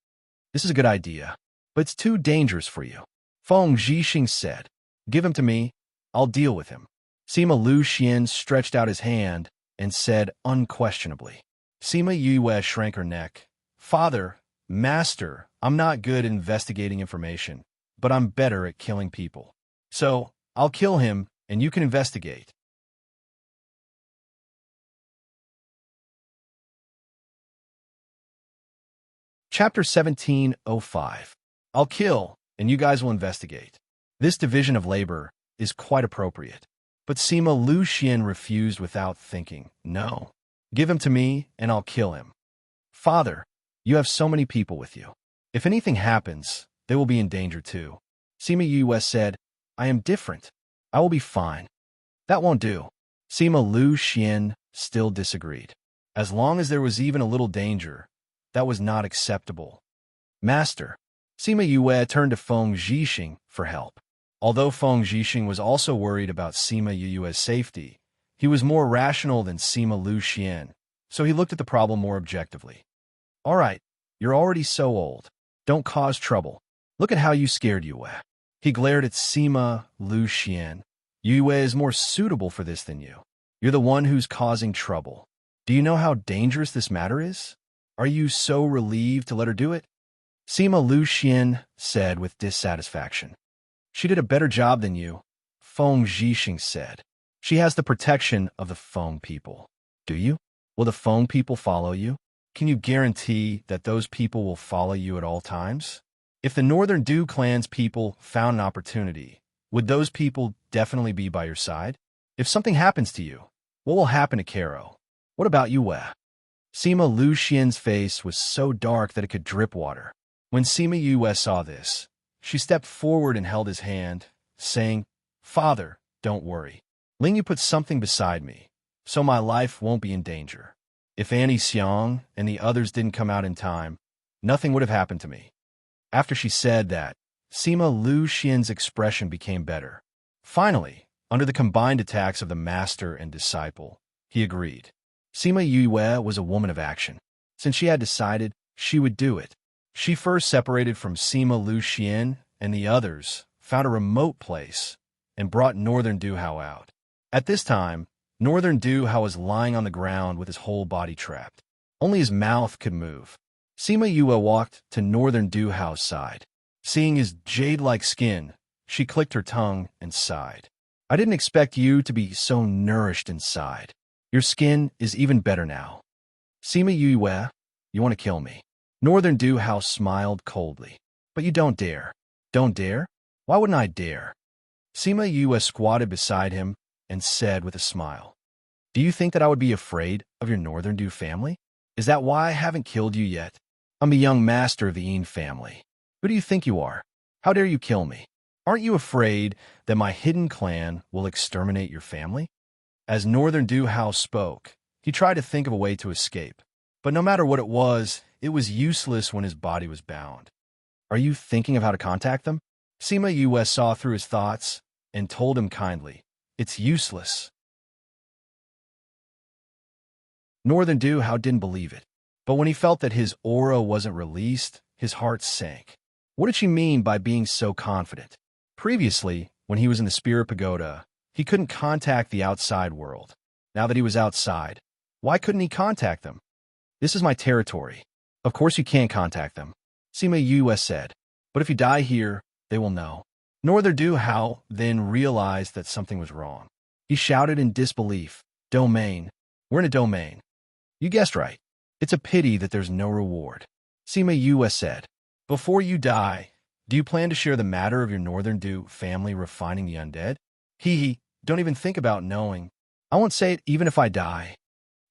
This is a good idea, but it's too dangerous for you. Feng Zhixing said. Give him to me. I'll deal with him. Sima Lu Xian stretched out his hand and said unquestionably. Sima Yue shrank her neck. Father, Master, I'm not good at investigating information, but I'm better at killing people. So, I'll kill him, and you can investigate. Chapter 17:05. I'll kill, and you guys will investigate. This division of labor is quite appropriate. But Sima Lu Xian refused without thinking. No. Give him to me, and I'll kill him. Father, you have so many people with you. If anything happens, they will be in danger too. Sima Yue said, I am different. I will be fine. That won't do. Sima Lu Xian still disagreed. As long as there was even a little danger, that was not acceptable. Master, Sima Yue turned to Feng Zhixing for help. Although Feng Zhixing was also worried about Sima Yue's safety, he was more rational than Sima Lu Xian, so he looked at the problem more objectively. All right, you're already so old. Don't cause trouble. Look at how you scared Yue. He glared at Sima Lu Xian. Yue is more suitable for this than you. You're the one who's causing trouble. Do you know how dangerous this matter is? Are you so relieved to let her do it? Sima Lu Xian said with dissatisfaction. She did a better job than you, Feng Zhixing said. She has the protection of the Feng people. Do you? Will the Feng people follow you? Can you guarantee that those people will follow you at all times? If the Northern Du clan's people found an opportunity, would those people definitely be by your side? If something happens to you, what will happen to Caro? What about Yue? Sima Lu Xian's face was so dark that it could drip water. When Sima Yue saw this, she stepped forward and held his hand, saying, Father, don't worry. Ling Yu put something beside me, so my life won't be in danger. If Annie Xiang and the others didn't come out in time, nothing would have happened to me. After she said that, Sima Lu Xian's expression became better. Finally, under the combined attacks of the master and disciple, he agreed. Sima Yue was a woman of action. Since she had decided, she would do it. She first separated from Sima Lu Xian and the others, found a remote place, and brought Northern Du Hao out. At this time, Northern Du Hao was lying on the ground with his whole body trapped. Only his mouth could move. Sima Yue walked to Northern Du Hao's side. Seeing his jade-like skin, she clicked her tongue and sighed. I didn't expect you to be so nourished inside. Your skin is even better now. Sima Yue, you want to kill me? Northern Du Hao smiled coldly. But you don't dare. Don't dare? Why wouldn't I dare? Sima Yue squatted beside him and said with a smile, Do you think that I would be afraid of your Northern Du family? Is that why I haven't killed you yet? I'm the young master of the Yin family. Who do you think you are? How dare you kill me? Aren't you afraid that my hidden clan will exterminate your family? As Northern Du Hao spoke, he tried to think of a way to escape. But no matter what it was useless when his body was bound. Are you thinking of how to contact them? Sima Yue saw through his thoughts and told him kindly, It's useless. Northern Du Hao didn't believe it, but when he felt that his aura wasn't released, his heart sank. What did she mean by being so confident? Previously, when he was in the Spirit Pagoda, he couldn't contact the outside world. Now that he was outside, why couldn't he contact them? This is my territory. Of course you can't contact them, Sima Yue said. But if you die here, they will know. Northern Du Hao then realized that something was wrong. He shouted in disbelief, Domain. We're in a domain. You guessed right. It's a pity that there's no reward. Sima Yue said, Before you die, do you plan to share the matter of your Northern Du family refining the undead? Hee, don't even think about knowing. I won't say it even if I die.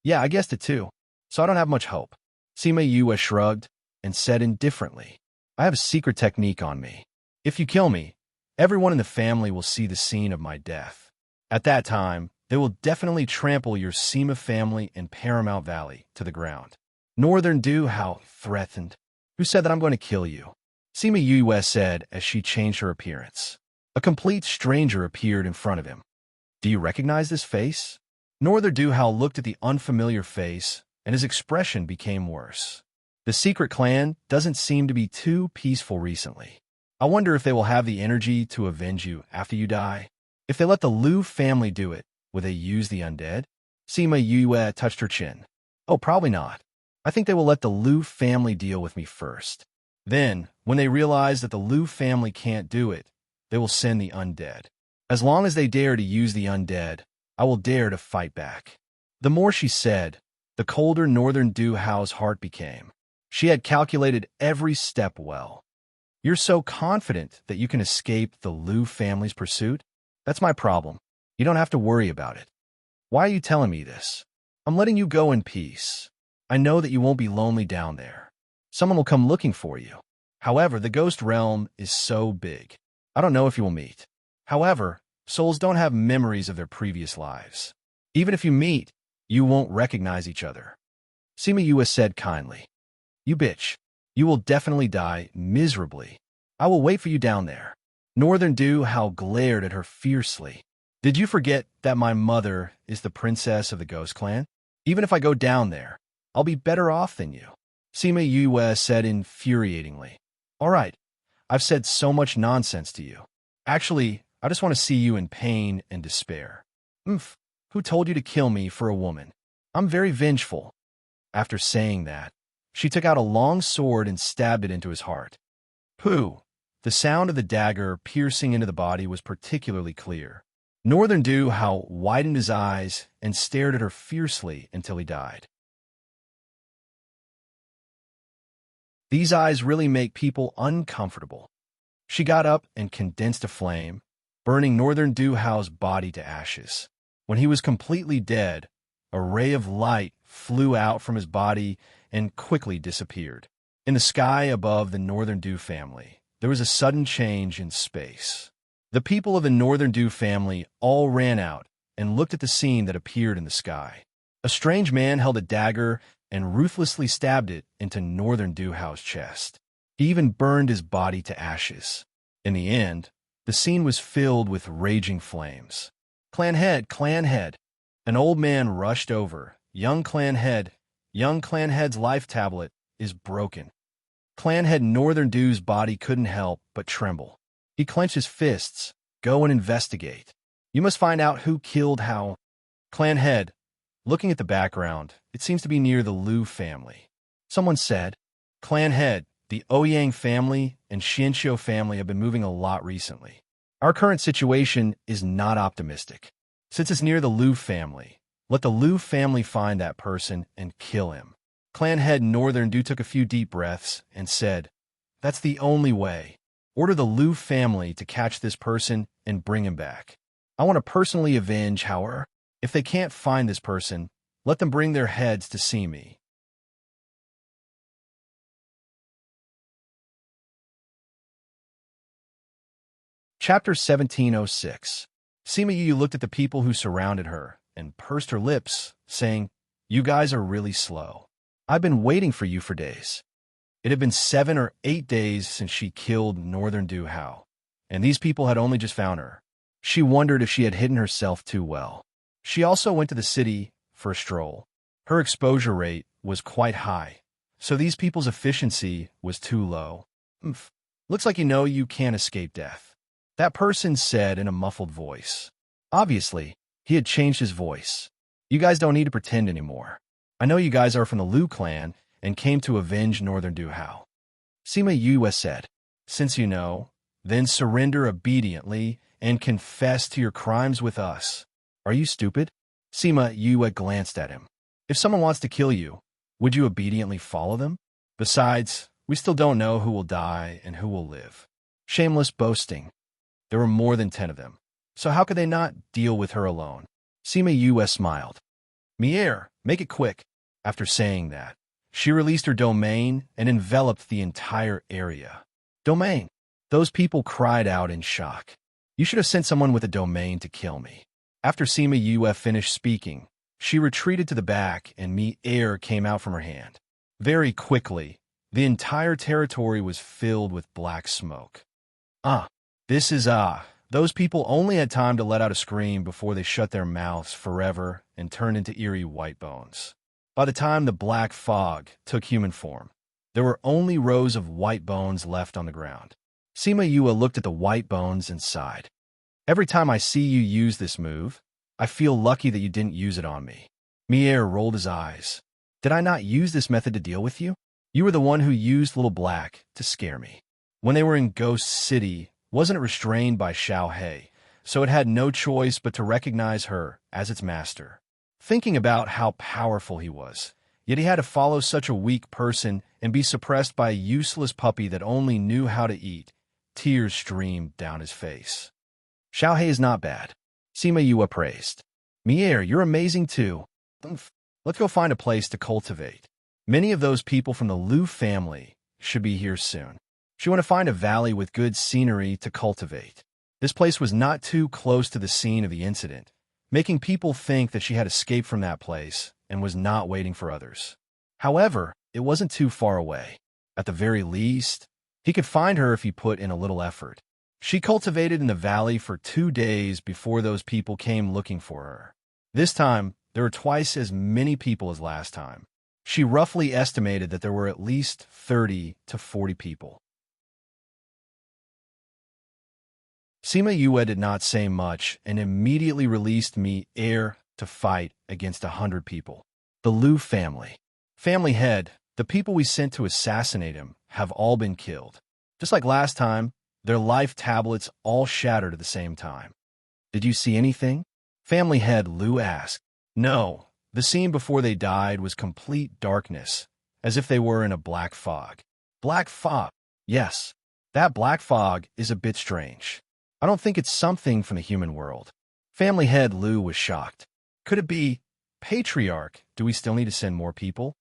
Yeah, I guessed it too. So I don't have much hope. Sima Yue shrugged and said indifferently, I have a secret technique on me. If you kill me, everyone in the family will see the scene of my death. At that time, they will definitely trample your Sima family in Paramount Valley to the ground. Northern Du Hao threatened. Who said that I'm going to kill you? Sima Yue said as she changed her appearance. A complete stranger appeared in front of him. Do you recognize this face? Northern Du Hao looked at the unfamiliar face, and his expression became worse. The secret clan doesn't seem to be too peaceful recently. I wonder if they will have the energy to avenge you after you die. If they let the Liu family do it, will they use the undead? Sima Yue touched her chin. Oh, probably not. I think they will let the Liu family deal with me first. Then, when they realize that the Liu family can't do it, they will send the undead. As long as they dare to use the undead, I will dare to fight back. The more she said, the colder Northern Du Hao's heart became. She had calculated every step well. You're so confident that you can escape the Liu family's pursuit? That's my problem. You don't have to worry about it. Why are you telling me this? I'm letting you go in peace. I know that you won't be lonely down there. Someone will come looking for you. However, the ghost realm is so big. I don't know if you will meet. However, souls don't have memories of their previous lives. Even if you meet, you won't recognize each other. Sima Yue said kindly. You bitch. You will definitely die miserably. I will wait for you down there. Northern Du Hao glared at her fiercely. Did you forget that my mother is the princess of the Ghost Clan? Even if I go down there, I'll be better off than you. Sima Yue said infuriatingly. All right, I've said so much nonsense to you. Actually, I just want to see you in pain and despair. Who told you to kill me for a woman? I'm very vengeful. After saying that, she took out a long sword and stabbed it into his heart. Pooh! The sound of the dagger piercing into the body was particularly clear. Northern Du Hao widened his eyes and stared at her fiercely until he died. These eyes really make people uncomfortable. She got up and condensed a flame, burning Northern Du Hao's body to ashes. When he was completely dead, a ray of light flew out from his body and quickly disappeared. In the sky above the Northern Du family, there was a sudden change in space. The people of the Northern Du family all ran out and looked at the scene that appeared in the sky. A strange man held a dagger and ruthlessly stabbed it into Northern Du Hao's chest. He even burned his body to ashes. In the end, the scene was filled with raging flames. Clan head, clan head. An old man rushed over. Young clan head's life tablet is broken. Clan head Northern Du's body couldn't help but tremble. He clenched his fists. Go and investigate. You must find out who killed Hao. Clan head. Looking at the background, it seems to be near the Liu family. Someone said, Clan head, the Ouyang family and Xianxiu family have been moving a lot recently. Our current situation is not optimistic. Since it's near the Liu family, let the Liu family find that person and kill him. Clan head Northern Du took a few deep breaths and said, That's the only way. Order the Liu family to catch this person and bring him back. I want to personally avenge Hao. If they can't find this person, let them bring their heads to see me. Chapter 1706. Sima Yu looked at the people who surrounded her and pursed her lips, saying, You guys are really slow. I've been waiting for you for days. It had been 7 or 8 days since she killed Northern Du Hao, and these people had only just found her. She wondered if she had hidden herself too well. She also went to the city for a stroll. Her exposure rate was quite high, so these people's efficiency was too low. Looks like you can't escape death. That person said in a muffled voice. Obviously, he had changed his voice. You guys don't need to pretend anymore. I know you guys are from the Liu clan and came to avenge Northern Du Hao. Sima Yue said, Since you know, then surrender obediently and confess to your crimes with us. Are you stupid? Sima Yue glanced at him. If someone wants to kill you, would you obediently follow them? Besides, we still don't know who will die and who will live. Shameless boasting. There were more than 10 of them, so how could they not deal with her alone? Sima Yue smiled. Mier, make it quick. After saying that, she released her domain and enveloped the entire area. Domain. Those people cried out in shock. You should have sent someone with a domain to kill me. After Sima Yue finished speaking, she retreated to the back and air came out from her hand. Very quickly, the entire territory was filled with black smoke. Those people only had time to let out a scream before they shut their mouths forever and turned into eerie white bones. By the time the black fog took human form, There were only rows of white bones left on the ground. Sima Yue looked at the white bones and sighed. Every time I see you use this move, I feel lucky that you didn't use it on me. Mier rolled his eyes. Did I not use this method to deal with you? You were the one who used Little Black to scare me. When they were in Ghost City, wasn't it restrained by Xiao He, so it had no choice but to recognize her as its master. Thinking about how powerful he was, yet he had to follow such a weak person and be suppressed by a useless puppy that only knew how to eat, tears streamed down his face. Xiao He is not bad. Sima Yue praised. Mier, you're amazing too. Let's go find a place to cultivate. Many of those people from the Liu family should be here soon. She wanted to find a valley with good scenery to cultivate. This place was not too close to the scene of the incident, making people think that she had escaped from that place and was not waiting for others. However, it wasn't too far away. At the very least, he could find her if he put in a little effort. She cultivated in the valley for 2 days before those people came looking for her. This time, there were twice as many people as last time. She roughly estimated that there were at least 30 to 40 people. Sima Yue did not say much and immediately released Mier to fight against 100 people. The Liu family. Family head, the people we sent to assassinate him, have all been killed. Just like last time, their life tablets all shattered at the same time. Did you see anything? Family head Liu asked. No, the scene before they died was complete darkness, as if they were in a black fog. Black fog? Yes, that black fog is a bit strange. I don't think it's something from the human world. Family head Liu was shocked. Could it be Patriarch? Do we still need to send more people?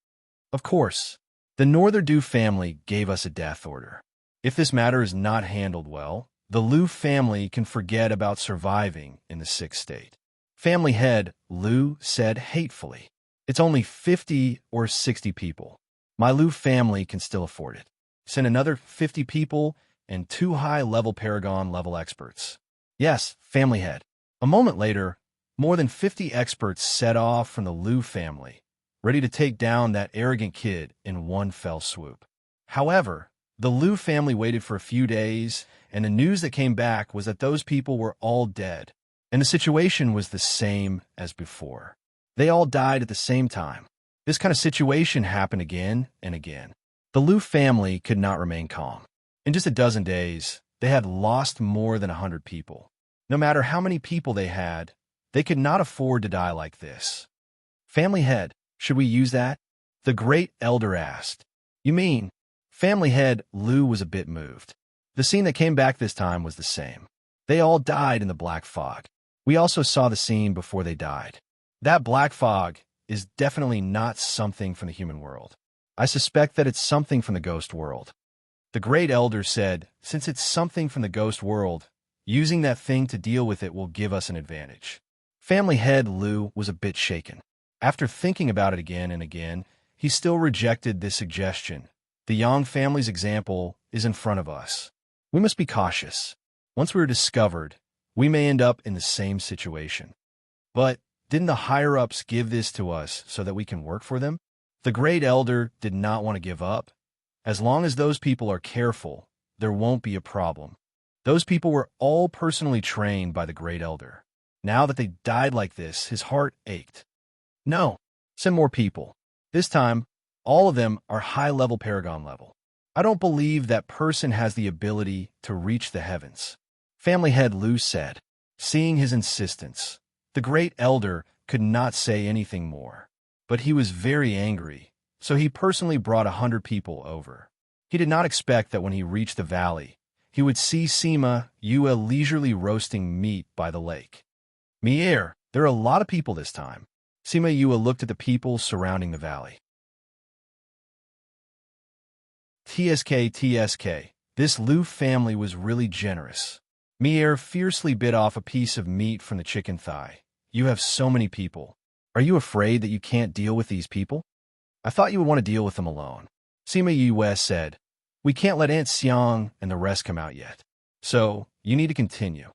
Of course. The Northern Du family gave us a death order. If this matter is not handled well, the Liu family can forget about surviving in the 6th state. Family head Liu said hatefully. It's only 50 or 60 people. My Liu family can still afford it. Send another 50 people and 2 high-level Paragon-level experts. Yes, family head. A moment later, more than 50 experts set off from the Liu family, ready to take down that arrogant kid in one fell swoop. However, the Liu family waited for a few days, and the news that came back was that those people were all dead, and the situation was the same as before. They all died at the same time. This kind of situation happened again and again. The Liu family could not remain calm. In just a dozen days, they had lost more than 100 people. No matter how many people they had, they could not afford to die like this. Family head, should we use that? The great elder asked. You mean? Family head Liu was a bit moved. The scene that came back this time was the same. They all died in the black fog. We also saw the scene before they died. That black fog is definitely not something from the human world. I suspect that it's something from the ghost world. The great elder said, since it's something from the ghost world, using that thing to deal with it will give us an advantage. Family head Liu was a bit shaken. After thinking about it again and again, he still rejected this suggestion. The Yang family's example is in front of us. We must be cautious. Once we are discovered, we may end up in the same situation. But didn't the higher-ups give this to us so that we can work for them? The great elder did not want to give up. As long as those people are careful, there won't be a problem. Those people were all personally trained by the great elder. Now that they died like this, his heart ached. No, send more people. This time, all of them are high-level Paragon level. I don't believe that person has the ability to reach the heavens. Family head Liu said. Seeing his insistence, the great elder could not say anything more. But he was very angry, so he personally brought 100 people over. He did not expect that when he reached the valley, he would see Sima Yue leisurely roasting meat by the lake. Mier, there are a lot of people this time. Sima Yue looked at the people surrounding the valley. TSK, this Liu family was really generous. Mier fiercely bit off a piece of meat from the chicken thigh. You have so many people. Are you afraid that you can't deal with these people? I thought you would want to deal with them alone. Sima Yue said, we can't let Aunt Xiang and the rest come out yet. So, you need to continue.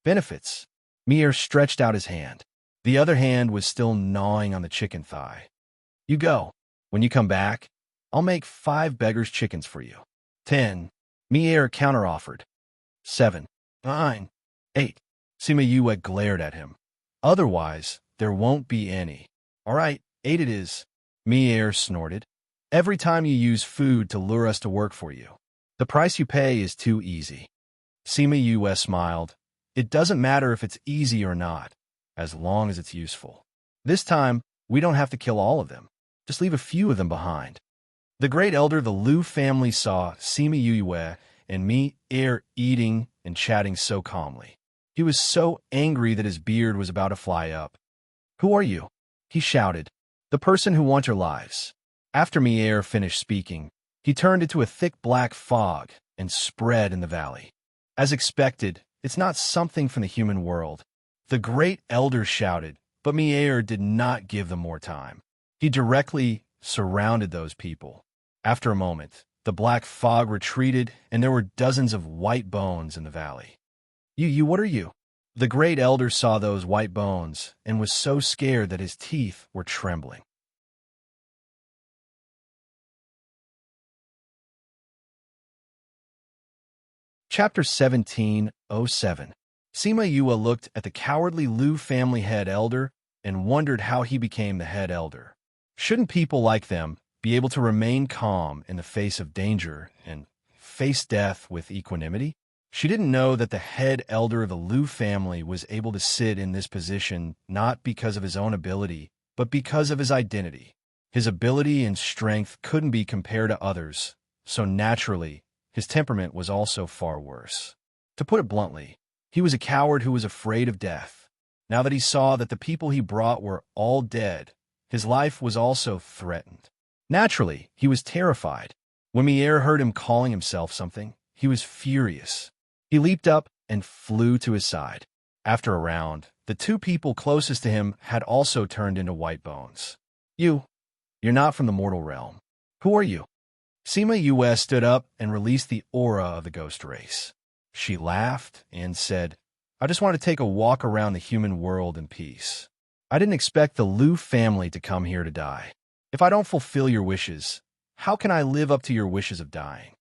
Benefits. Mier stretched out his hand. The other hand was still gnawing on the chicken thigh. You go. When you come back, I'll make 5 beggars' chickens for you. 10. Mier counteroffered. 7. 9. 8. Sima Yue glared at him. Otherwise, there won't be any. All right, 8 it is. Mier snorted. Every time you use food to lure us to work for you, the price you pay is too easy. Sima Yue smiled. It doesn't matter if it's easy or not, as long as it's useful. This time, we don't have to kill all of them. Just leave a few of them behind. The great elder of the Liu family saw Sima Yue and Mier eating and chatting so calmly. He was so angry that his beard was about to fly up. Who are you? He shouted. The person who wants your lives. After Mier finished speaking, he turned into a thick black fog and spread in the valley. As expected, it's not something from the human world. The great elder shouted, but Mier did not give them more time. He directly surrounded those people. After a moment, the black fog retreated, and there were dozens of white bones in the valley. What are you? The great elder saw those white bones and was so scared that his teeth were trembling. Chapter 17:07. Sima Yue looked at the cowardly Liu family head elder and wondered how he became the head elder. Shouldn't people like them be able to remain calm in the face of danger and face death with equanimity? She didn't know that the head elder of the Liu family was able to sit in this position not because of his own ability, but because of his identity. His ability and strength couldn't be compared to others, so naturally, his temperament was also far worse. To put it bluntly, he was a coward who was afraid of death. Now that he saw that the people he brought were all dead, his life was also threatened. Naturally, he was terrified. When Mier heard him calling himself something, he was furious. He leaped up and flew to his side. After a round, the 2 people closest to him had also turned into white bones. You're not from the mortal realm. Who are you? Sima Yue stood up and released the aura of the ghost race. She laughed and said, I just want to take a walk around the human world in peace. I didn't expect the Liu family to come here to die. If I don't fulfill your wishes, how can I live up to your wishes of dying?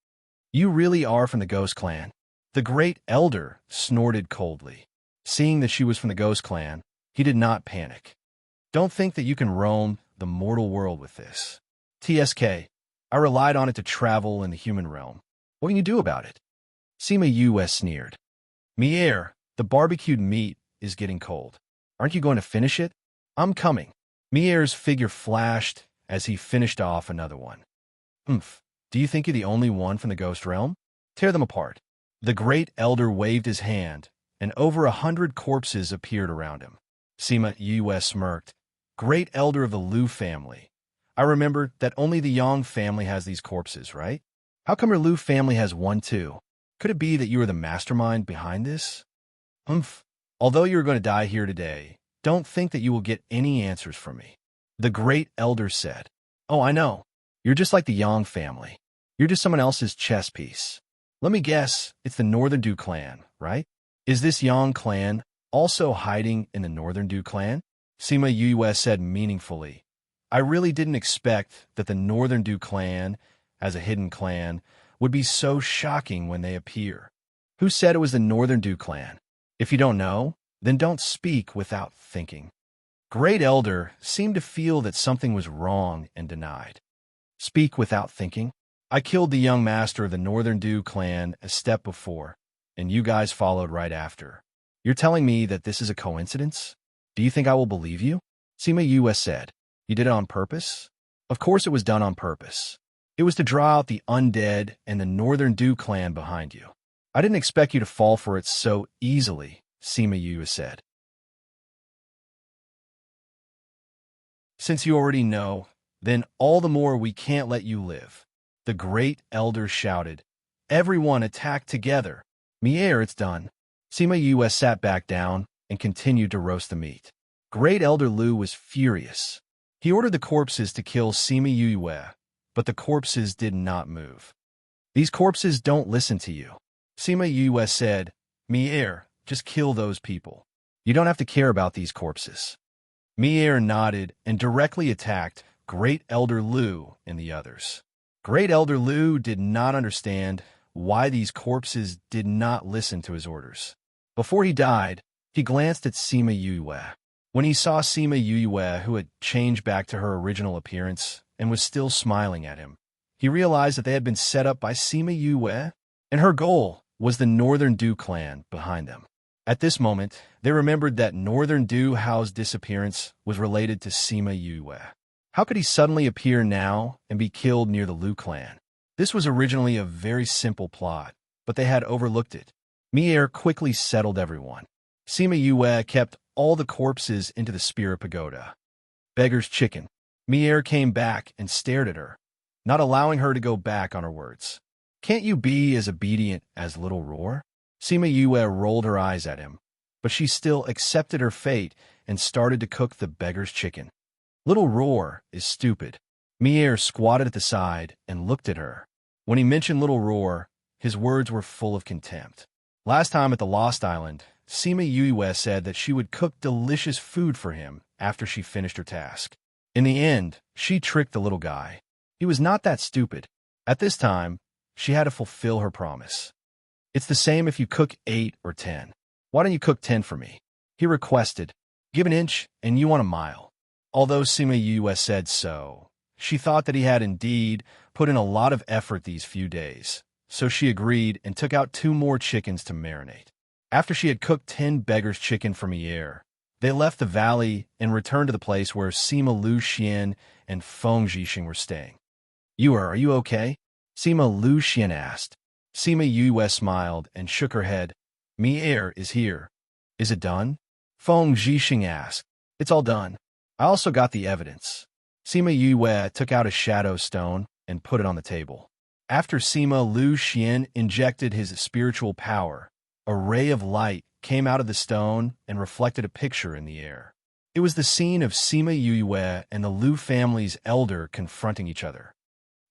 You really are from the Ghost Clan. The great elder snorted coldly. Seeing that she was from the Ghost Clan, he did not panic. Don't think that you can roam the mortal world with this. TSK, I relied on it to travel in the human realm. What can you do about it? Sima Yue sneered. Mier, the barbecued meat is getting cold. Aren't you going to finish it? I'm coming. Mier's figure flashed as he finished off another one. Do you think you're the only one from the ghost realm? Tear them apart. The great elder waved his hand, and over 100 corpses appeared around him. Sima Yue smirked. Great elder of the Liu family. I remember that only the Yang family has these corpses, right? How come your Liu family has one too? Could it be that you are the mastermind behind this? Although you are going to die here today, don't think that you will get any answers from me. The great elder said. Oh, I know. You're just like the Yang family. You're just someone else's chess piece. Let me guess, it's the Northern Du clan, right? Is this Yang clan also hiding in the Northern Du clan? Sima Yue said meaningfully. I really didn't expect that the Northern Du clan, as a hidden clan, would be so shocking when they appear. Who said it was the Northern Du clan? If you don't know, then don't speak without thinking. Great Elder seemed to feel that something was wrong and denied. Speak without thinking? I killed the young master of the Northern Du clan a step before, and you guys followed right after. You're telling me that this is a coincidence? Do you think I will believe you? Sima Yue said. You did it on purpose? Of course it was done on purpose. It was to draw out the undead and the Northern Du clan behind you. I didn't expect you to fall for it so easily, Sima Yue said. Since you already know, then all the more we can't let you live. The great elder shouted. Everyone attack together. Mier, it's done. Sima Yue sat back down and continued to roast the meat. Great Elder Liu was furious. He ordered the corpses to kill Sima Yue, but the corpses did not move. These corpses don't listen to you. Sima Yue said, Mier, just kill those people. You don't have to care about these corpses. Mier nodded and directly attacked Great Elder Liu and the others. Great Elder Lu did not understand why these corpses did not listen to his orders. Before he died, he glanced at Sima Yue. When he saw Sima Yue, who had changed back to her original appearance and was still smiling at him, he realized that they had been set up by Sima Yue, and her goal was the Northern Du clan behind them. At this moment, they remembered that Northern Du Hao's disappearance was related to Sima Yue. How could he suddenly appear now and be killed near the Lu clan? This was originally a very simple plot, but they had overlooked it. Mier quickly settled everyone. Sima Yue kept all the corpses into the spirit pagoda. Beggar's chicken. Mier came back and stared at her, not allowing her to go back on her words. Can't you be as obedient as Little Roar? Sima Yue rolled her eyes at him, but she still accepted her fate and started to cook the beggar's chicken. Little Roar is stupid. Mier squatted at the side and looked at her. When he mentioned Little Roar, his words were full of contempt. Last time at the Lost Island, Sima Yue said that she would cook delicious food for him after she finished her task. In the end, she tricked the little guy. He was not that stupid. At this time, she had to fulfill her promise. It's the same if you cook 8 or 10. Why don't you cook 10 for me? He requested. Give an inch and you want a mile. Although Sima Yue said so, she thought that he had indeed put in a lot of effort these few days, so she agreed and took out 2 more chickens to marinate. After she had cooked 10 beggar's chicken for Mier, they left the valley and returned to the place where Sima Lu Xian and Feng Zhixing were staying. Are you okay? Sima Lu Xian asked. Sima Yue smiled and shook her head. Mier is here. Is it done? Feng Zhixing asked. It's all done. I also got the evidence. Sima Yue took out a shadow stone and put it on the table. After Sima Lu Xian injected his spiritual power, a ray of light came out of the stone and reflected a picture in the air. It was the scene of Sima Yue and the Lu family's elder confronting each other.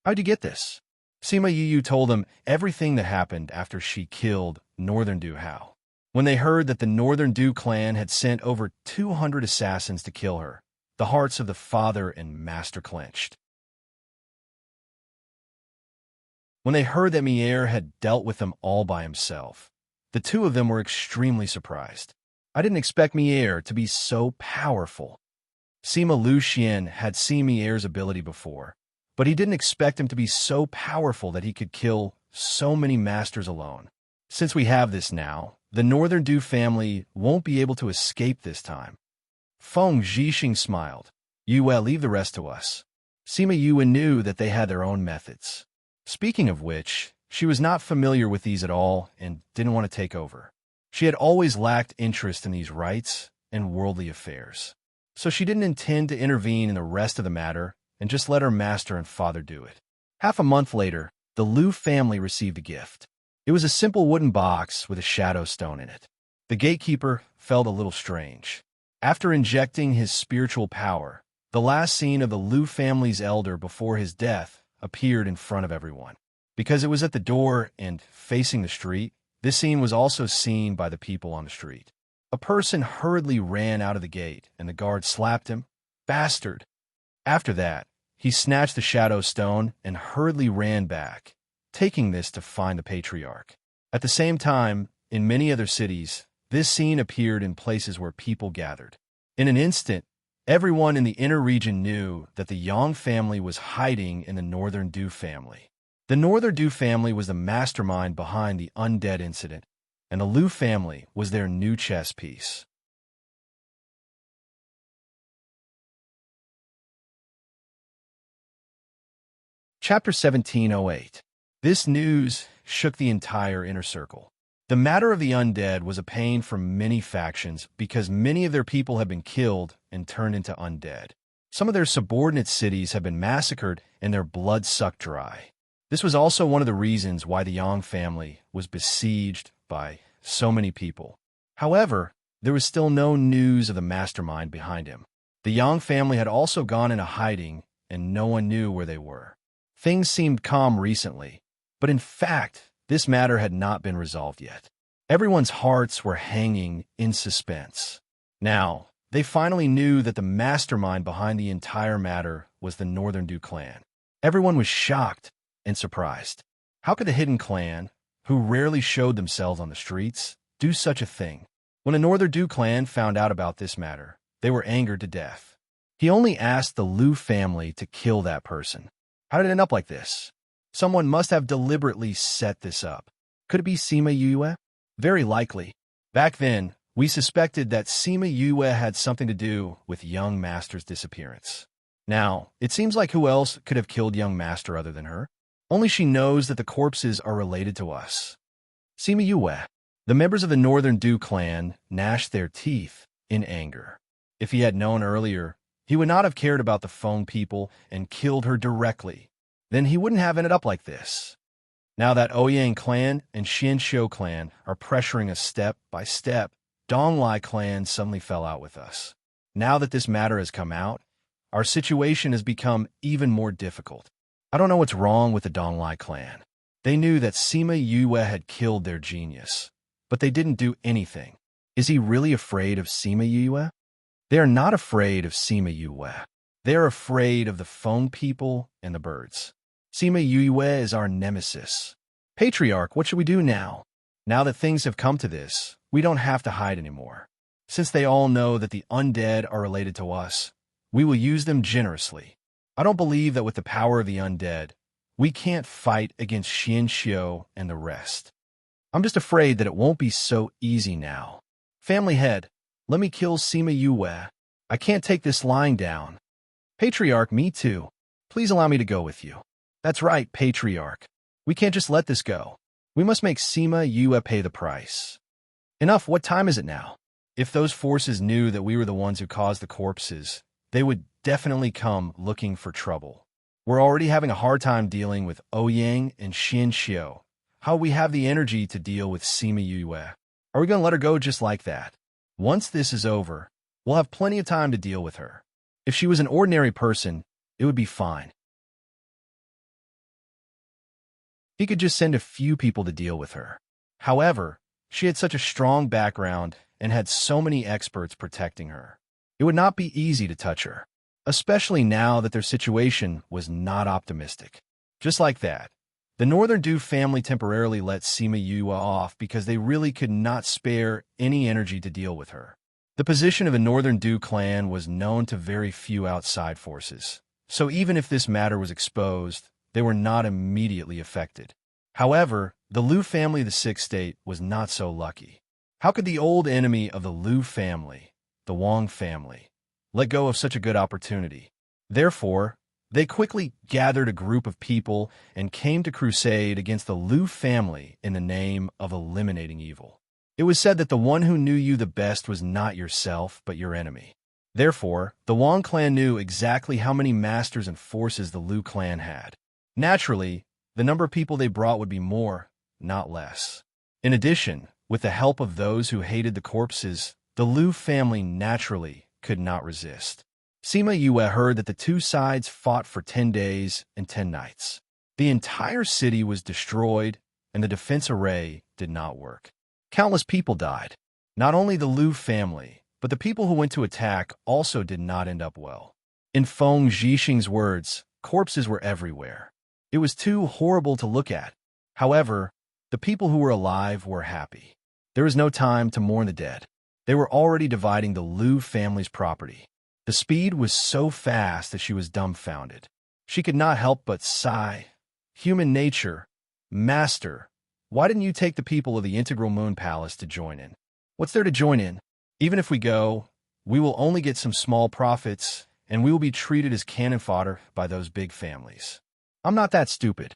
How'd you get this? Sima Yue told them everything that happened after she killed Northern Du Hao. When they heard that the Northern Du clan had sent over 200 assassins to kill her, the hearts of the father and master clenched. When they heard that Mier had dealt with them all by himself, the two of them were extremely surprised. I didn't expect Mier to be so powerful. Sima Lu Xian had seen Mier's ability before, but he didn't expect him to be so powerful that he could kill so many masters alone. Since we have this now, the Northern Du family won't be able to escape this time. Feng Zhixing smiled. Yue, leave the rest to us. Sima Yue knew that they had their own methods. Speaking of which, she was not familiar with these at all and didn't want to take over. She had always lacked interest in these rites and worldly affairs, so she didn't intend to intervene in the rest of the matter and just let her master and father do it. Half a month later, the Lu family received a gift. It was a simple wooden box with a shadow stone in it. The gatekeeper felt a little strange. After injecting his spiritual power, the last scene of the Lu family's elder before his death appeared in front of everyone. Because it was at the door and facing the street, this scene was also seen by the people on the street. A person hurriedly ran out of the gate, and the guard slapped him. Bastard! After that, he snatched the shadow stone and hurriedly ran back, taking this to find the patriarch. At the same time, in many other cities, this scene appeared in places where people gathered. In an instant, everyone in the inner region knew that the Yang family was hiding in the Northern Du family. The Northern Du family was the mastermind behind the undead incident, and the Lu family was their new chess piece. Chapter 1708. This news shook the entire inner circle. The matter of the undead was a pain for many factions because many of their people had been killed and turned into undead. Some of their subordinate cities had been massacred and their blood sucked dry. This was also one of the reasons why the Yang family was besieged by so many people. However, there was still no news of the mastermind behind him. The Yang family had also gone into hiding and no one knew where they were. Things seemed calm recently, but in fact, this matter had not been resolved yet. Everyone's hearts were hanging in suspense. Now, they finally knew that the mastermind behind the entire matter was the Northern Du clan. Everyone was shocked and surprised. How could the hidden clan, who rarely showed themselves on the streets, do such a thing? When a Northern Dew clan found out about this matter, they were angered to death. He only asked the Liu family to kill that person. How did it end up like this? Someone must have deliberately set this up. Could it be Sima Yue? Very likely. Back then, we suspected that Sima Yue had something to do with young Master's disappearance. Now, it seems like who else could have killed young Master other than her? Only she knows that the corpses are related to us. Sima Yue. The members of the Northern Dew clan gnashed their teeth in anger. If he had known earlier, he would not have cared about the Feng people and killed her directly. Then he wouldn't have ended up like this. Now that Ouyang clan and Xianxiu clan are pressuring us step by step, Donglai clan suddenly fell out with us. Now that this matter has come out, our situation has become even more difficult. I don't know what's wrong with the Donglai clan. They knew that Sima Yue had killed their genius, but they didn't do anything. Is he really afraid of Sima Yue? They are not afraid of Sima Yue. They are afraid of the Feng people and the birds. Sima Yue is our nemesis. Patriarch, what should we do now? Now that things have come to this, we don't have to hide anymore. Since they all know that the undead are related to us, we will use them generously. I don't believe that with the power of the undead, we can't fight against Xianxiu and the rest. I'm just afraid that it won't be so easy now. Family head, let me kill Sima Yue. I can't take this lying down. Patriarch, me too. Please allow me to go with you. That's right, Patriarch. We can't just let this go. We must make Sima Yue pay the price. Enough, what time is it now? If those forces knew that we were the ones who caused the corpses, they would definitely come looking for trouble. We're already having a hard time dealing with Ouyang and Xianxiu. How will we have the energy to deal with Sima Yue? Are we going to let her go just like that? Once this is over, we'll have plenty of time to deal with her. If she was an ordinary person, it would be fine. He could just send a few people to deal with her. However, she had such a strong background and had so many experts protecting her. It would not be easy to touch her, especially now that their situation was not optimistic. Just like that, the Northern Dew family temporarily let Sima Yue off because they really could not spare any energy to deal with her. The position of the Northern Dew clan was known to very few outside forces, so even if this matter was exposed, they were not immediately affected. However, the Liu family of the Sixth State was not so lucky. How could the old enemy of the Liu family, the Wang family, let go of such a good opportunity? Therefore, they quickly gathered a group of people and came to crusade against the Liu family in the name of eliminating evil. It was said that the one who knew you the best was not yourself, but your enemy. Therefore, the Wang clan knew exactly how many masters and forces the Liu clan had. Naturally, the number of people they brought would be more, not less. In addition, with the help of those who hated the corpses, the Liu family naturally could not resist. Sima Yue heard that the two sides fought for 10 days and 10 nights. The entire city was destroyed, and the defense array did not work. Countless people died. Not only the Liu family, but the people who went to attack also did not end up well. In Feng Zhixing's words, corpses were everywhere. It was too horrible to look at. However, the people who were alive were happy. There was no time to mourn the dead. They were already dividing the Liu family's property. The speed was so fast that she was dumbfounded. She could not help but sigh. Human nature. Master, why didn't you take the people of the Integral Moon Palace to join in? What's there to join in? Even if we go, we will only get some small profits, and we will be treated as cannon fodder by those big families. I'm not that stupid.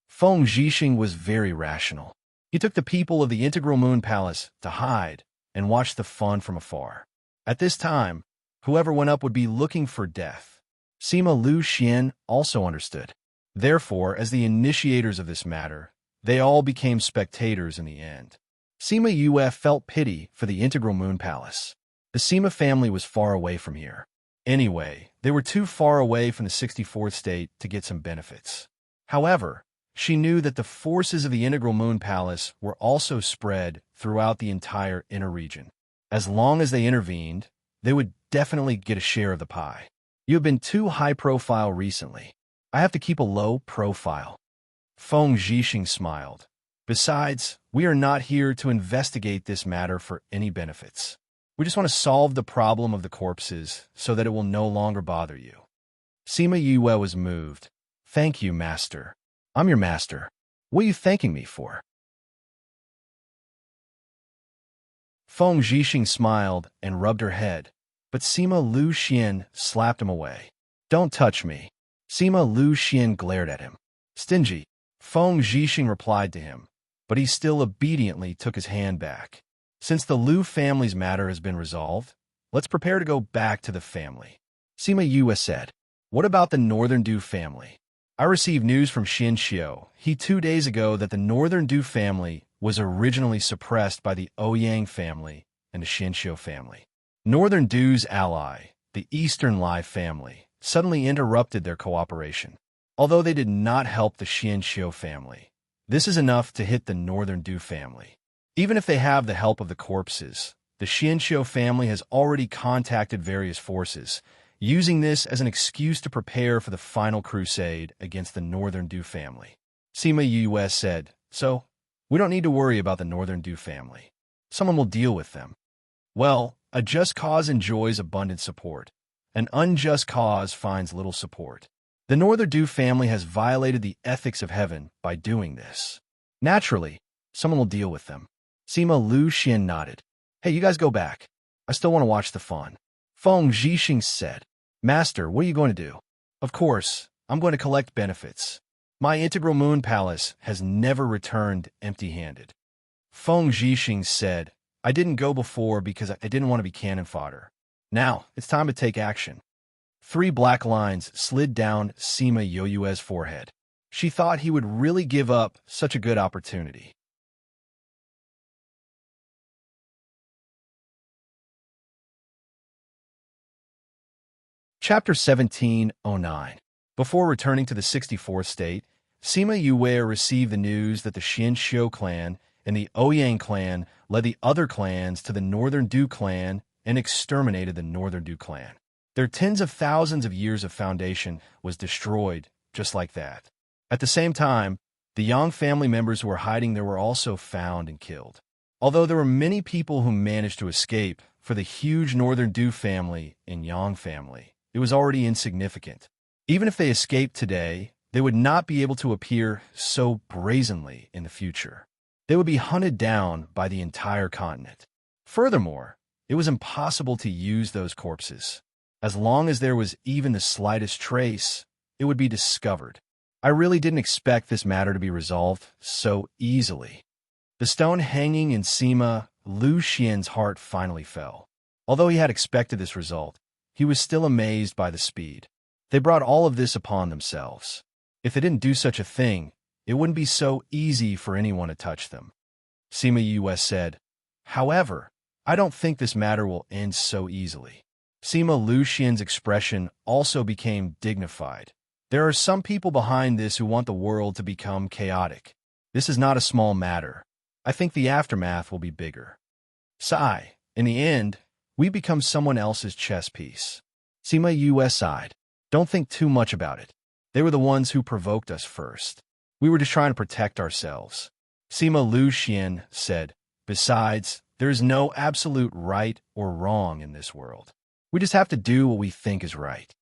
Feng Zhixing was very rational. He took the people of the Integral Moon Palace to hide and watch the fun from afar. At this time, whoever went up would be looking for death. Sima Liu Xian also understood. Therefore, as the initiators of this matter, they all became spectators in the end. Sima Yue felt pity for the Integral Moon Palace. The Sima family was far away from here. Anyway, they were too far away from the 64th state to get some benefits. However, she knew that the forces of the Integral Moon Palace were also spread throughout the entire inner region. As long as they intervened, they would definitely get a share of the pie. You have been too high profile recently. I have to keep a low profile. Feng Zhixing smiled. Besides, we are not here to investigate this matter for any benefits. We just want to solve the problem of the corpses so that it will no longer bother you. Sima Yue was moved. Thank you, master. I'm your master. What are you thanking me for? Feng Zhixing smiled and rubbed her head, but Sima Lu Xian slapped him away. Don't touch me. Sima Lu Xian glared at him. Stingy. Feng Zhixing replied to him, but he still obediently took his hand back. Since the Lu family's matter has been resolved, let's prepare to go back to the family. Sima Yue said, What about the Northern Du family? I received news from Xin Xiu 2 days ago that the Northern Du family was originally suppressed by the Ouyang family and the Xin Xiu family. Northern Du's ally, the Eastern Lai family, suddenly interrupted their cooperation. Although they did not help the Xin Xiu family, this is enough to hit the Northern Du family. Even if they have the help of the corpses, the Xin Xiu family has already contacted various forces, using this as an excuse to prepare for the final crusade against the Northern Du family. Sima Yue said, So, we don't need to worry about the Northern Du family. Someone will deal with them. Well, a just cause enjoys abundant support. An unjust cause finds little support. The Northern Du family has violated the ethics of heaven by doing this. Naturally, someone will deal with them. Sima Lu Xian nodded. Hey, you guys go back. I still want to watch the fun. Feng Zhixing said, Master, what are you going to do? Of course, I'm going to collect benefits. My integral moon palace has never returned empty-handed. Feng Zhixing said, I didn't go before because I didn't want to be cannon fodder. Now, it's time to take action. 3 black lines slid down Sima Yue's forehead. She thought he would really give up such a good opportunity. Chapter 1709. Before returning to the 64th state, Sima Yue received the news that the Xin Xiu clan and the Ouyang clan led the other clans to the Northern Du clan and exterminated the Northern Du clan. Their tens of thousands of years of foundation was destroyed just like that. At the same time, the Yang family members who were hiding there were also found and killed. Although there were many people who managed to escape, for the huge Northern Du family and Yang family, it was already insignificant. Even if they escaped today, they would not be able to appear so brazenly in the future. They would be hunted down by the entire continent. Furthermore, it was impossible to use those corpses. As long as there was even the slightest trace, it would be discovered. I really didn't expect this matter to be resolved so easily. The stone hanging in Sima Lu Xian's heart finally fell. Although he had expected this result, he was still amazed by the speed. They brought all of this upon themselves. If they didn't do such a thing, it wouldn't be so easy for anyone to touch them. Sima Yue said, However, I don't think this matter will end so easily. Sima Lu Xian's expression also became dignified. There are some people behind this who want the world to become chaotic. This is not a small matter. I think the aftermath will be bigger. Sigh, in the end, we become someone else's chess piece. Sima Yue sighed. Don't think too much about it. They were the ones who provoked us first. We were just trying to protect ourselves. Sima Lu Xian said, Besides, there is no absolute right or wrong in this world. We just have to do what we think is right.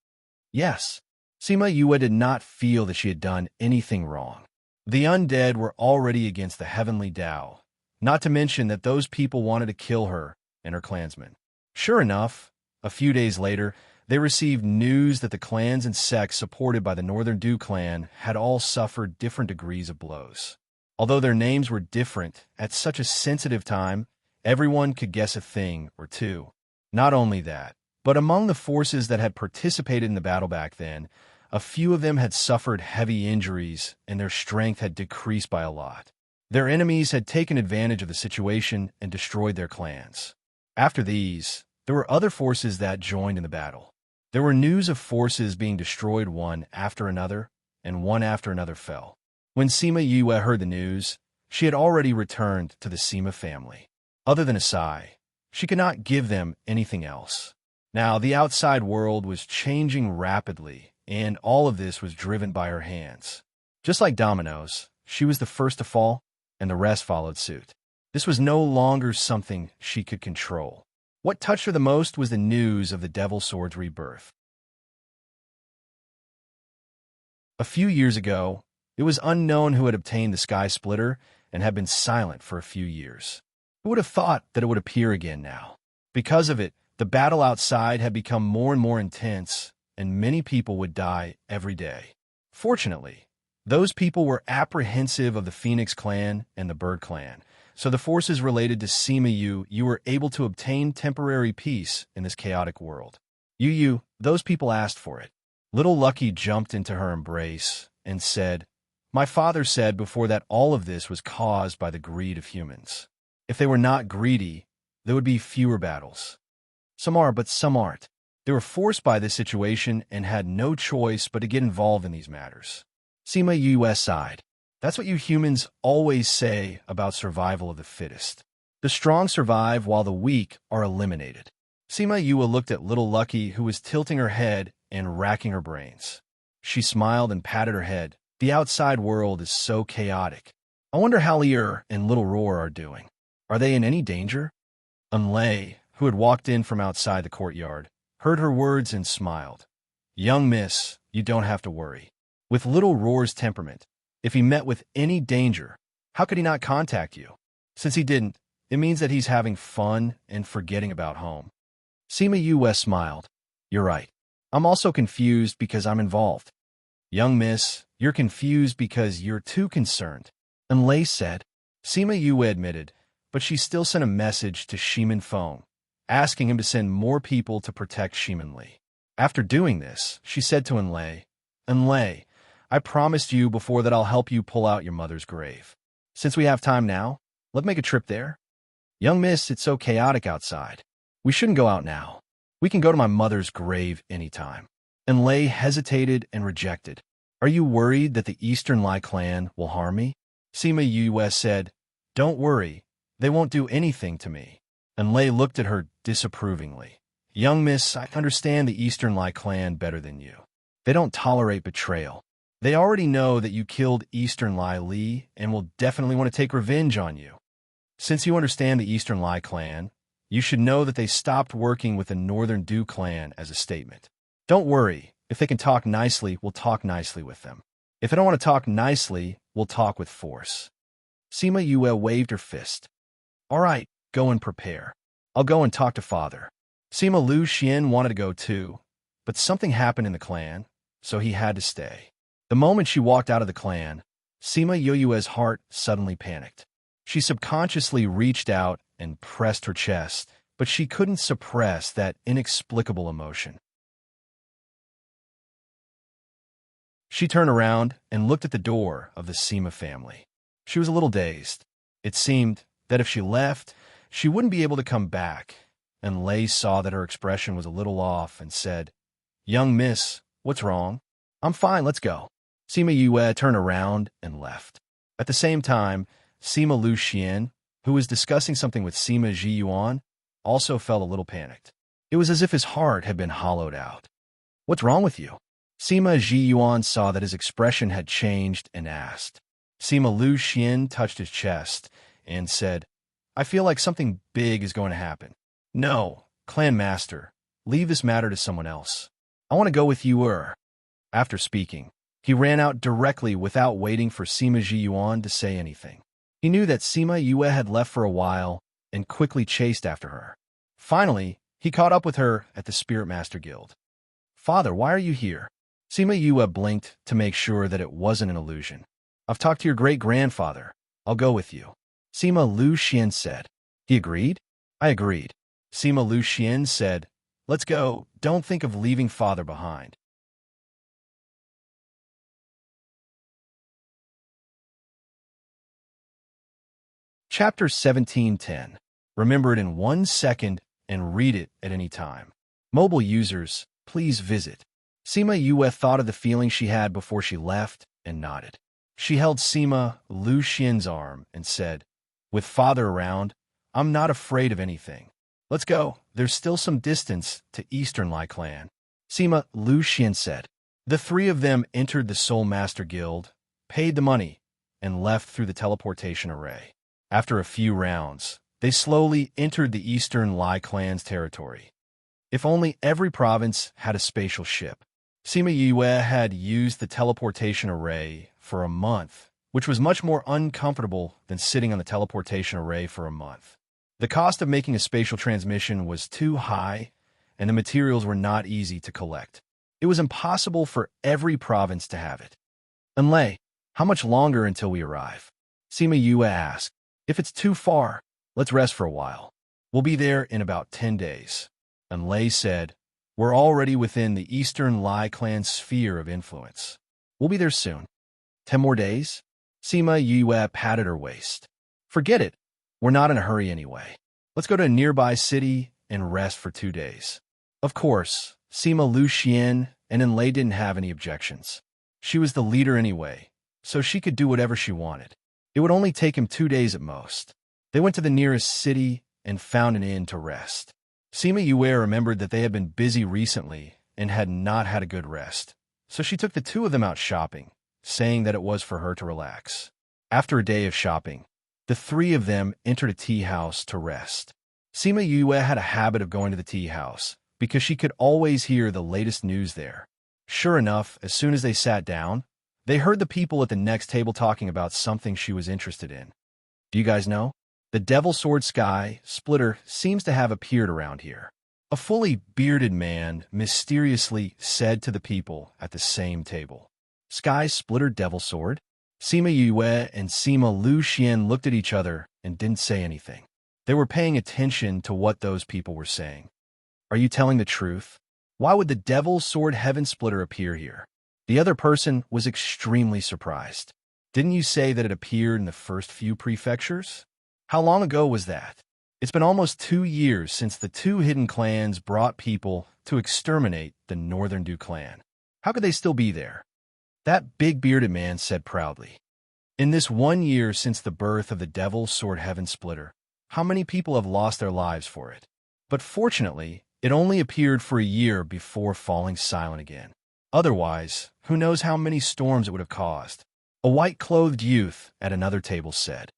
Yes, Sima Yue did not feel that she had done anything wrong. The undead were already against the heavenly Tao, not to mention that those people wanted to kill her and her clansmen. Sure enough, a few days later, they received news that the clans and sects supported by the Northern Du clan had all suffered different degrees of blows. Although their names were different, at such a sensitive time, everyone could guess a thing or two. Not only that, but among the forces that had participated in the battle back then, a few of them had suffered heavy injuries and their strength had decreased by a lot. Their enemies had taken advantage of the situation and destroyed their clans. After these, there were other forces that joined in the battle. There were news of forces being destroyed one after another, and one after another fell. When Sima Yue heard the news, she had already returned to the Sima family. Other than a sigh, she could not give them anything else. Now, the outside world was changing rapidly, and all of this was driven by her hands. Just like dominoes, she was the first to fall, and the rest followed suit. This was no longer something she could control. What touched her the most was the news of the Devil Sword's rebirth. A few years ago, it was unknown who had obtained the Sky Splitter and had been silent for a few years. Who would have thought that it would appear again now? Because of it, the battle outside had become more and more intense, and many people would die every day. Fortunately, those people were apprehensive of the Phoenix clan and the Bird clan, so the forces related to Sima Yu were able to obtain temporary peace in this chaotic world. Yu, those people asked for it. Little Lucky jumped into her embrace and said, "My father said before that all of this was caused by the greed of humans. If they were not greedy, there would be fewer battles. Some are, but some aren't. They were forced by this situation and had no choice but to get involved in these matters." Sima Yu sighed. That's what you humans always say about survival of the fittest. The strong survive while the weak are eliminated. Sima Yu looked at Little Lucky, who was tilting her head and racking her brains. She smiled and patted her head. The outside world is so chaotic. I wonder how Lear and Little Roar are doing. Are they in any danger? Unlay, who had walked in from outside the courtyard, heard her words and smiled. Young miss, you don't have to worry. With Little Roar's temperament, if he met with any danger, how could he not contact you? Since he didn't, it means that he's having fun and forgetting about home. Sima Yu smiled. You're right. I'm also confused because I'm involved. Young miss, you're confused because you're too concerned. Unlay said. Sima Yu admitted, but she still sent a message to Shimin Feng, asking him to send more people to protect Shimin Li. After doing this, she said to Enlay, I promised you before that I'll help you pull out your mother's grave. Since we have time now, let's make a trip there. Young miss, it's so chaotic outside. We shouldn't go out now. We can go to my mother's grave anytime. Enlay hesitated and rejected. Are you worried that the Eastern Lai clan will harm me? Sima Yu said, Don't worry. They won't do anything to me. Enlay looked at her disapprovingly. Young miss, I understand the Eastern Lai clan better than you. They don't tolerate betrayal. They already know that you killed Eastern Lai Li and will definitely want to take revenge on you. Since you understand the Eastern Lai clan, you should know that they stopped working with the Northern Du clan as a statement. Don't worry. If they can talk nicely, we'll talk nicely with them. If they don't want to talk nicely, we'll talk with force. Sima Yu waved her fist. All right, go and prepare. I'll go and talk to father. Sima Lu Xian wanted to go too, but something happened in the clan, so he had to stay. The moment she walked out of the clan, Sima Yu's heart suddenly panicked. She subconsciously reached out and pressed her chest, but she couldn't suppress that inexplicable emotion. She turned around and looked at the door of the Sima family. She was a little dazed. It seemed that if she left, she wouldn't be able to come back, and Lei saw that her expression was a little off and said, Young miss, what's wrong? I'm fine, let's go. Sima Yue turned around and left. At the same time, Sima Lu Xian, who was discussing something with Sima Ji Yuan, also felt a little panicked. It was as if his heart had been hollowed out. What's wrong with you? Sima Ji Yuan saw that his expression had changed and asked. Sima Lu Xian touched his chest and said, I feel like something big is going to happen. No, clan master, leave this matter to someone else. I want to go with you. After speaking, he ran out directly without waiting for Sima Ji Yuan to say anything. He knew that Sima Yue had left for a while and quickly chased after her. Finally, he caught up with her at the Spirit Master Guild. Father, why are you here? Sima Yue blinked to make sure that it wasn't an illusion. I've talked to your great-grandfather. I'll go with you. Sima Lu Xian said. He agreed? I agreed. Sima Lu Xian said, Let's go. Don't think of leaving father behind. Chapter 1710. Remember it in 1 second and read it at any time. Mobile users, please visit. Sima Yue thought of the feeling she had before she left and nodded. She held Sima Lu Xian's arm and said, With father around, I'm not afraid of anything. Let's go. There's still some distance to Eastern Lai clan. Sima Lu Xian said. The three of them entered the Soul Master Guild, paid the money, and left through the teleportation array. After a few rounds, they slowly entered the Eastern Lai clan's territory. If only every province had a spatial ship. Sima Yue had used the teleportation array for a month, which was much more uncomfortable than sitting on the teleportation array for a month. The cost of making a spatial transmission was too high, and the materials were not easy to collect. It was impossible for every province to have it. Enlay, how much longer until we arrive? Sima Yue asked. If it's too far, let's rest for a while. We'll be there in about 10 days. Enlay said, we're already within the Eastern Lai clan's sphere of influence. We'll be there soon. 10 more days? Sima Yue patted her waist. Forget it. We're not in a hurry anyway. Let's go to a nearby city and rest for 2 days. Of course, Sima Luxian and Enlay didn't have any objections. She was the leader anyway, so she could do whatever she wanted. It would only take him 2 days at most. They went to the nearest city and found an inn to rest. Sima Yue remembered that they had been busy recently and had not had a good rest, so she took the two of them out shopping, saying that it was for her to relax. After a day of shopping, the three of them entered a tea house to rest. Sima Yue had a habit of going to the tea house because she could always hear the latest news there. Sure enough, as soon as they sat down, they heard the people at the next table talking about something she was interested in. Do you guys know? The Devil Sword Sky Splitter seems to have appeared around here. A fully bearded man mysteriously said to the people at the same table. Sky Splitter Devil Sword? Sima Yue and Sima Luxian looked at each other and didn't say anything. They were paying attention to what those people were saying. Are you telling the truth? Why would the Devil Sword Heaven Splitter appear here? The other person was extremely surprised. Didn't you say that it appeared in the first few prefectures? How long ago was that? It's been almost 2 years since the two hidden clans brought people to exterminate the Northern Du clan. How could they still be there? That big bearded man said proudly. In this 1 year since the birth of the Devil Sword Heaven Splitter, how many people have lost their lives for it? But fortunately, it only appeared for a year before falling silent again. Otherwise, who knows how many storms it would have caused? A white-clothed youth at another table said.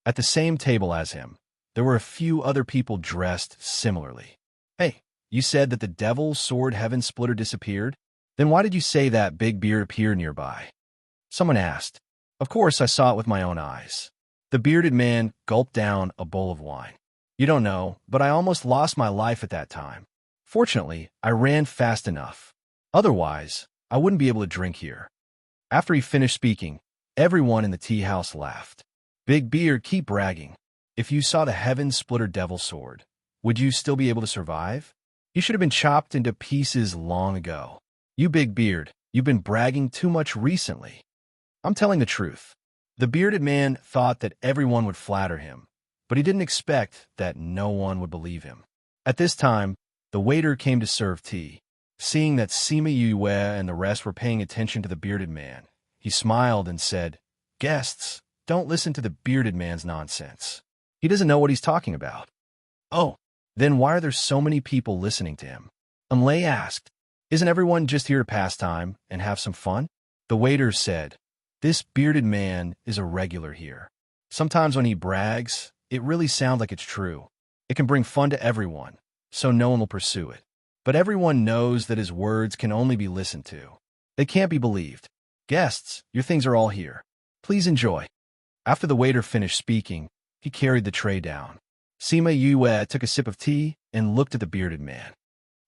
At the same table as him, there were a few other people dressed similarly. Hey, you said that the Devil Sword Heaven Splitter disappeared? Then why did you say that big beard appeared nearby? Someone asked. Of course, I saw it with my own eyes. The bearded man gulped down a bowl of wine. You don't know, but I almost lost my life at that time. Fortunately, I ran fast enough. Otherwise, I wouldn't be able to drink here. After he finished speaking, everyone in the tea house laughed. Big Beard, keep bragging. If you saw the Heaven Splitter Devil Sword, would you still be able to survive? You should have been chopped into pieces long ago. You Big Beard, you've been bragging too much recently. I'm telling the truth. The bearded man thought that everyone would flatter him, but he didn't expect that no one would believe him. At this time, the waiter came to serve tea. Seeing that Sima Yue and the rest were paying attention to the bearded man, he smiled and said, Guests, don't listen to the bearded man's nonsense. He doesn't know what he's talking about. Oh, then why are there so many people listening to him? Enlay asked. Isn't everyone just here to pass time and have some fun? The waiter said, This bearded man is a regular here. Sometimes when he brags, it really sounds like it's true. It can bring fun to everyone, so no one will pursue it. But everyone knows that his words can only be listened to. They can't be believed. Guests, your things are all here. Please enjoy. After the waiter finished speaking, he carried the tray down. Sima Yue took a sip of tea and looked at the bearded man.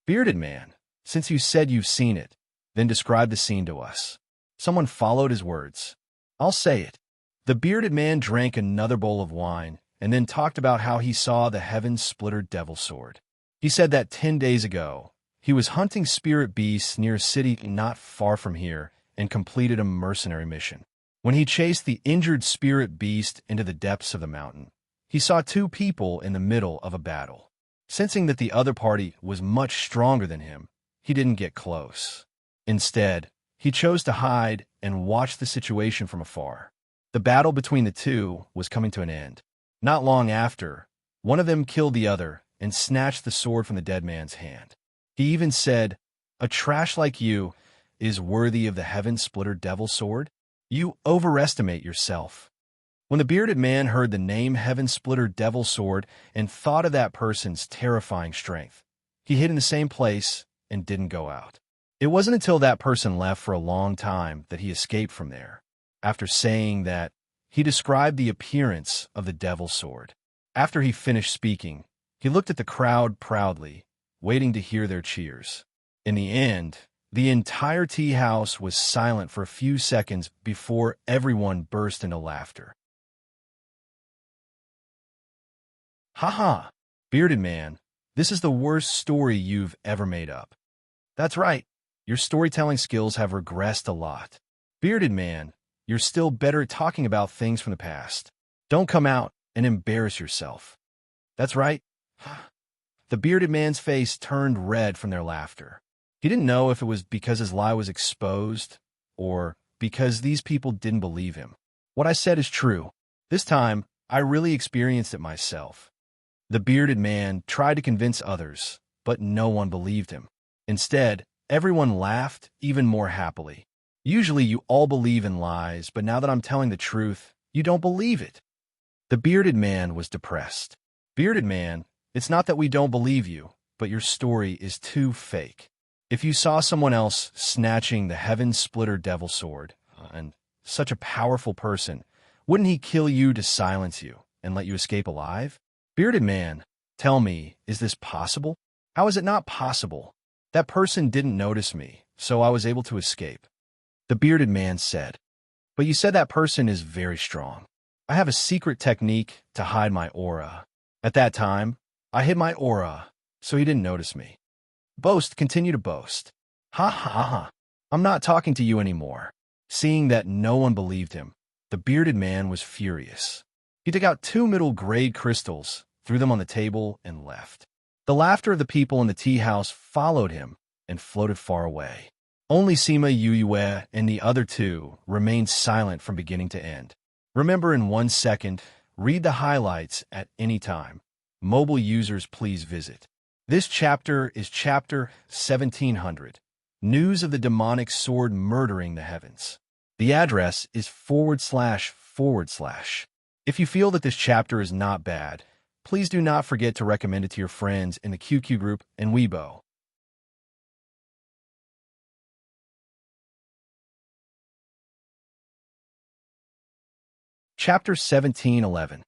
Bearded man, since you said you've seen it, then describe the scene to us. Someone followed his words. I'll say it. The bearded man drank another bowl of wine and then talked about how he saw the Heaven Splitter Devil Sword. He said that 10 days ago, he was hunting spirit beasts near a city not far from here and completed a mercenary mission. When he chased the injured spirit beast into the depths of the mountain, he saw two people in the middle of a battle. Sensing that the other party was much stronger than him, he didn't get close. Instead, he chose to hide and watch the situation from afar. The battle between the two was coming to an end. Not long after, one of them killed the other and snatched the sword from the dead man's hand. He even said, A trash like you is worthy of the heaven-splitter devil sword? You overestimate yourself. When the bearded man heard the name heaven-splitter devil sword and thought of that person's terrifying strength, he hid in the same place and didn't go out. It wasn't until that person left for a long time that he escaped from there. After saying that, he described the appearance of the devil sword. After he finished speaking, he looked at the crowd proudly, waiting to hear their cheers. In the end, the entire tea house was silent for a few seconds before everyone burst into laughter. "Ha, bearded man, this is the worst story you've ever made up." "That's right, your storytelling skills have regressed a lot." "Bearded man, you're still better at talking about things from the past. Don't come out and embarrass yourself." "That's right." The bearded man's face turned red from their laughter. He didn't know if it was because his lie was exposed or because these people didn't believe him. "What I said is true. This time, I really experienced it myself." The bearded man tried to convince others, but no one believed him. Instead, everyone laughed even more happily. "Usually you all believe in lies, but now that I'm telling the truth, you don't believe it." The bearded man was depressed. "Bearded man, it's not that we don't believe you, but your story is too fake. If you saw someone else snatching the heaven-splitter devil sword, and such a powerful person, wouldn't he kill you to silence you and let you escape alive? Bearded man, tell me, is this possible? How is it not possible? That person didn't notice me, so I was able to escape." The bearded man said, "But you said that person is very strong." "I have a secret technique to hide my aura. At that time, I hid my aura, so he didn't notice me." "Boast, continue to boast." "Ha ha ha. I'm not talking to you anymore." Seeing that no one believed him, the bearded man was furious. He took out 2 middle-grade crystals, threw them on the table, and left. The laughter of the people in the tea house followed him and floated far away. Only Sima Yue and the other 2 remained silent from beginning to end. Remember, in 1 second, read the highlights at any time. Mobile users, please visit. This chapter is Chapter 1700, News of the Demonic Sword Murdering the Heavens. The address is //. If you feel that this chapter is not bad, please do not forget to recommend it to your friends in the QQ group and Weibo. Chapter 1711.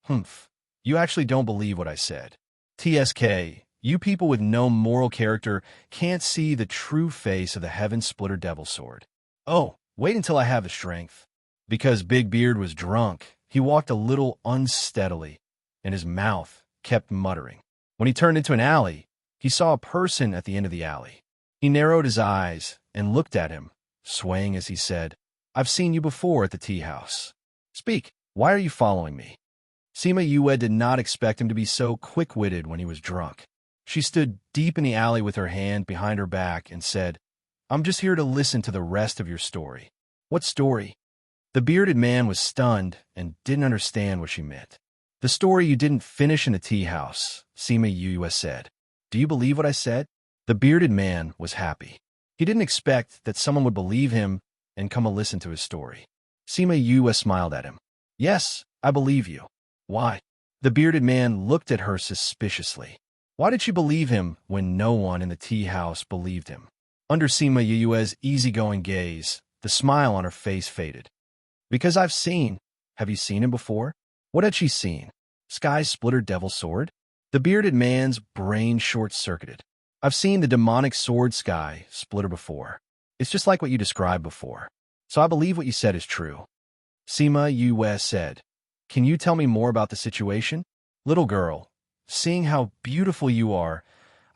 Humph. You actually don't believe what I said. TSK, you people with no moral character can't see the true face of the heaven-splitter devil sword. Oh, wait until I have the strength. Because Big Beard was drunk, he walked a little unsteadily, and his mouth kept muttering. When he turned into an alley, he saw a person at the end of the alley. He narrowed his eyes and looked at him, swaying as he said, "I've seen you before at the tea house. Speak, why are you following me?" Sima Yue did not expect him to be so quick-witted when he was drunk. She stood deep in the alley with her hand behind her back and said, "I'm just here to listen to the rest of your story." "What story?" The bearded man was stunned and didn't understand what she meant. "The story you didn't finish in the tea house," Sima Yue said. "Do you believe what I said?" The bearded man was happy. He didn't expect that someone would believe him and come and listen to his story. Sima Yue smiled at him. "Yes, I believe you." "Why?" The bearded man looked at her suspiciously. Why did she believe him when no one in the tea house believed him? Under Sima Yue's easygoing gaze, the smile on her face faded. "Because I've seen." "Have you seen him before?" What had she seen? Sky Splitter Devil Sword? The bearded man's brain short-circuited. "I've seen the demonic sword Sky Splitter before. It's just like what you described before. So I believe what you said is true." Sima Yue said, "Can you tell me more about the situation?" "Little girl, seeing how beautiful you are,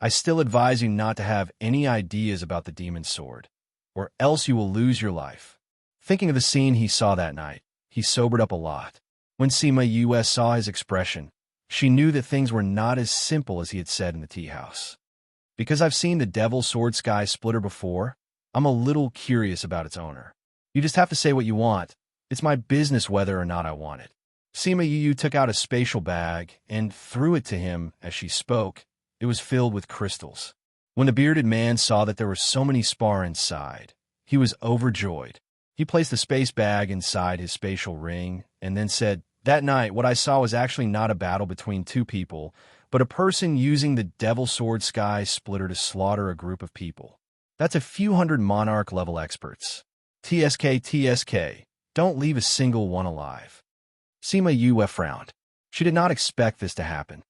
I still advise you not to have any ideas about the demon's sword, or else you will lose your life." Thinking of the scene he saw that night, he sobered up a lot. When Sima Yue saw his expression, she knew that things were not as simple as he had said in the tea house. "Because I've seen the Devil Sword Sky Splitter before, I'm a little curious about its owner. You just have to say what you want. It's my business whether or not I want it." Sima Yue took out a spatial bag and threw it to him as she spoke. It was filled with crystals. When the bearded man saw that there were so many spar inside, he was overjoyed. He placed the space bag inside his spatial ring and then said, "That night, what I saw was actually not a battle between two people, but a person using the Devil Sword Sky Splitter to slaughter a group of people. That's a few hundred Monarch-level experts. TSK, TSK, don't leave a single one alive." Sima Yue frowned. She did not expect this to happen.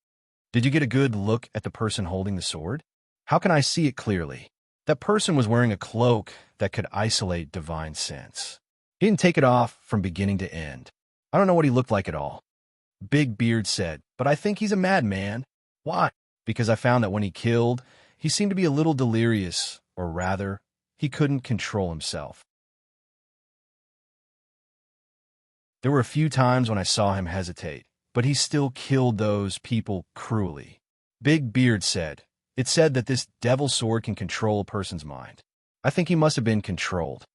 "Did you get a good look at the person holding the sword?" "How can I see it clearly?" "That person was wearing a cloak that could isolate divine sense. He didn't take it off from beginning to end. I don't know what he looked like at all." Big Beard said, "But I think he's a madman." "Why?" "Because I found that when he killed, he seemed to be a little delirious, or rather, he couldn't control himself. There were a few times when I saw him hesitate, but he still killed those people cruelly." Big Beard said, "It said that this devil sword can control a person's mind. I think he must have been controlled."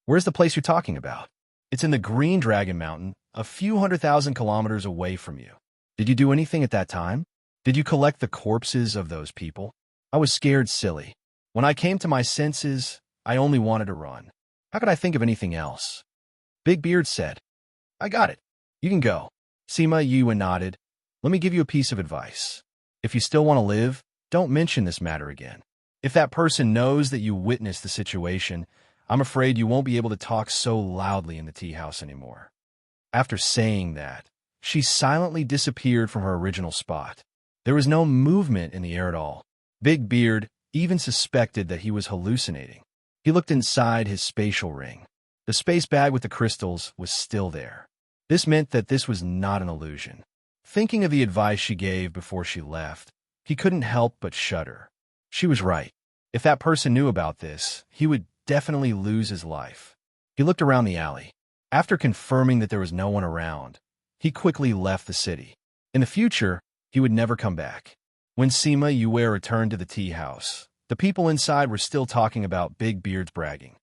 "Where's the place you're talking about?" "It's in the Green Dragon Mountain, a few 100,000 kilometers away from you." "Did you do anything at that time? Did you collect the corpses of those people?" "I was scared silly. When I came to my senses, I only wanted to run. How could I think of anything else?" Big Beard said, "I got it. You can go." Sima Yue nodded. "Let me give you a piece of advice. If you still want to live, don't mention this matter again. If that person knows that you witnessed the situation, I'm afraid you won't be able to talk so loudly in the tea house anymore." After saying that, she silently disappeared from her original spot. There was no movement in the air at all. Big Beard even suspected that he was hallucinating. He looked inside his spatial ring. The space bag with the crystals was still there. This meant that this was not an illusion. Thinking of the advice she gave before she left, he couldn't help but shudder. She was right. If that person knew about this, he would definitely lose his life. He looked around the alley. After confirming that there was no one around, he quickly left the city. In the future, he would never come back. When Sima Yue returned to the tea house, the people inside were still talking about Big Beard's bragging.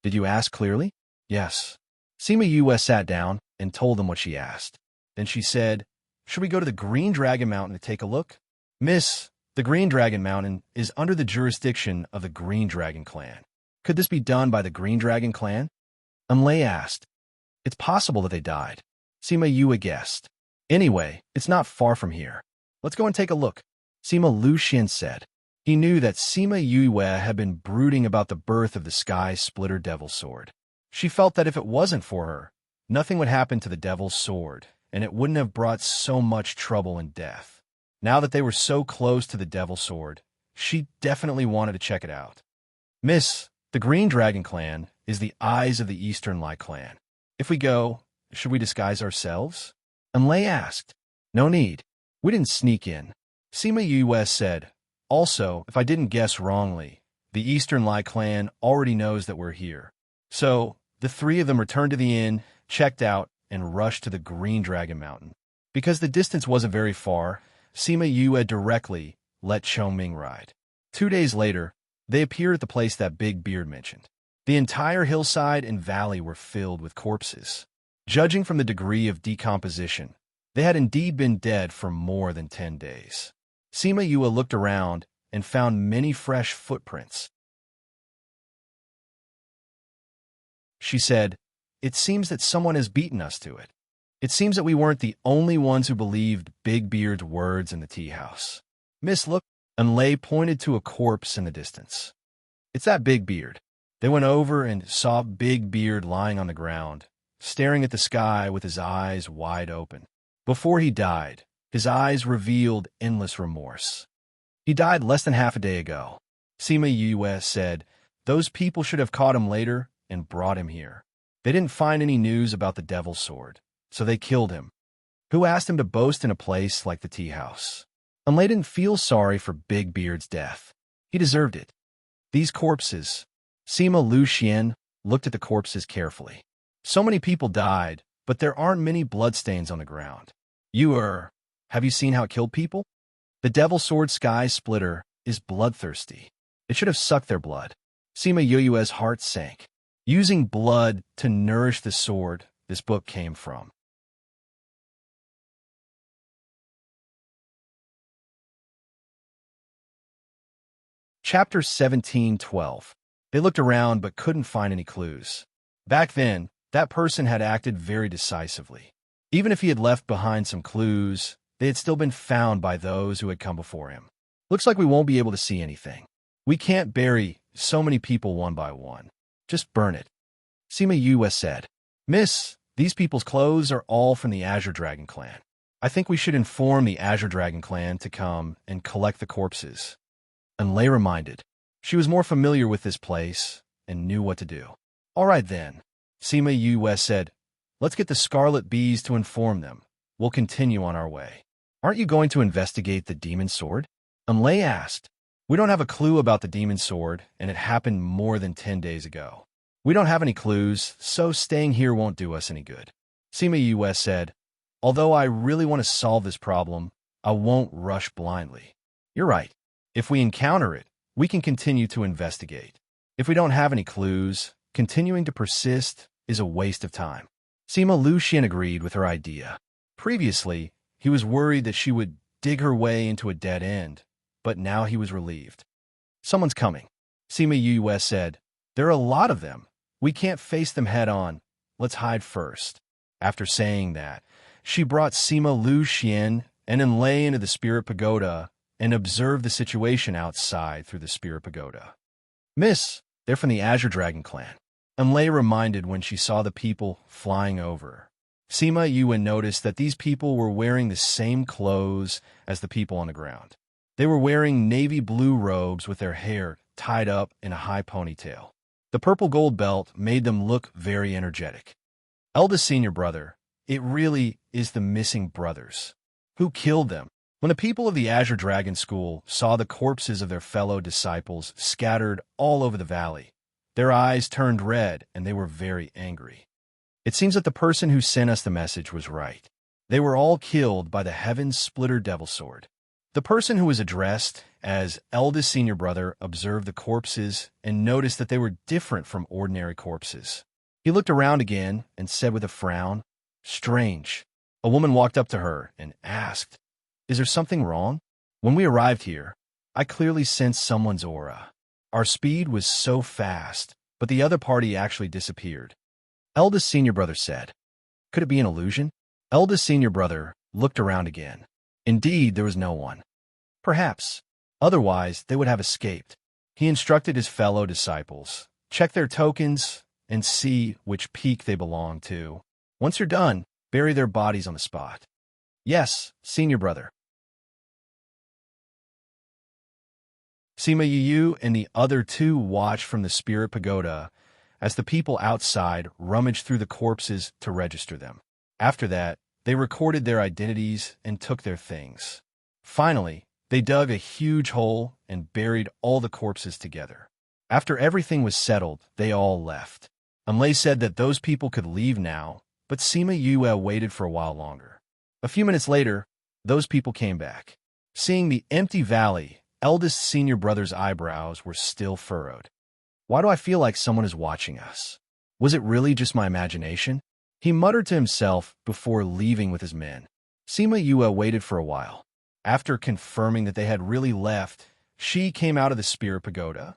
"Did you ask clearly?" "Yes." Sima Yue sat down and told them what she asked. Then she said, "Should we go to the Green Dragon Mountain to take a look?" "Miss, the Green Dragon Mountain is under the jurisdiction of the Green Dragon clan. Could this be done by the Green Dragon clan?" Unlay asked. "It's possible that they died." Sima Yue guessed. "Anyway, it's not far from here. Let's go and take a look." Sima Luxian said. He knew that Sima Yue had been brooding about the birth of the Sky Splitter Devil Sword. She felt that if it wasn't for her, nothing would happen to the Devil's Sword, and it wouldn't have brought so much trouble and death. Now that they were so close to the Devil's Sword, she definitely wanted to check it out. "Miss, the Green Dragon clan is the eyes of the Eastern Light clan. If we go, should we disguise ourselves?" Unlay asked. "No need. We didn't sneak in." Sima Yue said, "Also, if I didn't guess wrongly, the Eastern Light clan already knows that we're here." So, the three of them returned to the inn, checked out, and rushed to the Green Dragon Mountain. Because the distance wasn't very far, Sima Yue directly let Chongming ride. 2 days later, they appeared at the place that Big Beard mentioned. The entire hillside and valley were filled with corpses. Judging from the degree of decomposition, they had indeed been dead for more than 10 days. Sima Yue looked around and found many fresh footprints. She said, "It seems that someone has beaten us to it. It seems that we weren't the only ones who believed Big Beard's words in the tea house." "Miss, look," Unlay pointed to a corpse in the distance. "It's that Big Beard." They went over and saw Big Beard lying on the ground, staring at the sky with his eyes wide open. Before he died, his eyes revealed endless remorse. "He died less than half a day ago." Sima Yue said, "Those people should have caught him later and brought him here. They didn't find any news about the Devil's Sword, so they killed him. Who asked him to boast in a place like the tea house?" Unlay didn't feel sorry for Big Beard's death. He deserved it. These corpses. Sima Luxian looked at the corpses carefully. So many people died, but there aren't many bloodstains on the ground. Have you seen how it killed people? The Devil Sword Sky Splitter is bloodthirsty. It should have sucked their blood. Sima Yue's heart sank. Using blood to nourish the sword, this book came from. Chapter 17:12. They looked around but couldn't find any clues. Back then, that person had acted very decisively. Even if he had left behind some clues, they had still been found by those who had come before him. Looks like we won't be able to see anything. We can't bury so many people one by one. Just burn it. Sima Yue said. Miss, these people's clothes are all from the Azure Dragon clan. I think we should inform the Azure Dragon clan to come and collect the corpses. And Lei reminded. She was more familiar with this place and knew what to do. All right then, Sima Yue said. Let's get the Scarlet Bees to inform them. We'll continue on our way. Aren't you going to investigate the demon sword? And Lei asked. We don't have a clue about the demon sword, and it happened more than 10 days ago. We don't have any clues, so staying here won't do us any good. Sima Yue said, although I really want to solve this problem, I won't rush blindly. You're right. If we encounter it, we can continue to investigate. If we don't have any clues, continuing to persist is a waste of time. Sima Lucian agreed with her idea. Previously, he was worried that she would dig her way into a dead end, but now he was relieved. Someone's coming. Sima Yue said, there are a lot of them. We can't face them head on. Let's hide first. After saying that, she brought Sima Lucian and Enlay into the Spirit Pagoda and observed the situation outside through the Spirit Pagoda. Miss, they're from the Azure Dragon clan. Enlay reminded when she saw the people flying over. Sima Yue noticed that these people were wearing the same clothes as the people on the ground. They were wearing navy blue robes with their hair tied up in a high ponytail. The purple gold belt made them look very energetic. Eldest senior brother, it really is the missing brothers. Who killed them? When the people of the Azure Dragon School saw the corpses of their fellow disciples scattered all over the valley, their eyes turned red and they were very angry. It seems that the person who sent us the message was right. They were all killed by the Heaven Splitter Devil Sword. The person who was addressed as eldest senior brother observed the corpses and noticed that they were different from ordinary corpses. He looked around again and said with a frown, strange. A woman walked up to her and asked, is there something wrong? When we arrived here, I clearly sensed someone's aura. Our speed was so fast, but the other party actually disappeared. Eldest senior brother said, could it be an illusion? Eldest senior brother looked around again. Indeed, there was no one. Perhaps. Otherwise, they would have escaped. He instructed his fellow disciples, check their tokens and see which peak they belong to. Once you're done, bury their bodies on the spot. Yes, senior brother. Sima Yue and the other two watched from the Spirit Pagoda as the people outside rummaged through the corpses to register them. After that, they recorded their identities and took their things. Finally, they dug a huge hole and buried all the corpses together. After everything was settled, they all left. Enlay said that those people could leave now, but Sima Yue waited for a while longer. A few minutes later, those people came back. Seeing the empty valley, eldest senior brother's eyebrows were still furrowed. Why do I feel like someone is watching us? Was it really just my imagination? He muttered to himself before leaving with his men. Sima Yue waited for a while. After confirming that they had really left, she came out of the Spirit Pagoda.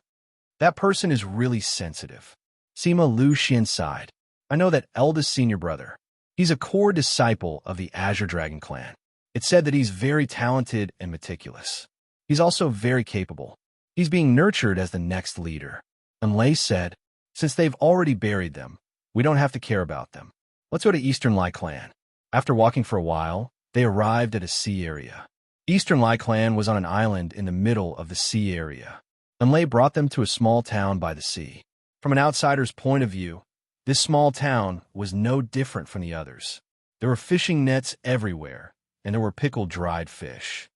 That person is really sensitive. Sima Lucian sighed. I know that eldest senior brother. He's a core disciple of the Azure Dragon clan. It's said that he's very talented and meticulous. He's also very capable. He's being nurtured as the next leader. And Lei said, since they've already buried them, we don't have to care about them. Let's go to Eastern Lai clan. After walking for a while, they arrived at a sea area. Eastern Lai clan was on an island in the middle of the sea area. And Lei brought them to a small town by the sea. From an outsider's point of view, this small town was no different from the others. There were fishing nets everywhere, and there were pickled dried fish.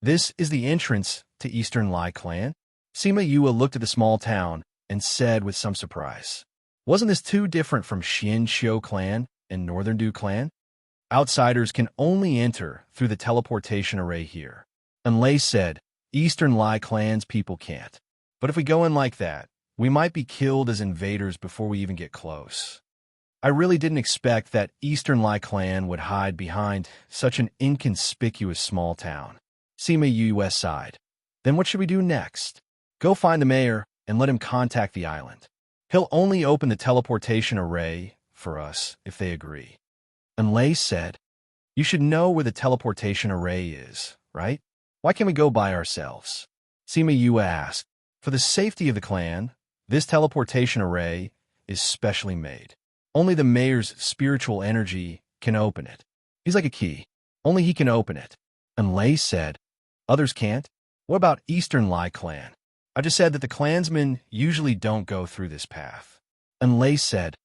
This is the entrance to Eastern Lai clan. Sima Yue looked at the small town and said with some surprise, wasn't this too different from Xian Xiu clan and Northern Du clan? Outsiders can only enter through the teleportation array here. And Lei said, Eastern Lai clan's people can't. But if we go in like that, we might be killed as invaders before we even get close. I really didn't expect that Eastern Lai clan would hide behind such an inconspicuous small town. Sima Yue sighed. Then what should we do next? Go find the mayor and let him contact the island. He'll only open the teleportation array for us if they agree. Enlay said, You should know where the teleportation array is, right? Why can't we go by ourselves? Sima Yue asked. For the safety of the clan, this teleportation array is specially made. Only the mayor's spiritual energy can open it. He's like a key. Only he can open it. Enlay said, Others can't? What about Eastern Lai clan? I just said that the clansmen usually don't go through this path. Enlay said,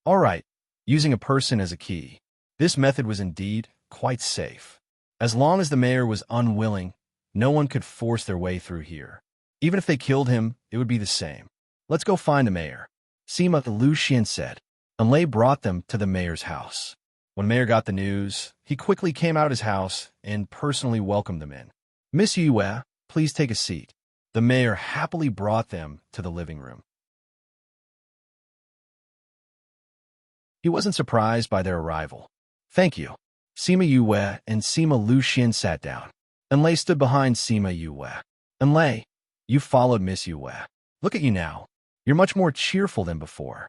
All right, using a person as a key. This method was indeed quite safe. As long as the mayor was unwilling, no one could force their way through here. Even if they killed him, it would be the same. Let's go find the mayor. Sima Lucian said. Enlay brought them to the mayor's house. When Mayor got the news, he quickly came out of his house and personally welcomed them in. Miss Yue, please take a seat. The mayor happily brought them to the living room. He wasn't surprised by their arrival. Thank you. Sima Yue and Sima Lucian sat down. Enlay stood behind Sima Yue. Enlay, you followed Miss Yue. Look at you now. You're much more cheerful than before.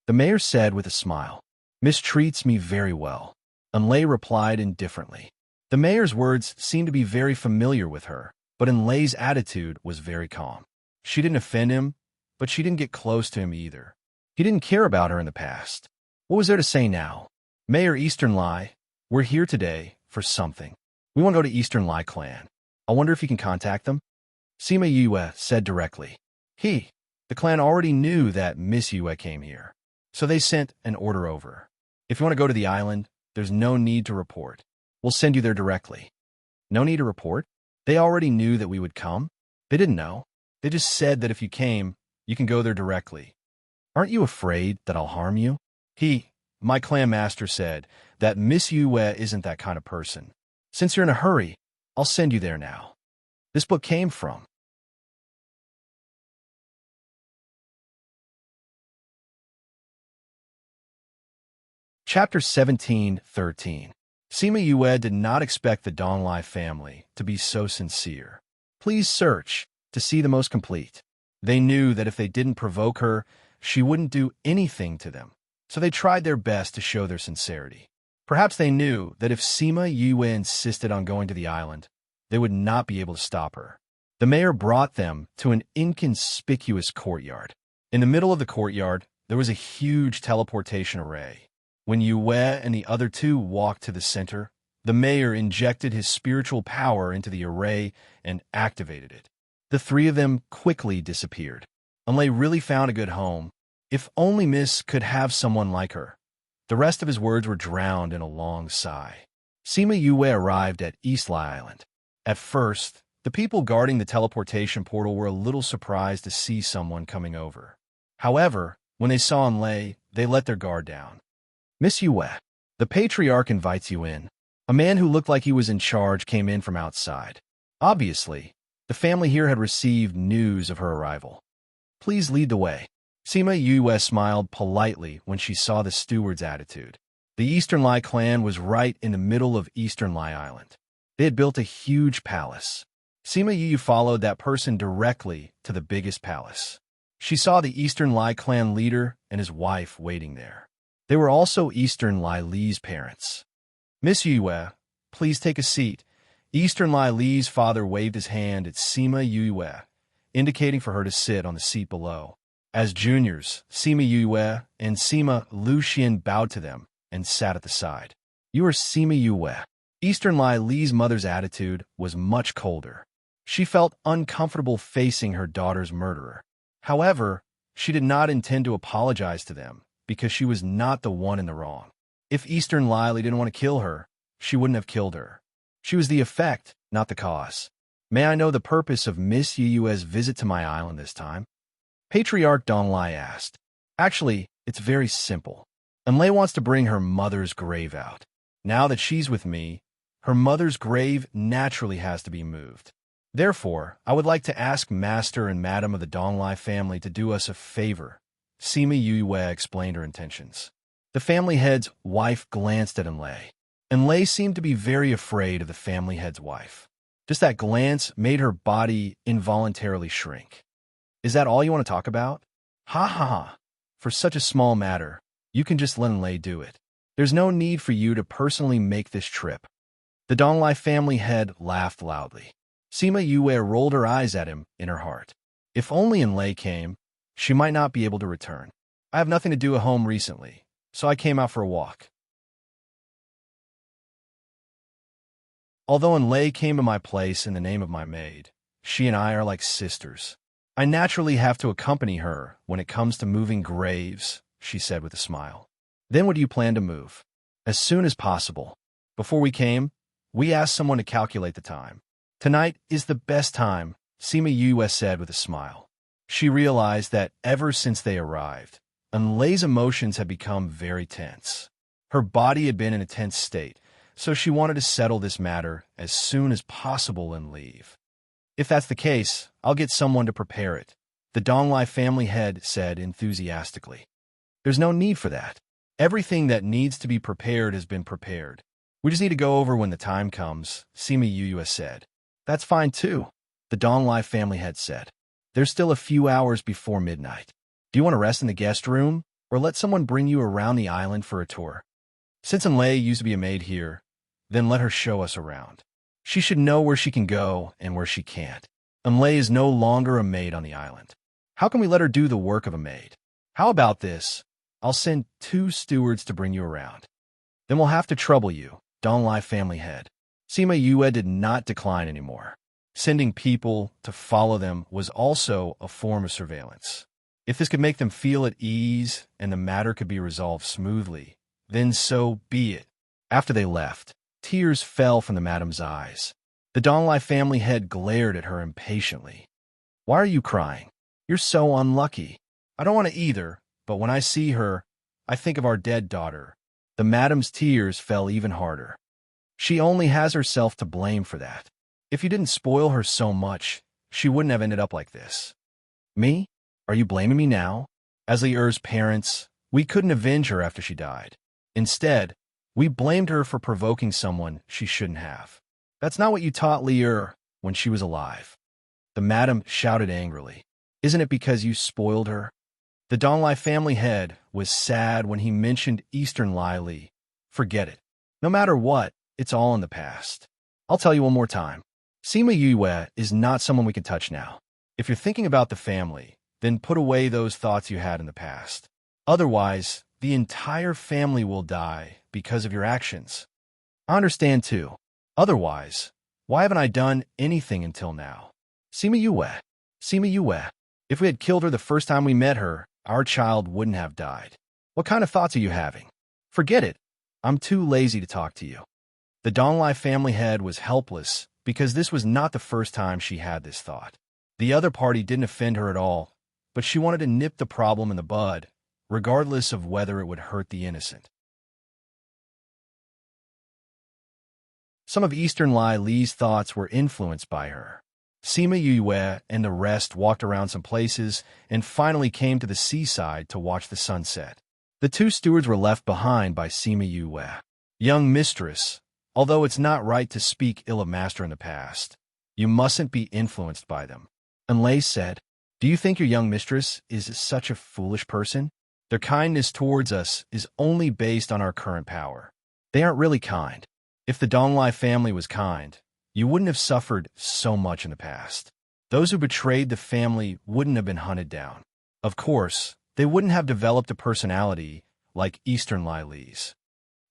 The mayor said with a smile. Miss treats me very well. Enlay replied indifferently. The mayor's words seemed to be very familiar with her, but Enlay's attitude was very calm. She didn't offend him, but she didn't get close to him either. He didn't care about her in the past. What was there to say now? Mayor Eastern Lai, we're here today for something. We want to go to Eastern Lai clan. I wonder if you can contact them? Sima Yue said directly. The clan already knew that Miss Yue came here, so they sent an order over. If you want to go to the island, there's no need to report. We'll send you there directly. No need to report? They already knew that we would come? They didn't know. They just said that if you came, you can go there directly. Aren't you afraid that I'll harm you? My clan master said that Miss Yue isn't that kind of person. Since you're in a hurry, I'll send you there now. This book came from. Chapter 17:13. Sima Yue did not expect the Donglai family to be so sincere. Please search to see the most complete. They knew that if they didn't provoke her, she wouldn't do anything to them, so they tried their best to show their sincerity. Perhaps they knew that if Sima Yue insisted on going to the island, they would not be able to stop her. The mayor brought them to an inconspicuous courtyard. In the middle of the courtyard, there was a huge teleportation array. When Yue and the other two walked to the center, the mayor injected his spiritual power into the array and activated it. The three of them quickly disappeared. Enlay really found a good home. If only Miss could have someone like her. The rest of his words were drowned in a long sigh. Sima Yue arrived at East Lai Island. At first, the people guarding the teleportation portal were a little surprised to see someone coming over. However, when they saw Enlay, they let their guard down. Miss Yue, the patriarch invites you in. A man who looked like he was in charge came in from outside. Obviously, the family here had received news of her arrival. Please lead the way. Sima Yue smiled politely when she saw the steward's attitude. The Eastern Lai clan was right in the middle of Eastern Lai Island. They had built a huge palace. Sima Yue followed that person directly to the biggest palace. She saw the Eastern Lai clan leader and his wife waiting there. They were also Eastern Lai Li's parents. Miss Yue, please take a seat. Eastern Lai Li's father waved his hand at Sima Yue, indicating for her to sit on the seat below. As juniors, Sima Yue and Sima Lucian bowed to them and sat at the side. You are Sima Yue. Eastern Lai Li's mother's attitude was much colder. She felt uncomfortable facing her daughter's murderer. However, she did not intend to apologize to them, because she was not the one in the wrong. If Eastern Lai didn't want to kill her, she wouldn't have killed her. She was the effect, not the cause. May I know the purpose of Miss Yue's visit to my island this time? Patriarch Donglai asked. Actually, it's very simple. Enlay wants to bring her mother's grave out. Now that she's with me, her mother's grave naturally has to be moved. Therefore, I would like to ask Master and Madam of the Donglai family to do us a favor. Sima Yue explained her intentions. The family head's wife glanced at Enlay. Enlay seemed to be very afraid of the family head's wife. Just that glance made her body involuntarily shrink. Is that all you want to talk about? Ha ha ha. For such a small matter, you can just let Lei do it. There's no need for you to personally make this trip. The Donglai family head laughed loudly. Sima Yue rolled her eyes at him in her heart. If only Lei came, she might not be able to return. I have nothing to do at home recently, so I came out for a walk. Although Lei came to my place in the name of my maid, she and I are like sisters. I naturally have to accompany her when it comes to moving graves, she said with a smile. Then what do you plan to move? As soon as possible. Before we came, we asked someone to calculate the time. Tonight is the best time, Sima Yue said with a smile. She realized that ever since they arrived, Lei's emotions had become very tense. Her body had been in a tense state, so she wanted to settle this matter as soon as possible and leave. If that's the case, I'll get someone to prepare it, the Donglai family head said enthusiastically. There's no need for that. Everything that needs to be prepared has been prepared. We just need to go over when the time comes, Sima Yue said. That's fine too, the Donglai family head said. There's still a few hours before midnight. Do you want to rest in the guest room, or let someone bring you around the island for a tour? Since Lei used to be a maid here, then let her show us around. She should know where she can go and where she can't. Lei is no longer a maid on the island. How can we let her do the work of a maid? How about this? I'll send 2 stewards to bring you around. Then we'll have to trouble you, Donglai family head. Sima Yue did not decline anymore. Sending people to follow them was also a form of surveillance. If this could make them feel at ease and the matter could be resolved smoothly, then so be it. After they left, tears fell from the madam's eyes. The Donglai family head glared at her impatiently. Why are you crying? You're so unlucky. I don't want to either, but when I see her, I think of our dead daughter. The madam's tears fell even harder. She only has herself to blame for that. If you didn't spoil her so much, she wouldn't have ended up like this. Me? Are you blaming me now? As Li Er's parents, we couldn't avenge her after she died. Instead, we blamed her for provoking someone she shouldn't have. That's not what you taught Li Er when she was alive. The madam shouted angrily. Isn't it because you spoiled her? The Donglai family head was sad when he mentioned Eastern Lai Li. Forget it. No matter what, it's all in the past. I'll tell you one more time. Sima Yue is not someone we can touch now. If you're thinking about the family, then put away those thoughts you had in the past. Otherwise, the entire family will die because of your actions. I understand too. Otherwise, why haven't I done anything until now? Sima Yue, if we had killed her the first time we met her, our child wouldn't have died. What kind of thoughts are you having? Forget it. I'm too lazy to talk to you. The Donglai family head was helpless because this was not the first time she had this thought. The other party didn't offend her at all, but she wanted to nip the problem in the bud, regardless of whether it would hurt the innocent. Some of Eastern Lai Li's thoughts were influenced by her. Sima Yue and the rest walked around some places and finally came to the seaside to watch the sunset. The 2 stewards were left behind by Sima Yue. Young mistress, although it's not right to speak ill of master in the past, you mustn't be influenced by them. And Lei said, do you think your young mistress is such a foolish person? Their kindness towards us is only based on our current power. They aren't really kind. If the Donglai family was kind, you wouldn't have suffered so much in the past. Those who betrayed the family wouldn't have been hunted down. Of course, they wouldn't have developed a personality like Eastern Lai Li's.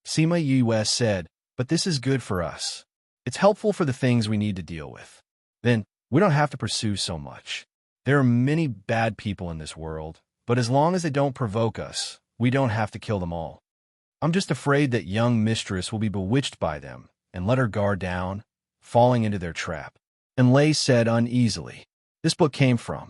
Sima Yue said, but this is good for us. It's helpful for the things we need to deal with. Then, we don't have to pursue so much. There are many bad people in this world, but as long as they don't provoke us, we don't have to kill them all. I'm just afraid that young mistress will be bewitched by them and let her guard down, falling into their trap. And Lei said uneasily, this book came from.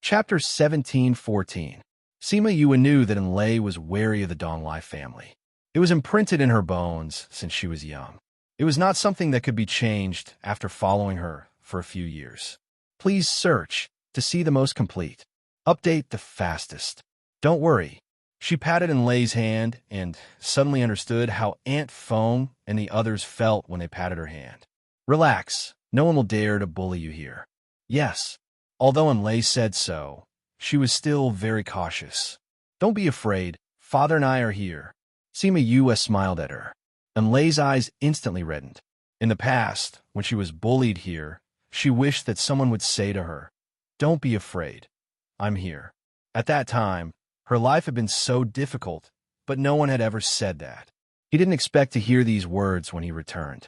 Chapter 17:14. Sima Yue knew that Lei was wary of the Donglai family. It was imprinted in her bones since she was young. It was not something that could be changed after following her for a few years. Please search to see the most complete. Update the fastest. Don't worry, She patted Enlay's hand and suddenly understood how Aunt Fong and the others felt when they patted her hand. Relax, no one will dare to bully you here. Yes, although Enlay said so, she was still very cautious. Don't be afraid, Father and I are here. Sima Yue smiled at her. Enlay's eyes instantly reddened. In the past, when she was bullied here, she wished that someone would say to her, "Don't be afraid. I'm here." At that time, her life had been so difficult, but no one had ever said that. He didn't expect to hear these words when he returned.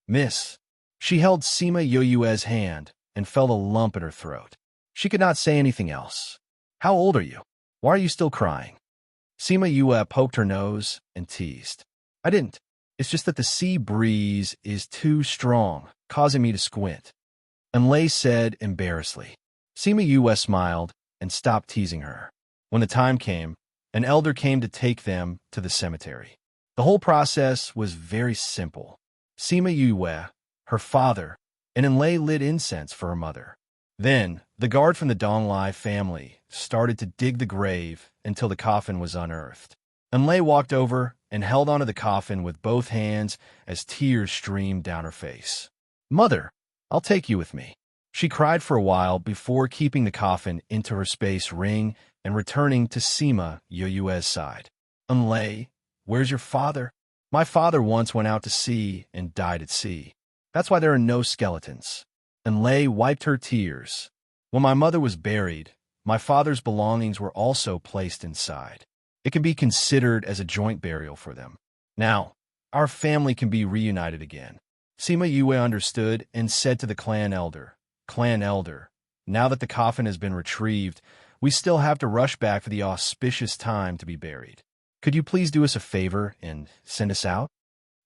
Miss. She held Sima Yue's hand and felt a lump in her throat. She could not say anything else. How old are you? Why are you still crying? Sima Yue poked her nose and teased. I didn't. It's just that the sea breeze is too strong, causing me to squint. Enlay said embarrassedly. Sima Yue smiled and stopped teasing her. When the time came, an elder came to take them to the cemetery. The whole process was very simple. Sima Yue, her father, and Enlay lit incense for her mother. Then, the guard from the Donglai family started to dig the grave until the coffin was unearthed. Enlay walked over and held onto the coffin with both hands as tears streamed down her face. Mother, I'll take you with me. She cried for a while before keeping the coffin into her space ring and returning to Sima Yue's side. Enlay, where's your father? My father once went out to sea and died at sea. That's why there are no skeletons. Enlay wiped her tears. When my mother was buried, my father's belongings were also placed inside. It can be considered as a joint burial for them. Now, our family can be reunited again. Sima Yue understood and said to the clan elder, now that the coffin has been retrieved, we still have to rush back for the auspicious time to be buried. Could you please do us a favor and send us out?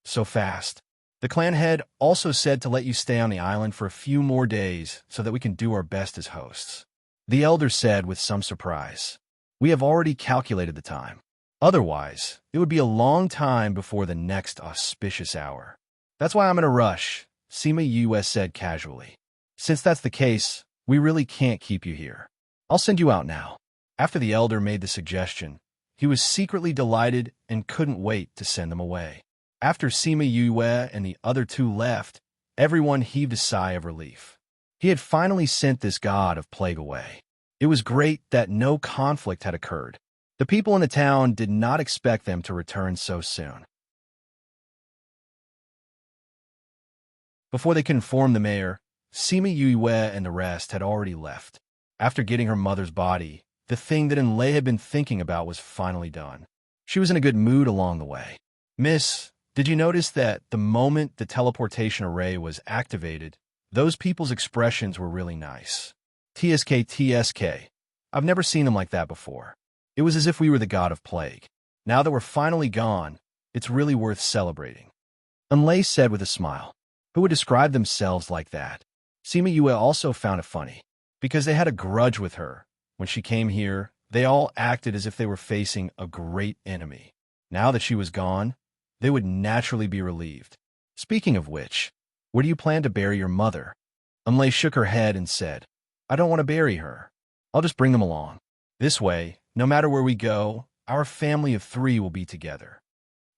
So fast. The clan head also said to let you stay on the island for a few more days so that we can do our best as hosts. The elder said with some surprise. We have already calculated the time. Otherwise, it would be a long time before the next auspicious hour. That's why I'm in a rush, Sima Yue said casually. Since that's the case, we really can't keep you here. I'll send you out now. After the elder made the suggestion, he was secretly delighted and couldn't wait to send them away. After Sima Yue and the other two left, everyone heaved a sigh of relief. He had finally sent this god of plague away. It was great that no conflict had occurred. The people in the town did not expect them to return so soon. Before they could inform the mayor, Sima Yue and the rest had already left. After getting her mother's body, the thing that Enlay had been thinking about was finally done. She was in a good mood along the way. Miss, did you notice that the moment the teleportation array was activated, those people's expressions were really nice? TSK. I've never seen them like that before. It was as if we were the god of plague. Now that we're finally gone, it's really worth celebrating. Enlay said with a smile. Who would describe themselves like that? Sima Yue also found it funny, because they had a grudge with her. When she came here, they all acted as if they were facing a great enemy. Now that she was gone, they would naturally be relieved. Speaking of which, where do you plan to bury your mother? Enlay shook her head and said, I don't want to bury her. I'll just bring them along. This way, no matter where we go, our family of 3 will be together.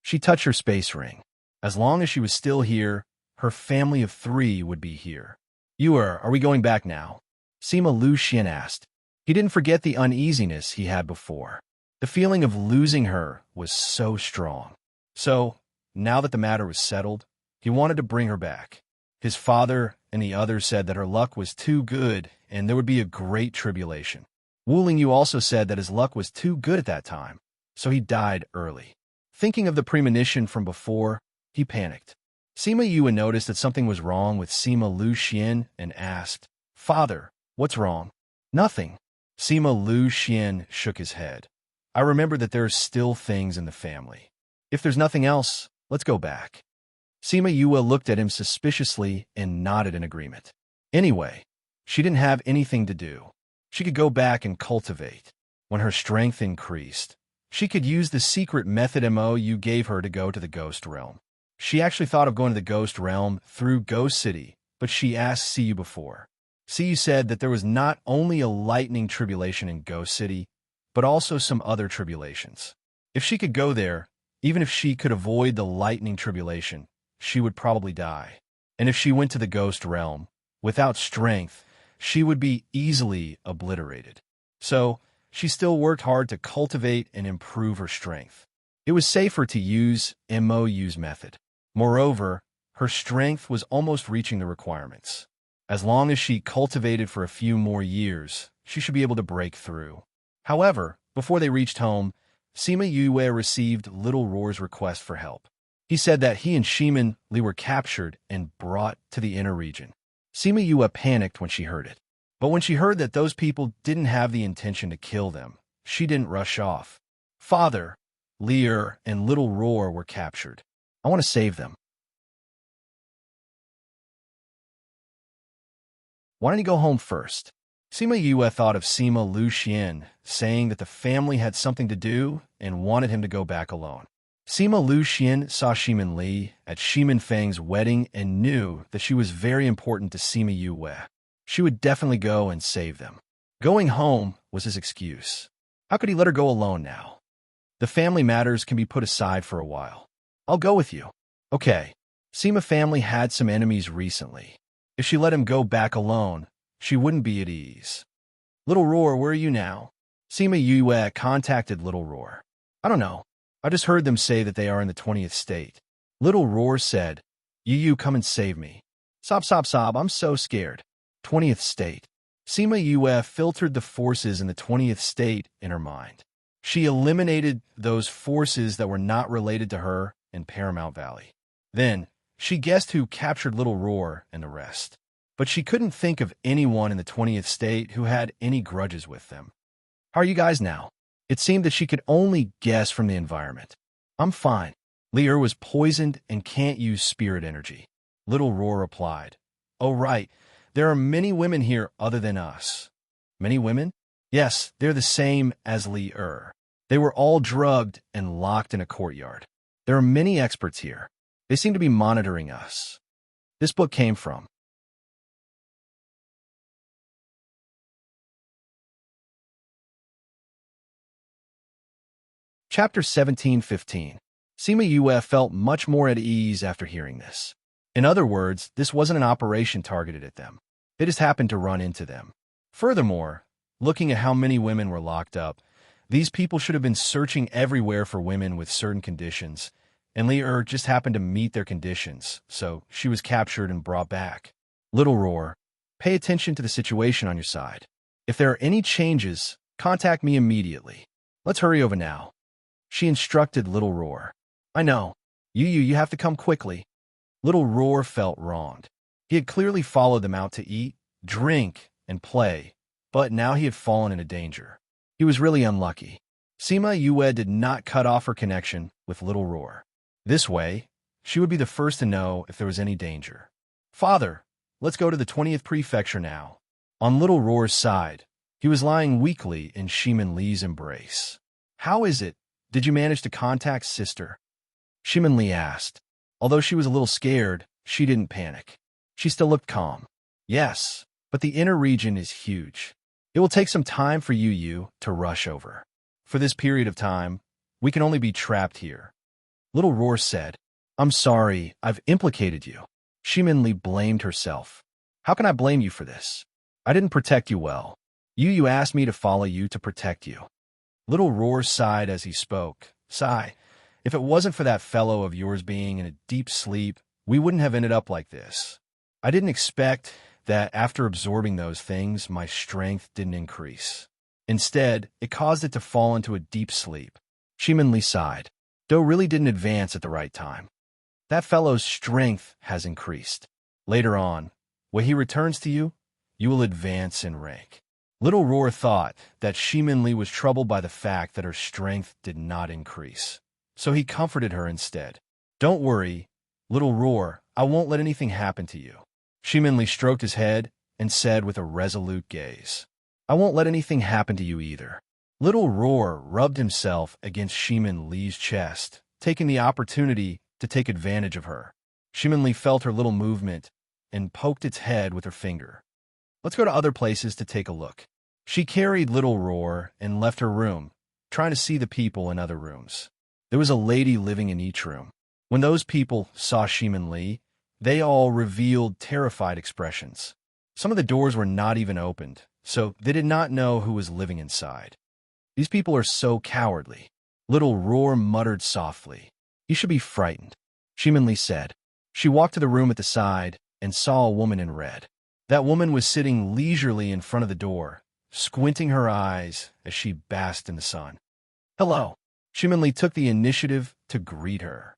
She touched her space ring. As long as she was still here, her family of 3 would be here. Are we going back now? Sima Lu Xian asked. He didn't forget the uneasiness he had before. The feeling of losing her was so strong. So, now that the matter was settled, he wanted to bring her back. His father and the others said that her luck was too good and there would be a great tribulation. Wu Lingyu also said that his luck was too good at that time, so he died early. Thinking of the premonition from before, he panicked. Sima Yue noticed that something was wrong with Sima Lu Xian and asked, Father, what's wrong? Nothing. Sima Lu Xian shook his head. I remember that there are still things in the family. If there's nothing else, let's go back. Sima Yue looked at him suspiciously and nodded in agreement. Anyway, she didn't have anything to do. She could go back and cultivate. When her strength increased, she could use the secret method you gave her to go to the Ghost Realm. She actually thought of going to the Ghost Realm through Ghost City, but she asked Siyu before. Siyu said that there was not only a lightning tribulation in Ghost City, but also some other tribulations. If she could go there, even if she could avoid the lightning tribulation, she would probably die. And if she went to the ghost realm, without strength, she would be easily obliterated. So, she still worked hard to cultivate and improve her strength. It was safer to use MOU's method. Moreover, her strength was almost reaching the requirements. As long as she cultivated for a few more years, she should be able to break through. However, before they reached home, Sima Yue received Little Roar's request for help. He said that he and Shimin Li were captured and brought to the inner region. Sima Yue panicked when she heard it. But when she heard that those people didn't have the intention to kill them, she didn't rush off. Father, Lear, and Little Roar were captured. I want to save them. Why don't you go home first? Sima Yue thought of Sima Lu Xian, saying that the family had something to do and wanted him to go back alone. Sima Lu Xian saw Shimin Li at Shimin Fang's wedding and knew that she was very important to Sima Yue. She would definitely go and save them. Going home was his excuse. How could he let her go alone now? The family matters can be put aside for a while. I'll go with you. Okay. Sima family had some enemies recently. If she let him go back alone, she wouldn't be at ease. Little Roar, where are you now? Sima Yue contacted Little Roar. I don't know. I just heard them say that they are in the 20th state. Little Roar said, Yu, come and save me. Sob, I'm so scared. 20th state. Sima Yue filtered the forces in the 20th state in her mind. She eliminated those forces that were not related to her in Paramount Valley. Then, she guessed who captured Little Roar and the rest. But she couldn't think of anyone in the 20th state who had any grudges with them. How are you guys now? It seemed that she could only guess from the environment. I'm fine. Lear was poisoned and can't use spirit energy. Little Roar replied. Oh, right. There are many women here other than us. Many women? Yes, they're the same as Lear. They were all drugged and locked in a courtyard. There are many experts here. They seem to be monitoring us. This book came from Chapter 17:15. Sima Yue felt much more at ease after hearing this. In other words, this wasn't an operation targeted at them. They just happened to run into them. Furthermore, looking at how many women were locked up, these people should have been searching everywhere for women with certain conditions, and Lear just happened to meet their conditions, so she was captured and brought back. Little Roar, pay attention to the situation on your side. If there are any changes, contact me immediately. Let's hurry over now. She instructed Little Roar. I know. You have to come quickly. Little Roar felt wronged. He had clearly followed them out to eat, drink, and play, but now he had fallen into danger. He was really unlucky. Sima Yue did not cut off her connection with Little Roar. This way, she would be the first to know if there was any danger. Father, let's go to the 20th prefecture now. On Little Roar's side, he was lying weakly in Shimin Li's embrace. How is it? Did you manage to contact sister? Shimin Li asked. Although she was a little scared, she didn't panic. She still looked calm. Yes, but the inner region is huge. It will take some time for Yu to rush over. For this period of time, we can only be trapped here. Little Roar said, I'm sorry, I've implicated you. Shimin Li blamed herself. How can I blame you for this? I didn't protect you well. Yu asked me to follow you to protect you. Little Roar sighed as he spoke. Sigh, if it wasn't for that fellow of yours being in a deep sleep, we wouldn't have ended up like this. I didn't expect that after absorbing those things, my strength didn't increase. Instead, it caused it to fall into a deep sleep. Shimin Li sighed. Doe really didn't advance at the right time. That fellow's strength has increased. Later on, when he returns to you, you will advance in rank. Little Roar thought that Shimin Li was troubled by the fact that her strength did not increase. So he comforted her instead. Don't worry, Little Roar, I won't let anything happen to you. Shimin Li stroked his head and said with a resolute gaze, I won't let anything happen to you either. Little Roar rubbed himself against Shimin Li's chest, taking the opportunity to take advantage of her. Shimin Li felt her little movement and poked its head with her finger. Let's go to other places to take a look. She carried Little Roar and left her room, trying to see the people in other rooms. There was a lady living in each room. When those people saw Shimin Li, they all revealed terrified expressions. Some of the doors were not even opened, so they did not know who was living inside. These people are so cowardly. Little Roar muttered softly. You should be frightened, Shimin Li said. She walked to the room at the side and saw a woman in red. That woman was sitting leisurely in front of the door, squinting her eyes as she basked in the sun. Hello. Shimin Li took the initiative to greet her.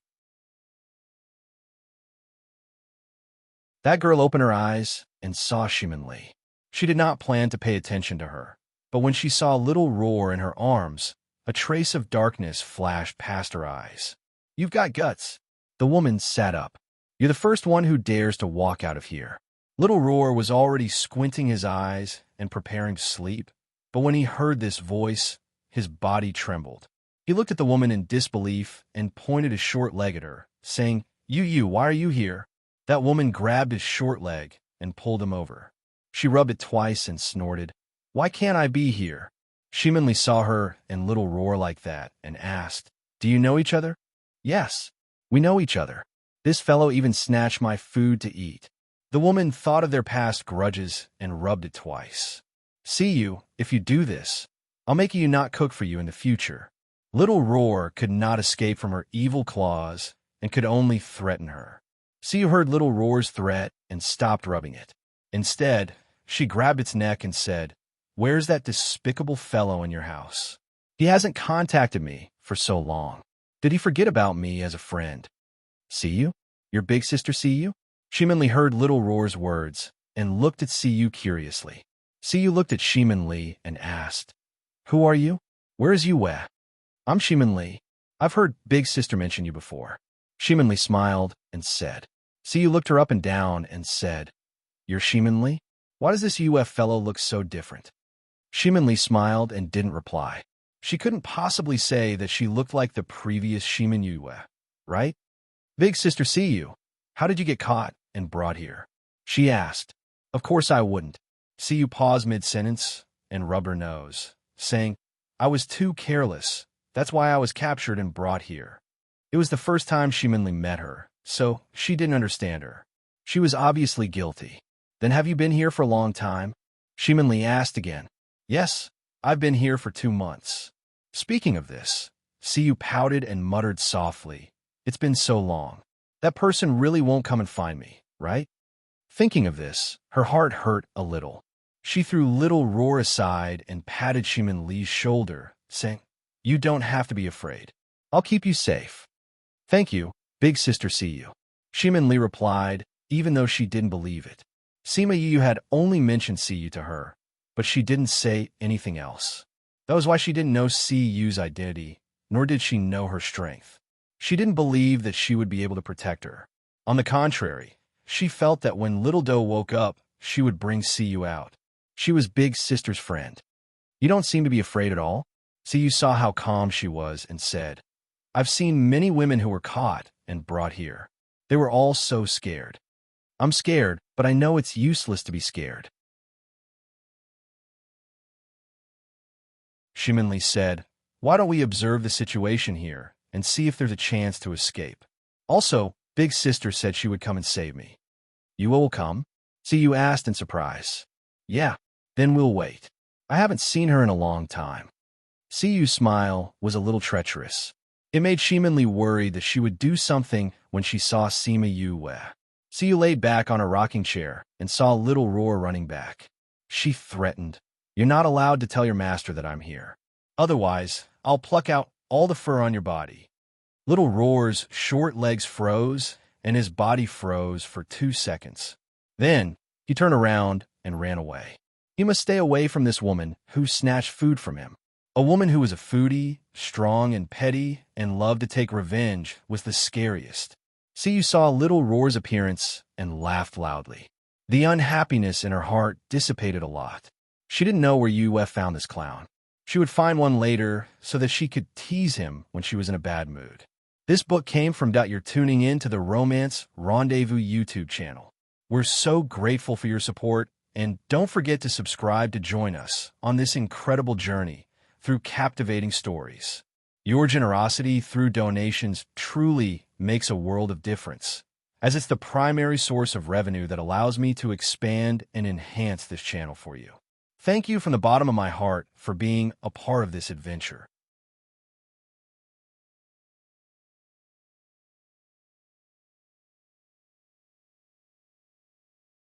That girl opened her eyes and saw Shimin Li. She did not plan to pay attention to her, but when she saw Little Roar in her arms, a trace of darkness flashed past her eyes. You've got guts. The woman sat up. You're the first one who dares to walk out of here. Little Roar was already squinting his eyes and preparing to sleep, but when he heard this voice, his body trembled. He looked at the woman in disbelief and pointed his short leg at her, saying, why are you here? That woman grabbed his short leg and pulled him over. She rubbed it twice and snorted, Why can't I be here? Shimin Li saw her and Little Roar like that and asked, Do you know each other? Yes, we know each other. This fellow even snatched my food to eat. The woman thought of their past grudges and rubbed it twice. See you, if you do this. I'll make you not cook for you in the future. Little Roar could not escape from her evil claws and could only threaten her. Siyu heard Little Roar's threat and stopped rubbing it. Instead, she grabbed its neck and said, Where's that despicable fellow in your house? He hasn't contacted me for so long. Did he forget about me as a friend? Siyu? Your big sister Siyu? Shimin Li heard Little Roar's words and looked at Siyu curiously. Siyu looked at Shimin Li and asked, Who are you? Where is Yue? I'm Shimin Li. I've heard Big Sister mention you before. Shimin Li smiled and said. Siyu looked her up and down and said, You're Shimin Li? Why does this Yue fellow look so different? Shimin Li smiled and didn't reply. She couldn't possibly say that she looked like the previous Shimin Yue, right? Big Sister Siyu, how did you get caught and brought here? She asked. Of course I wouldn't. Siyu paused mid-sentence and rubbed her nose, saying, I was too careless. That's why I was captured and brought here. It was the first time Shimin Li met her, so she didn't understand her. She was obviously guilty. Then have you been here for a long time? Shimin Li asked again. Yes, I've been here for 2 months. Speaking of this, Siyu pouted and muttered softly. It's been so long. That person really won't come and find me, right? Thinking of this, her heart hurt a little. She threw Little Roar aside and patted Shimin Li's shoulder, saying, You don't have to be afraid. I'll keep you safe. Thank you, Big Sister Siyu. Shimin Li replied, even though she didn't believe it. Sima Yu had only mentioned Siyu to her, but she didn't say anything else. That was why she didn't know Siyu's identity, nor did she know her strength. She didn't believe that she would be able to protect her. On the contrary, she felt that when Little Doe woke up, she would bring Siyu out. She was Big Sister's friend. You don't seem to be afraid at all? Siyu saw how calm she was and said, I've seen many women who were caught and brought here. They were all so scared. I'm scared, but I know it's useless to be scared. Shimin Li said, Why don't we observe the situation here and see if there's a chance to escape? Also, Big Sister said she would come and save me. You will come? Siyu asked in surprise. Yeah, then we'll wait. I haven't seen her in a long time. Siyu's smile was a little treacherous. It made Shimin Li worried that she would do something when she saw Sima Yue. Siyu laid back on a rocking chair and saw Little Roar running back. She threatened, You're not allowed to tell your master that I'm here. Otherwise, I'll pluck out all the fur on your body. Little Roar's short legs froze and his body froze for 2 seconds. Then, he turned around and ran away. He must stay away from this woman who snatched food from him. A woman who was a foodie, strong and petty, and loved to take revenge was the scariest. Siyu saw Little Roar's appearance and laughed loudly. The unhappiness in her heart dissipated a lot. She didn't know where Yue found this clown. She would find one later so that she could tease him when she was in a bad mood. This book came from You're tuning in to the Romance Rendezvous YouTube channel. We're so grateful for your support, and don't forget to subscribe to join us on this incredible journey through captivating stories. Your generosity through donations truly makes a world of difference, as it's the primary source of revenue that allows me to expand and enhance this channel for you. Thank you from the bottom of my heart for being a part of this adventure.